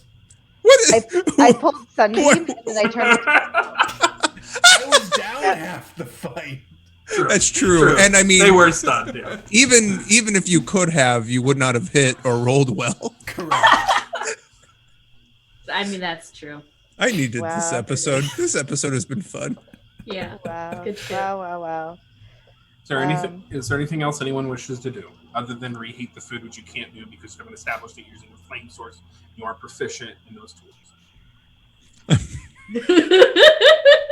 What is? I pulled Sunbeam and then I turned into I was down half the fight. True. That's true. And I mean, They were stunned. Yeah. even if you could have, you would not have hit or rolled well. Correct. I mean, that's true. I needed Wow. this episode. This episode has been fun. Yeah. wow. Good shit. Wow. Is there anything else anyone wishes to do other than reheat the food, which you can't do because you haven't established that you're using a flame source? You are proficient in those tools. You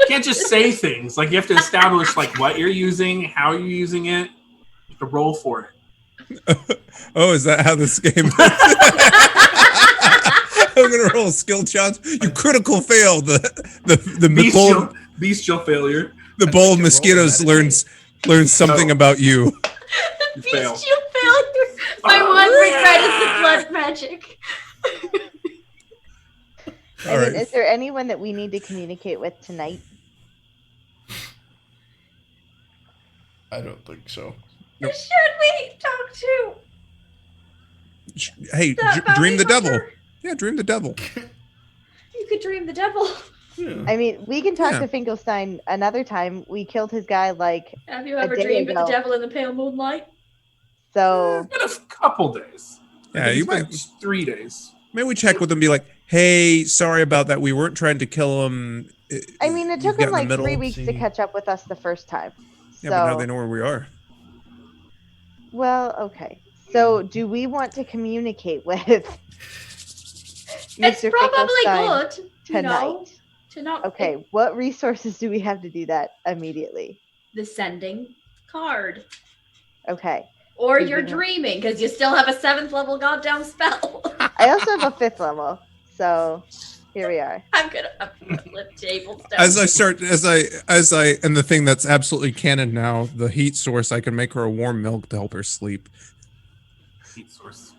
can't just say things. Like you have to establish like what you're using, how you're using it. You have to roll for it. Oh, is that how this game? I'm gonna roll skill shots. You critical fail. The bowl, Bestial failure. the bowl of mosquitoes learns something about you. You fail. Bestial failure. My one regret is the blood magic. All right. Is there anyone that we need to communicate with tonight? I don't think so. Who should we talk to? Hey, The dream the bounty devil. hunter? Yeah, dream the devil. You could dream the devil. Yeah. I mean, we can talk Yeah. to Finkelstein another time. We killed his guy, like, Have you A ever day dreamed of the ago. devil in the pale moonlight? so. In a couple days. Yeah, I you think might. it's been 3 days. Maybe we check with him. Be like, hey, sorry about that. We weren't trying to kill him. I mean, it You've took got him in the like middle. 3 weeks to See. catch up with us the first time. Yeah, but now So, they know where we are. well, okay. So, do we want to communicate with It's Mr. probably Finkelstein good. tonight? To know Okay, what resources do we have to do that immediately? the sending card. Okay. Or Did you're you know- dreaming because you still have a 7th level goddamn spell. I also have a 5th level, so here we are. I'm gonna flip tables down. As I, and the thing that's absolutely canon now, the heat source, I can make her a warm milk to help her sleep. Heat source.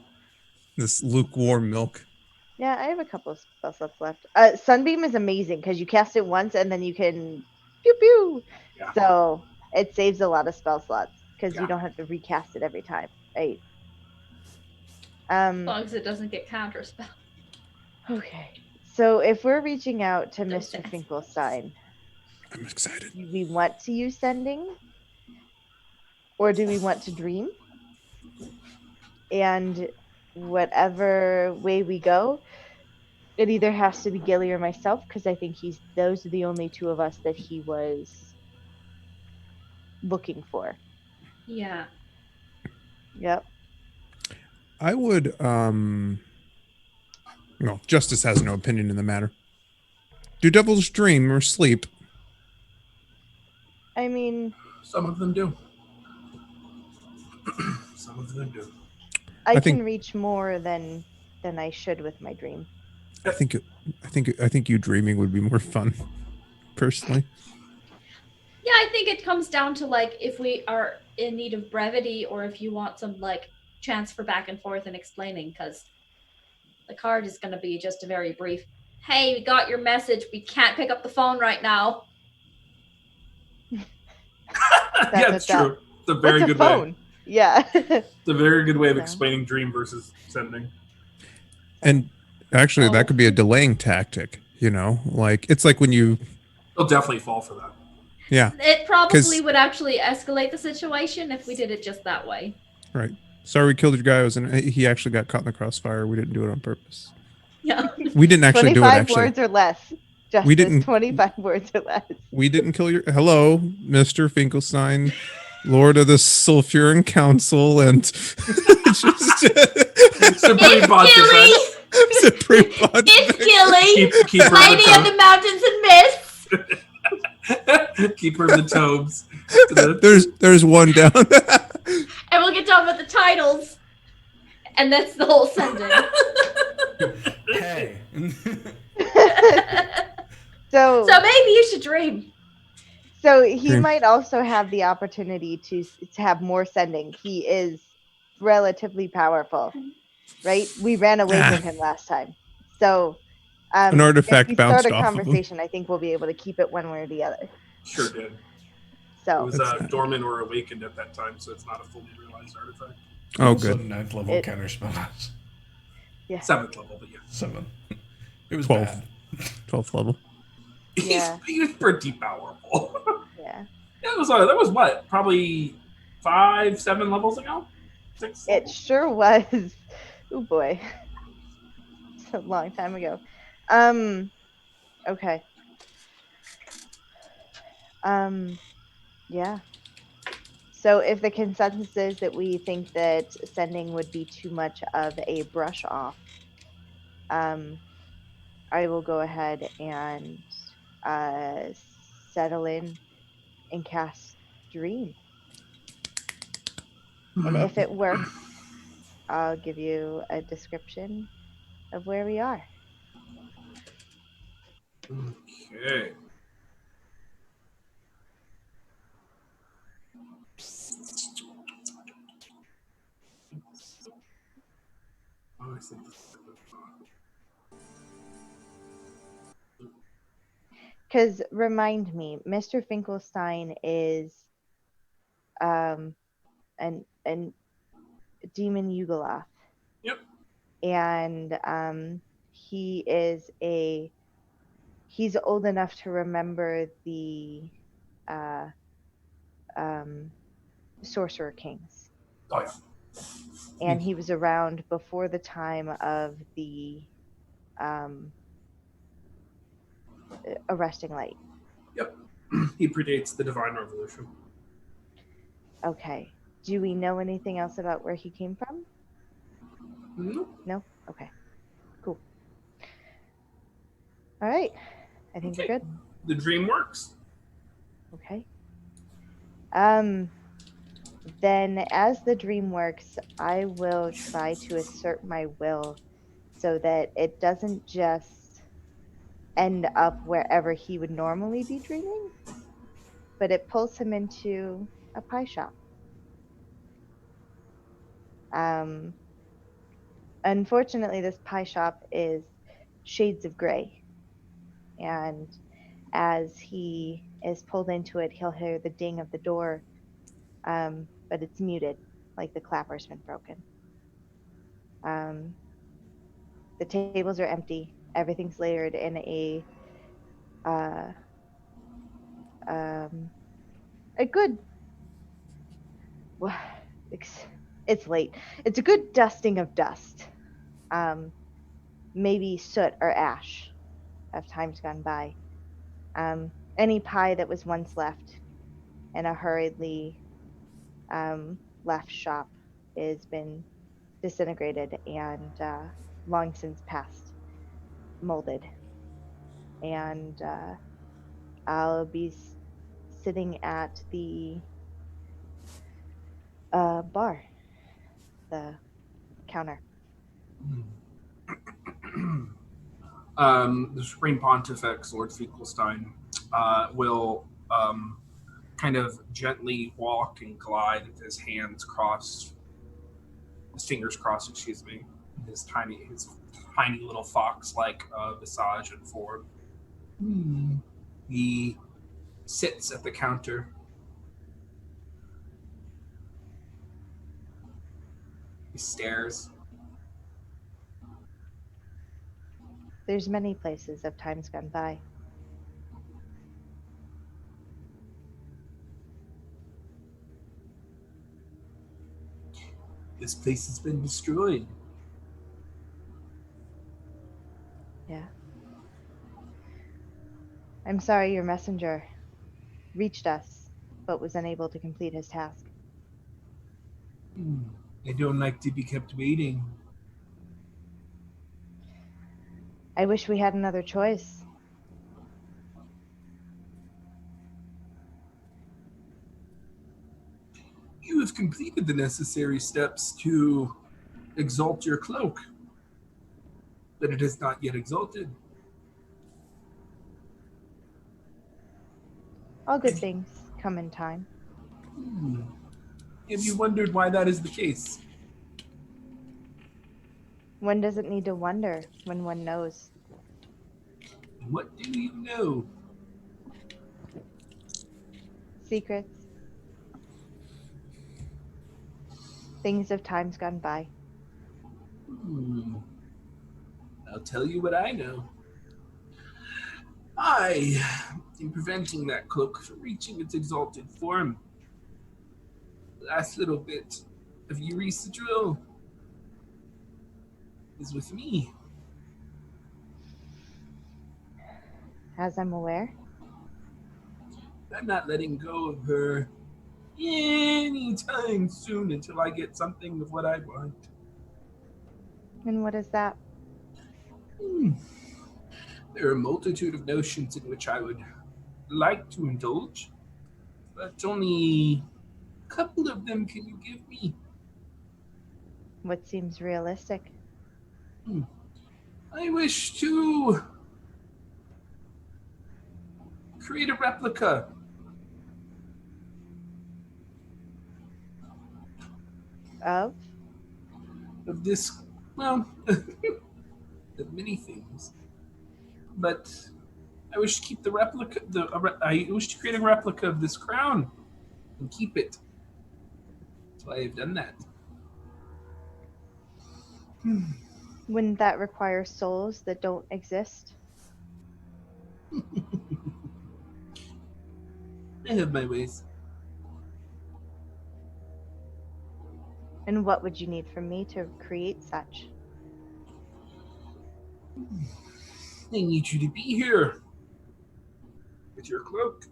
This lukewarm milk. Yeah, I have a couple of spell slots left. Sunbeam is amazing because you cast it once and then you can pew pew. Yeah. So it saves a lot of spell slots because Yeah. you don't have to recast it every time, right? As long as it doesn't get counterspell. Okay. So if we're reaching out to Don't Mr. say. Finkelstein, I'm excited. we want to use sending. Or do we want to dream? And whatever way we go, it either has to be Gilly or myself, because I think those are the only two of us that he was looking for. Yeah. Yep. I would well, Justice has no opinion in the matter. Do devils dream or sleep? I mean, Some of them do. Some of them do. I I can think- reach more than I should with my dream. I think you dreaming would be more fun, personally. Yeah, I think it comes down to like if we are in need of brevity or if you want some like chance for back and forth and explaining, because the card is going to be just a very brief, hey, we got your message, we can't pick up the phone right now. Yeah, it's true. It's a very What's a good way. phone? Yeah. It's a very good way of So. explaining dream versus sending. And actually, Oh. that could be a delaying tactic. You know, like it's like when you, They'll definitely fall for that. yeah, It probably 'Cause- would actually escalate the situation if we did it just that way. right. Sorry, we killed your guy. He actually got caught in the crossfire. We didn't do it on purpose. Yeah. We didn't actually do it. 25 Actually, words or less. Justice, We didn't- 25 words or less. we didn't kill your. Hello, Mister Finkelstein, Lord of the Sulfuran Council, and just Supreme It's Bond Gilly! Defense. Supreme Bond It's Gilly! Keep her Lady of in the Mountains and Mists! the keep her in the tobes. There's one down. And we'll get done with the titles. And that's the whole sentence. Hey. So So maybe you should dream. So he Hmm. might also have the opportunity to have more sending. He is relatively powerful, right? We ran away from him last time. So An artifact if we bounced start a off of him. conversation, I think we'll be able to keep it one way or the other. Sure did. It So was dormant or awakened at that time, so it's not a fully realized artifact. Oh, Also good. 9th level counterspell. yeah. 7th level, but yeah. 7. It was 12. bad. 12th level. Yeah. He's pretty powerful. Yeah. That was what? Probably 5, 7 levels ago? 6 It levels? sure was. Oh boy. It's a long time ago. Okay. Yeah. So if the consensus is that we think that sending would be too much of a brush off, I will go ahead and settle in and cast Dream. And if it works, I'll give you a description of where we are. Okay. Oh, I see. Because remind me, Mr. Finkelstein is an demon Yugoloth. Yep. And he's old enough to remember the Sorcerer Kings. Oh, yeah. And he was around before the time of the Arresting Light. Yep. He predates the Divine Revolution. Okay. Do we know anything else about where he came from? Nope. No? Okay. Cool. All right. I think we're Okay. good. The dream works. Okay. Then as the dream works, I will try to assert my will so that it doesn't just end up wherever he would normally be dreaming, but it pulls him into a pie shop. Unfortunately, this pie shop is shades of gray, and as he is pulled into it, he'll hear the ding of the door, but it's muted, like the clapper's been broken. The tables are empty. Everything's layered in a good Well, it's late. It's a good dusting of dust. Maybe soot or ash of times gone by. Any pie that was once left in a hurriedly left shop has been disintegrated and long since passed, molded. And I'll be sitting at the bar, the counter. The Supreme Pontifex, Lord Finkelstein, will kind of gently walk and glide with his hands crossed, his fingers crossed, excuse me, his tiny little fox-like visage and form. He sits at the counter. He stares. There's many places of times gone by. This place has been destroyed. Yeah. I'm sorry your messenger reached us, but was unable to complete his task. I don't like to be kept waiting. I wish we had another choice. You have completed the necessary steps to exalt your cloak, but it is not yet exalted. All good things come in time. Have you wondered why that is the case? One doesn't need to wonder when one knows. What do you know? Secrets. Things of times gone by. I'll tell you what I know. I am preventing that cloak from reaching its exalted form. The last little bit of Eureka drill is with me. As I'm aware. I'm not letting go of her anytime soon until I get something of what I want. And what is that? There are a multitude of notions in which I would like to indulge, but only a couple of them can you give me. What seems realistic? I wish to create a replica Of? of this, well, of many things. But I wish to keep the replica. I wish to create a replica of this crown and keep it. So I have done that. Wouldn't that require souls that don't exist? I have my ways. And what would you need from me to create such? I need you to be here with your cloak.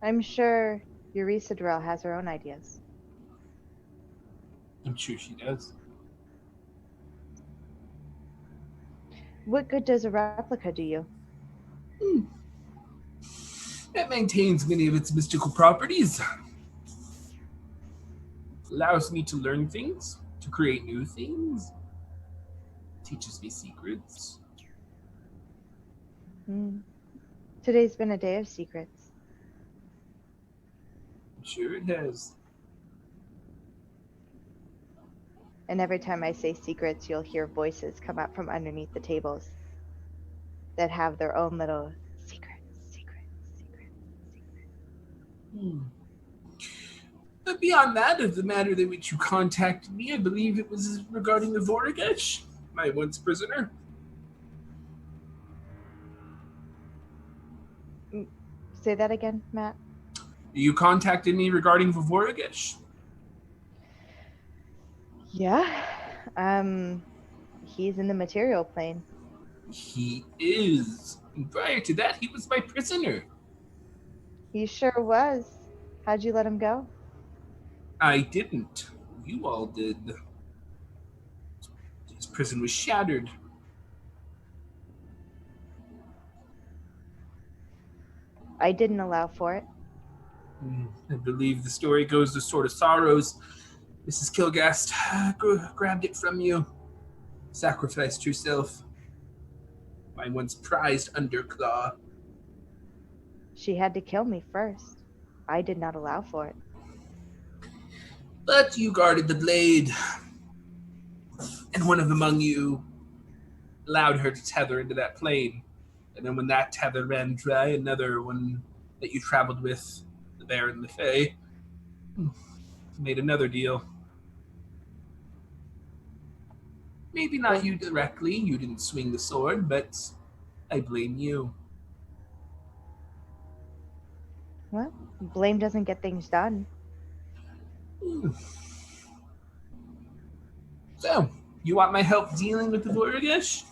I'm sure Eureka Drill has her own ideas. I'm sure she does. What good does a replica do you? It maintains many of its mystical properties. Allows me to learn things, to create new things. Teaches me secrets. Today's been a day of secrets. I'm sure it has. And every time I say secrets, you'll hear voices come up from underneath the tables that have their own little secrets. But beyond that, of the matter in which you contacted me, I believe it was regarding the Voragesh, my once prisoner. Say that again, Matt. You contacted me regarding Vivorigish. Yeah. He's in the material plane. He is. And prior to that, he was my prisoner. He sure was. How'd you let him go? I didn't. You all did. His prison was shattered. I didn't allow for it. I believe the story goes the Sword of Sorrows. Mrs. Kilgast grabbed it from you, sacrificed herself. My once prized underclaw. She had to kill me first. I did not allow for it. But you guarded the blade, and one of among you allowed her to tether into that plane. And then when that tether ran dry, another one that you traveled with, the Bear and the Fae, made another deal. Maybe not you directly, you didn't swing the sword, but I blame you. Well, blame doesn't get things done. So, you want my help dealing with the Vorgish?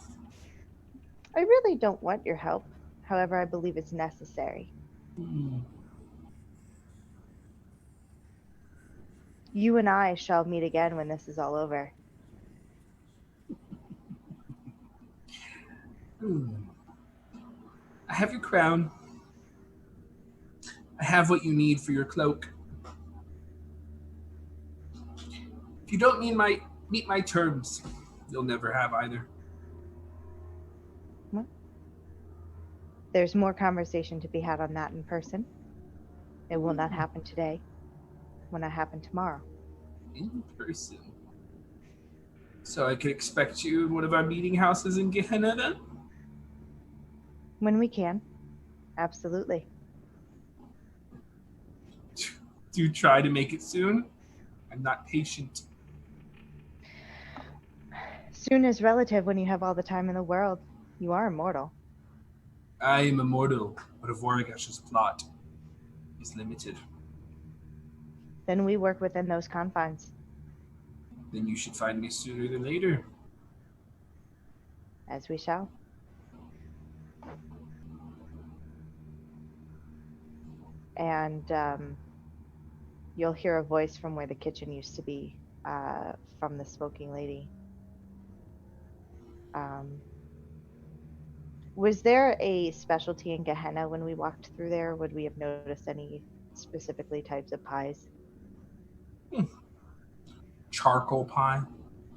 I really don't want your help. However, I believe it's necessary. You and I shall meet again when this is all over. I have your crown. I have what you need for your cloak. If you don't meet my terms, you'll never have either. Well, there's more conversation to be had on that in person. It will not happen today. It will not happen tomorrow. In person. So I could expect you in one of our meeting houses in Gehenna then? When we can. Absolutely. Do try to make it soon. I'm not patient. Soon is relative when you have all the time in the world. You are immortal. I am immortal, but Vorgash's plot is limited. Then we work within those confines. Then you should find me sooner than later. As we shall. And you'll hear a voice from where the kitchen used to be, from the smoking lady. Was there a specialty in Gehenna when we walked through there? Would we have noticed any specifically types of pies? Charcoal pie.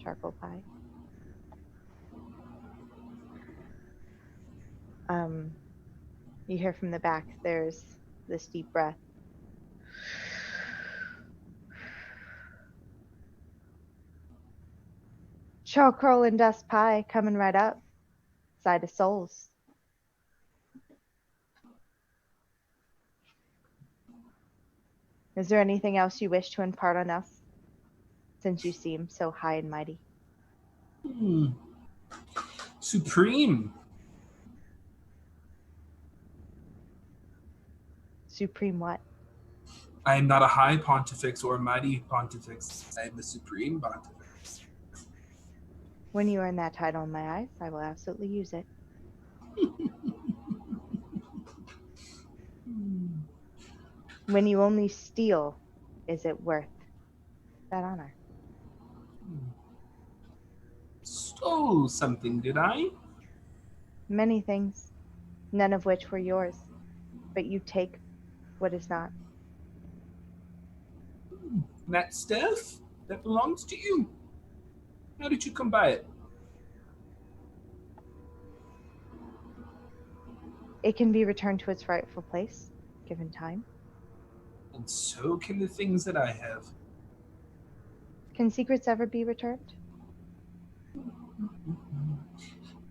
Charcoal pie. You hear from the back, there's this deep breath. Charcoal and dust pie coming right up. Side of souls. Is there anything else you wish to impart on us? Since you seem so high and mighty. Supreme. Supreme what? I am not a high pontifex or a mighty pontifex. I am the supreme pontifex. When you earn that title in my eyes, I will absolutely use it. When you only steal, is it worth that honor? Stole something, did I? Many things, none of which were yours, but you take what is not. That staff? That belongs to you. How did you come by it? It can be returned to its rightful place, given time. And so can the things that I have. Can secrets ever be returned?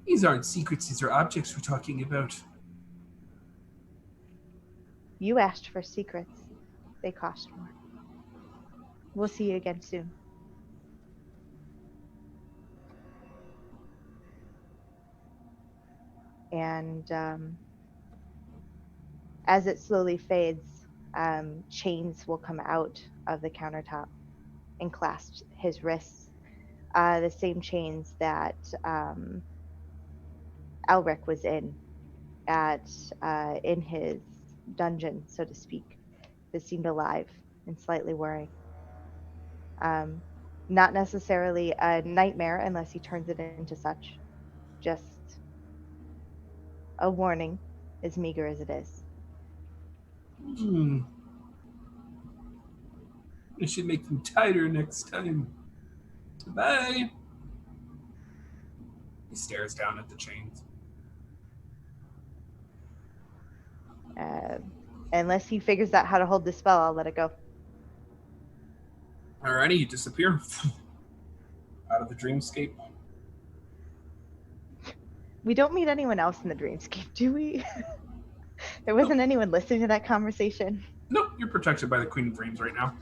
These aren't secrets, these are objects we're talking about. You asked for secrets. They cost more. We'll see you again soon. And as it slowly fades, chains will come out of the countertop and clasp his wrists. The same chains that Elric was in his dungeon, so to speak, that seemed alive and slightly worrying. Um, Not necessarily a nightmare unless he turns it into such. Just a warning, as meager as it is. I should make them tighter next time. Bye. He stares down at the chains. Unless he figures out how to hold the spell, I'll let it go. Alrighty, you disappear out of the dreamscape. We don't meet anyone else in the dreamscape, do we? There wasn't anyone listening to that conversation. Nope, you're protected by the Queen of Dreams right now.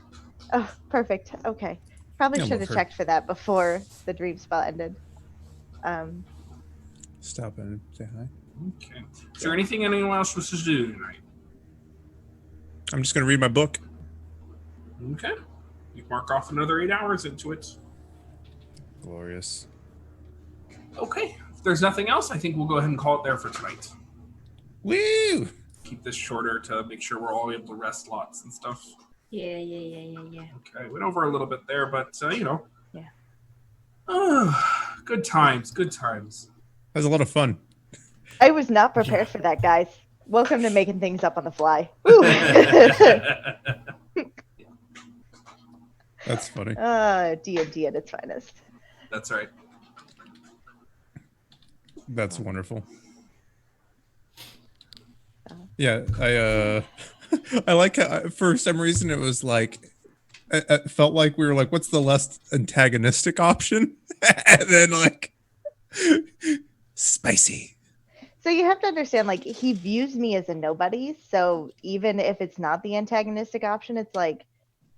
Oh, perfect. Okay. Probably I should love have her. checked for that before the dream spell ended. Stop and say hi. Okay. Is there anything anyone else wishes to do tonight? I'm just going to read my book. Okay. You mark off another 8 hours into it. Glorious. Okay. If there's nothing else, I think we'll go ahead and call it there for tonight. Woo! Keep this shorter to make sure we're all able to rest lots and stuff. Yeah. Okay, went over a little bit there, but Yeah. Good times, good times. That was a lot of fun. I was not prepared for that, guys. Welcome to making things up on the fly. Woo! That's funny. D&D at its finest. That's right. That's wonderful. Yeah, I I like how for some reason it was like it felt like we were like, what's the less antagonistic option? And then like spicy. So you have to understand, like, he views me as a nobody. So even if it's not the antagonistic option, it's like,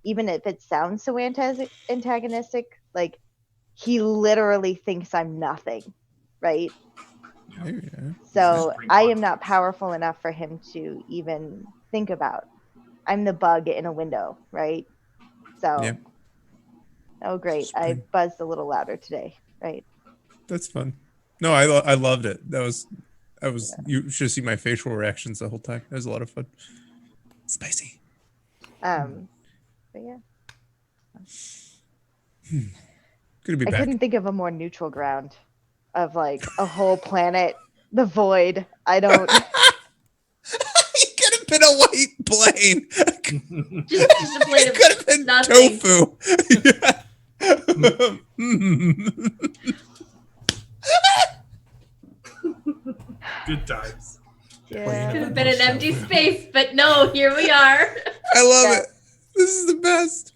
even if it sounds so antagonistic, like, he literally thinks I'm nothing, right? Yeah. So pretty I am positive. not powerful enough for him to even think about. I'm the bug in a window, right? So, Yeah. oh, great. It's I pretty- buzzed a little louder today, right? That's fun. No, I loved it. You should see my facial reactions the whole time. It was a lot of fun. Spicy. But yeah, Good to be I back. couldn't think of a more neutral ground of like a whole planet, the void. I don't. You could have been a white plane. Just a plate It of could have been nothing. tofu. Good times. Yeah. Could have been an empty space, but no, here we are. I love Yeah. it. This is the best.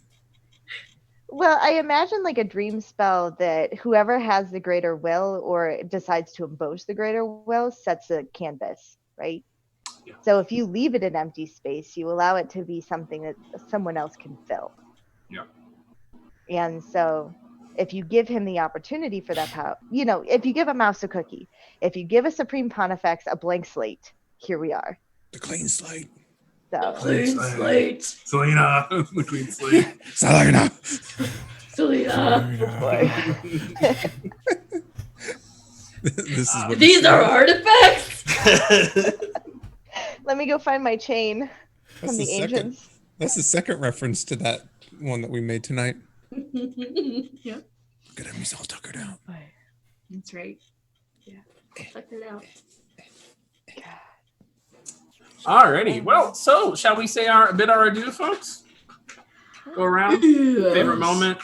Well, I imagine like a dream spell that whoever has the greater will or decides to impose the greater will sets a canvas, right? Yeah. So if you leave it an empty space, you allow it to be something that someone else can fill. Yeah. And so if you give him the opportunity for that power, if you give a mouse a cookie, if you give a Supreme Pontifex a blank slate, here we are. The clean slate. So Clean slate. Selena, the Queen Slate. Selena. Selena. boy. This is what These are artifacts. Let me go find my chain from the ancients. That's the second reference to that one that we made tonight. Yeah, Good, he's all tuckered out. that's right. Yeah, check it out. Alrighty. Well, so shall we say our adieu, folks? Go around. Favorite moment.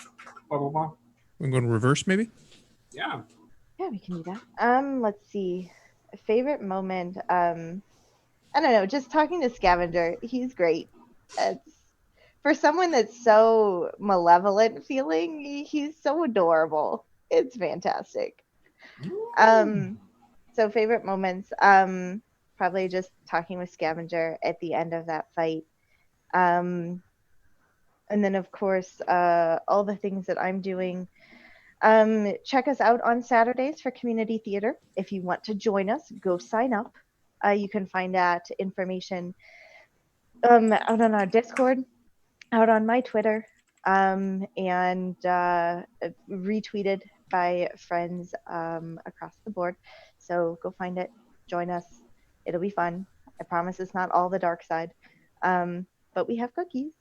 Blah blah blah. We're going to reverse, maybe. Yeah. Yeah, we can do that. Let's see. A favorite moment. I don't know. Just talking to Scavenger, he's great. It's for someone that's so malevolent feeling. He's so adorable. It's fantastic. So favorite moments. Probably just talking with Scavenger at the end of that fight. And then of course, all the things that I'm doing. Check us out on Saturdays for community theater. If you want to join us, go sign up. You can find that information Out on our Discord, out on my Twitter, and retweeted by friends across the board. So go find it, join us. It'll be fun. I promise it's not all the dark side. But we have cookies.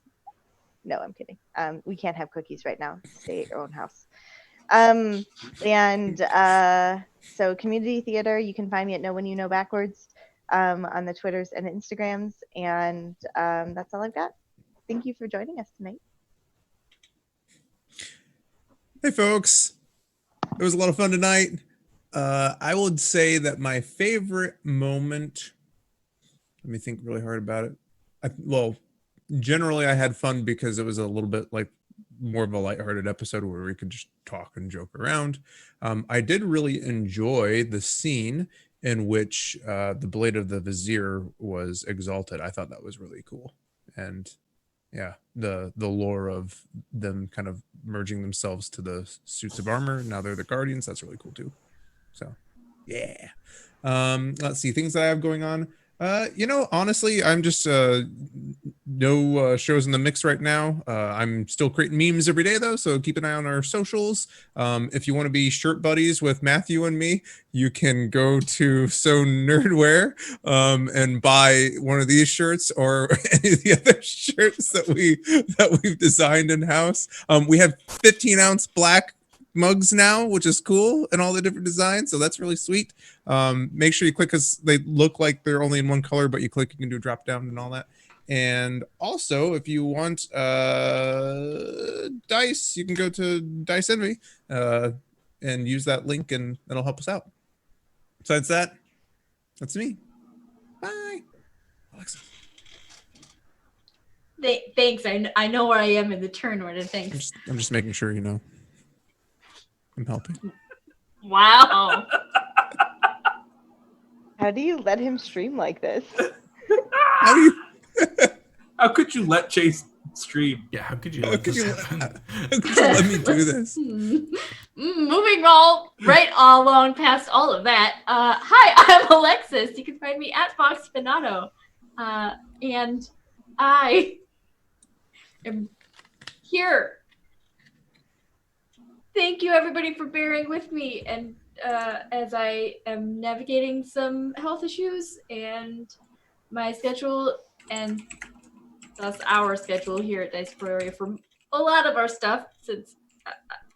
No, I'm kidding. We can't have cookies right now. Stay at your own house. So community theater, you can find me at Know When You Know Backwards on the Twitters and Instagrams. And that's all I've got. Thank you for joining us tonight. Hey, folks. It was a lot of fun tonight. I would say that my favorite moment, let me think really hard about it. Generally I had fun because it was a little bit like more of a lighthearted episode where we could just talk and joke around. I did really enjoy the scene in which the blade of the vizier was exalted. I thought that was really cool. And yeah, the lore of them kind of merging themselves to the suits of armor. Now they're the guardians. That's really cool too. So yeah. Let's see, things that I have going on. Honestly, I'm just no shows in the mix right now. I'm still creating memes every day though, so keep an eye on our socials. If you want to be shirt buddies with Matthew and me, you can go to So Nerdwear and buy one of these shirts or any of the other shirts that we've designed in house. We have 15-ounce black mugs now, which is cool, and all the different designs, so that's really sweet. Make sure you click because they look like they're only in one color, but you click, you can do a drop down and all that. And also, if you want dice, you can go to Dice Envy and use that link, and that'll help us out. Besides that, that's me. Bye, Alexa. Thanks. I know where I am in the turn order. Thanks. I'm just making sure you know. I'm helping. Wow. How do you let him stream like this? How do you? How could you let Chase stream? Yeah, how could you let this happen? How could you let me do this? Moving right along past all of that. Hi, I'm Alexis. You can find me at Fox Spinato. And I am here. Thank you, everybody, for bearing with me. And as I am navigating some health issues and my schedule, and thus our schedule here at Dice Priori for a lot of our stuff, since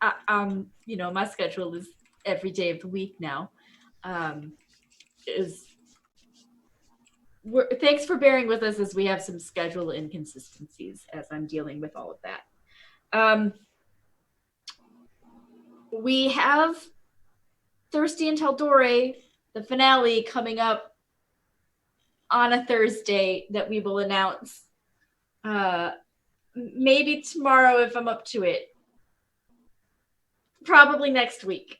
my schedule is every day of the week now. Thanks for bearing with us as we have some schedule inconsistencies as I'm dealing with all of that. We have Thirsty Until Dore, the finale, coming up on a Thursday that we will announce. Maybe tomorrow if I'm up to it. Probably next week.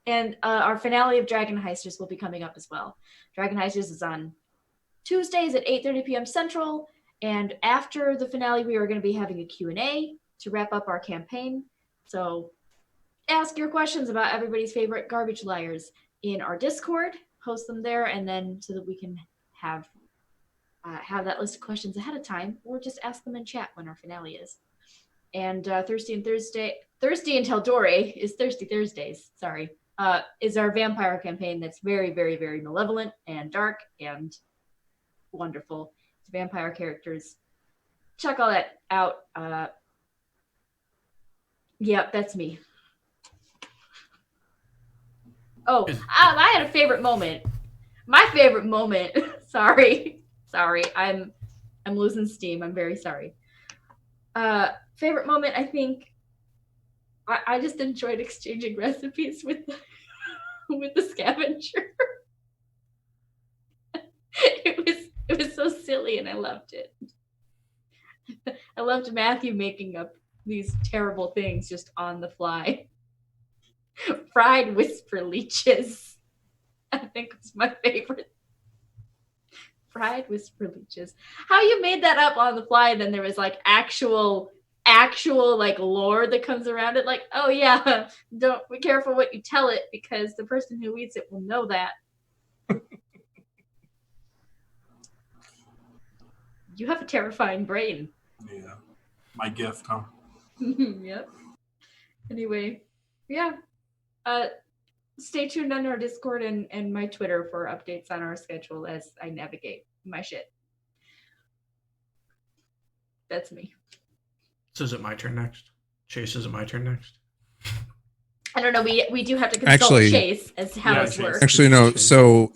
And our finale of Dragon Heisters will be coming up as well. Dragon Heisters is on Tuesdays at 8:30 p.m. Central. And after the finale, we are going to be having a Q&A to wrap up our campaign. So ask your questions about everybody's favorite garbage liars in our Discord. Post them there, and then so that we can have that list of questions ahead of time, or just ask them in chat when our finale is. And Thirsty Until Dore is Thirsty Thursdays. Sorry, is our vampire campaign that's very, very, very malevolent and dark and wonderful. It's vampire characters. Check all that out. Yep, that's me. Oh, I had a favorite moment. My favorite moment. Sorry. I'm losing steam. I'm very sorry. Favorite moment, I think I just enjoyed exchanging recipes with the scavenger. It was so silly and I loved it. I loved Matthew making up these terrible things just on the fly. Fried whisper leeches, I think was my favorite. Fried whisper leeches. How you made that up on the fly, and then there was like actual like lore that comes around it. Like, oh yeah, don't be careful what you tell it because the person who eats it will know that. You have a terrifying brain. Yeah. My gift, huh? Yep. Anyway, yeah. Stay tuned on our Discord and my Twitter for updates on our schedule as I navigate my shit. That's me. So is it my turn next? Chase, is it my turn next? I don't know. We do have to consult Actually- Chase as to how Yeah, this Chase. works. Actually, no. So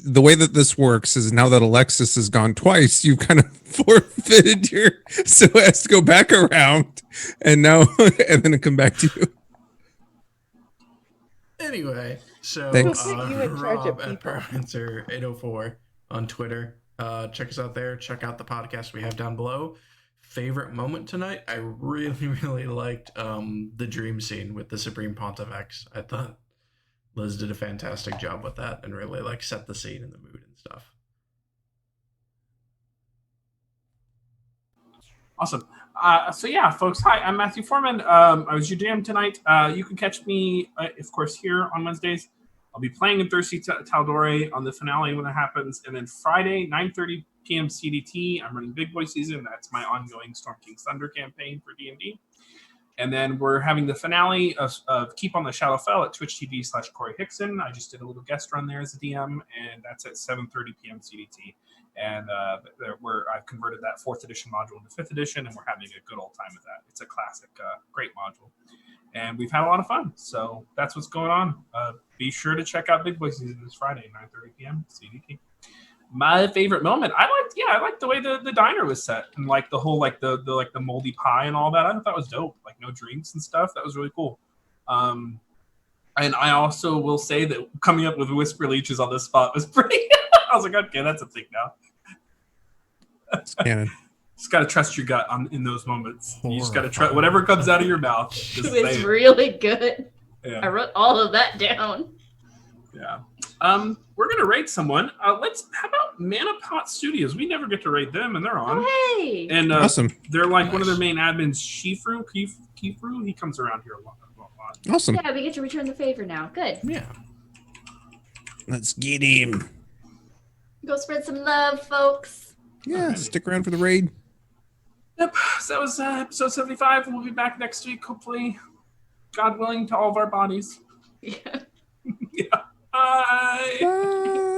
the way that this works is now that Alexis has gone twice, you kind of forfeited your so as to go back around and now and then come back to you. Anyway, so Thanks. Who put you in charge of Rob at people? Paranswer804 on Twitter. Check us out there. Check out the podcast we have down below. Favorite moment tonight? I really, really liked the dream scene with the Supreme Pontifex. I thought Liz did a fantastic job with that and really like set the scene and the mood and stuff. Awesome. So yeah, folks. Hi, I'm Matthew Foreman. I was your DM tonight. You can catch me, of course, here on Wednesdays. I'll be playing in Thirsty Taldore on the finale when it happens, and then Friday, 9:30 p.m. CDT. I'm running Big Boy Season. That's my ongoing Storm King's Thunder campaign for D&D. And then we're having the finale of Keep on the Shadowfell at Twitch.tv/Corey Hickson. I just did a little guest run there as a DM, and that's at 7:30 p.m. CDT. And I've converted that 4th edition module into 5th edition, and we're having a good old time with that. It's a classic, great module. And we've had a lot of fun. So that's what's going on. Be sure to check out Big Boy Season this Friday, 9:30 p.m. CDT. My favorite moment, I liked the way the diner was set and like the whole like the moldy pie and all that. I thought that was dope. Like no drinks and stuff. That was really cool. And I also will say that coming up with Whisper Leeches on this spot was pretty. I was like, okay, that's a thing now. It's canon. Just gotta trust your gut in those moments. You just gotta trust Horrifying. whatever comes out of your mouth. Just It say was it. really good. I Yeah. wrote all of that down. Yeah. We're gonna rate someone. How about Mana Pot Studios? We never get to rate them, and they're on. Oh, hey. And Awesome. they're like one of their main admins, Kifru. He comes around here a lot. Awesome. Yeah, we get to return the favor now. Good. Yeah. Let's get him. Go spread some love, folks. Yeah, stick around for the raid. Yep. So that was episode 75. We'll be back next week, hopefully, God willing, to all of our bodies. Yeah. Yeah. Bye. Bye.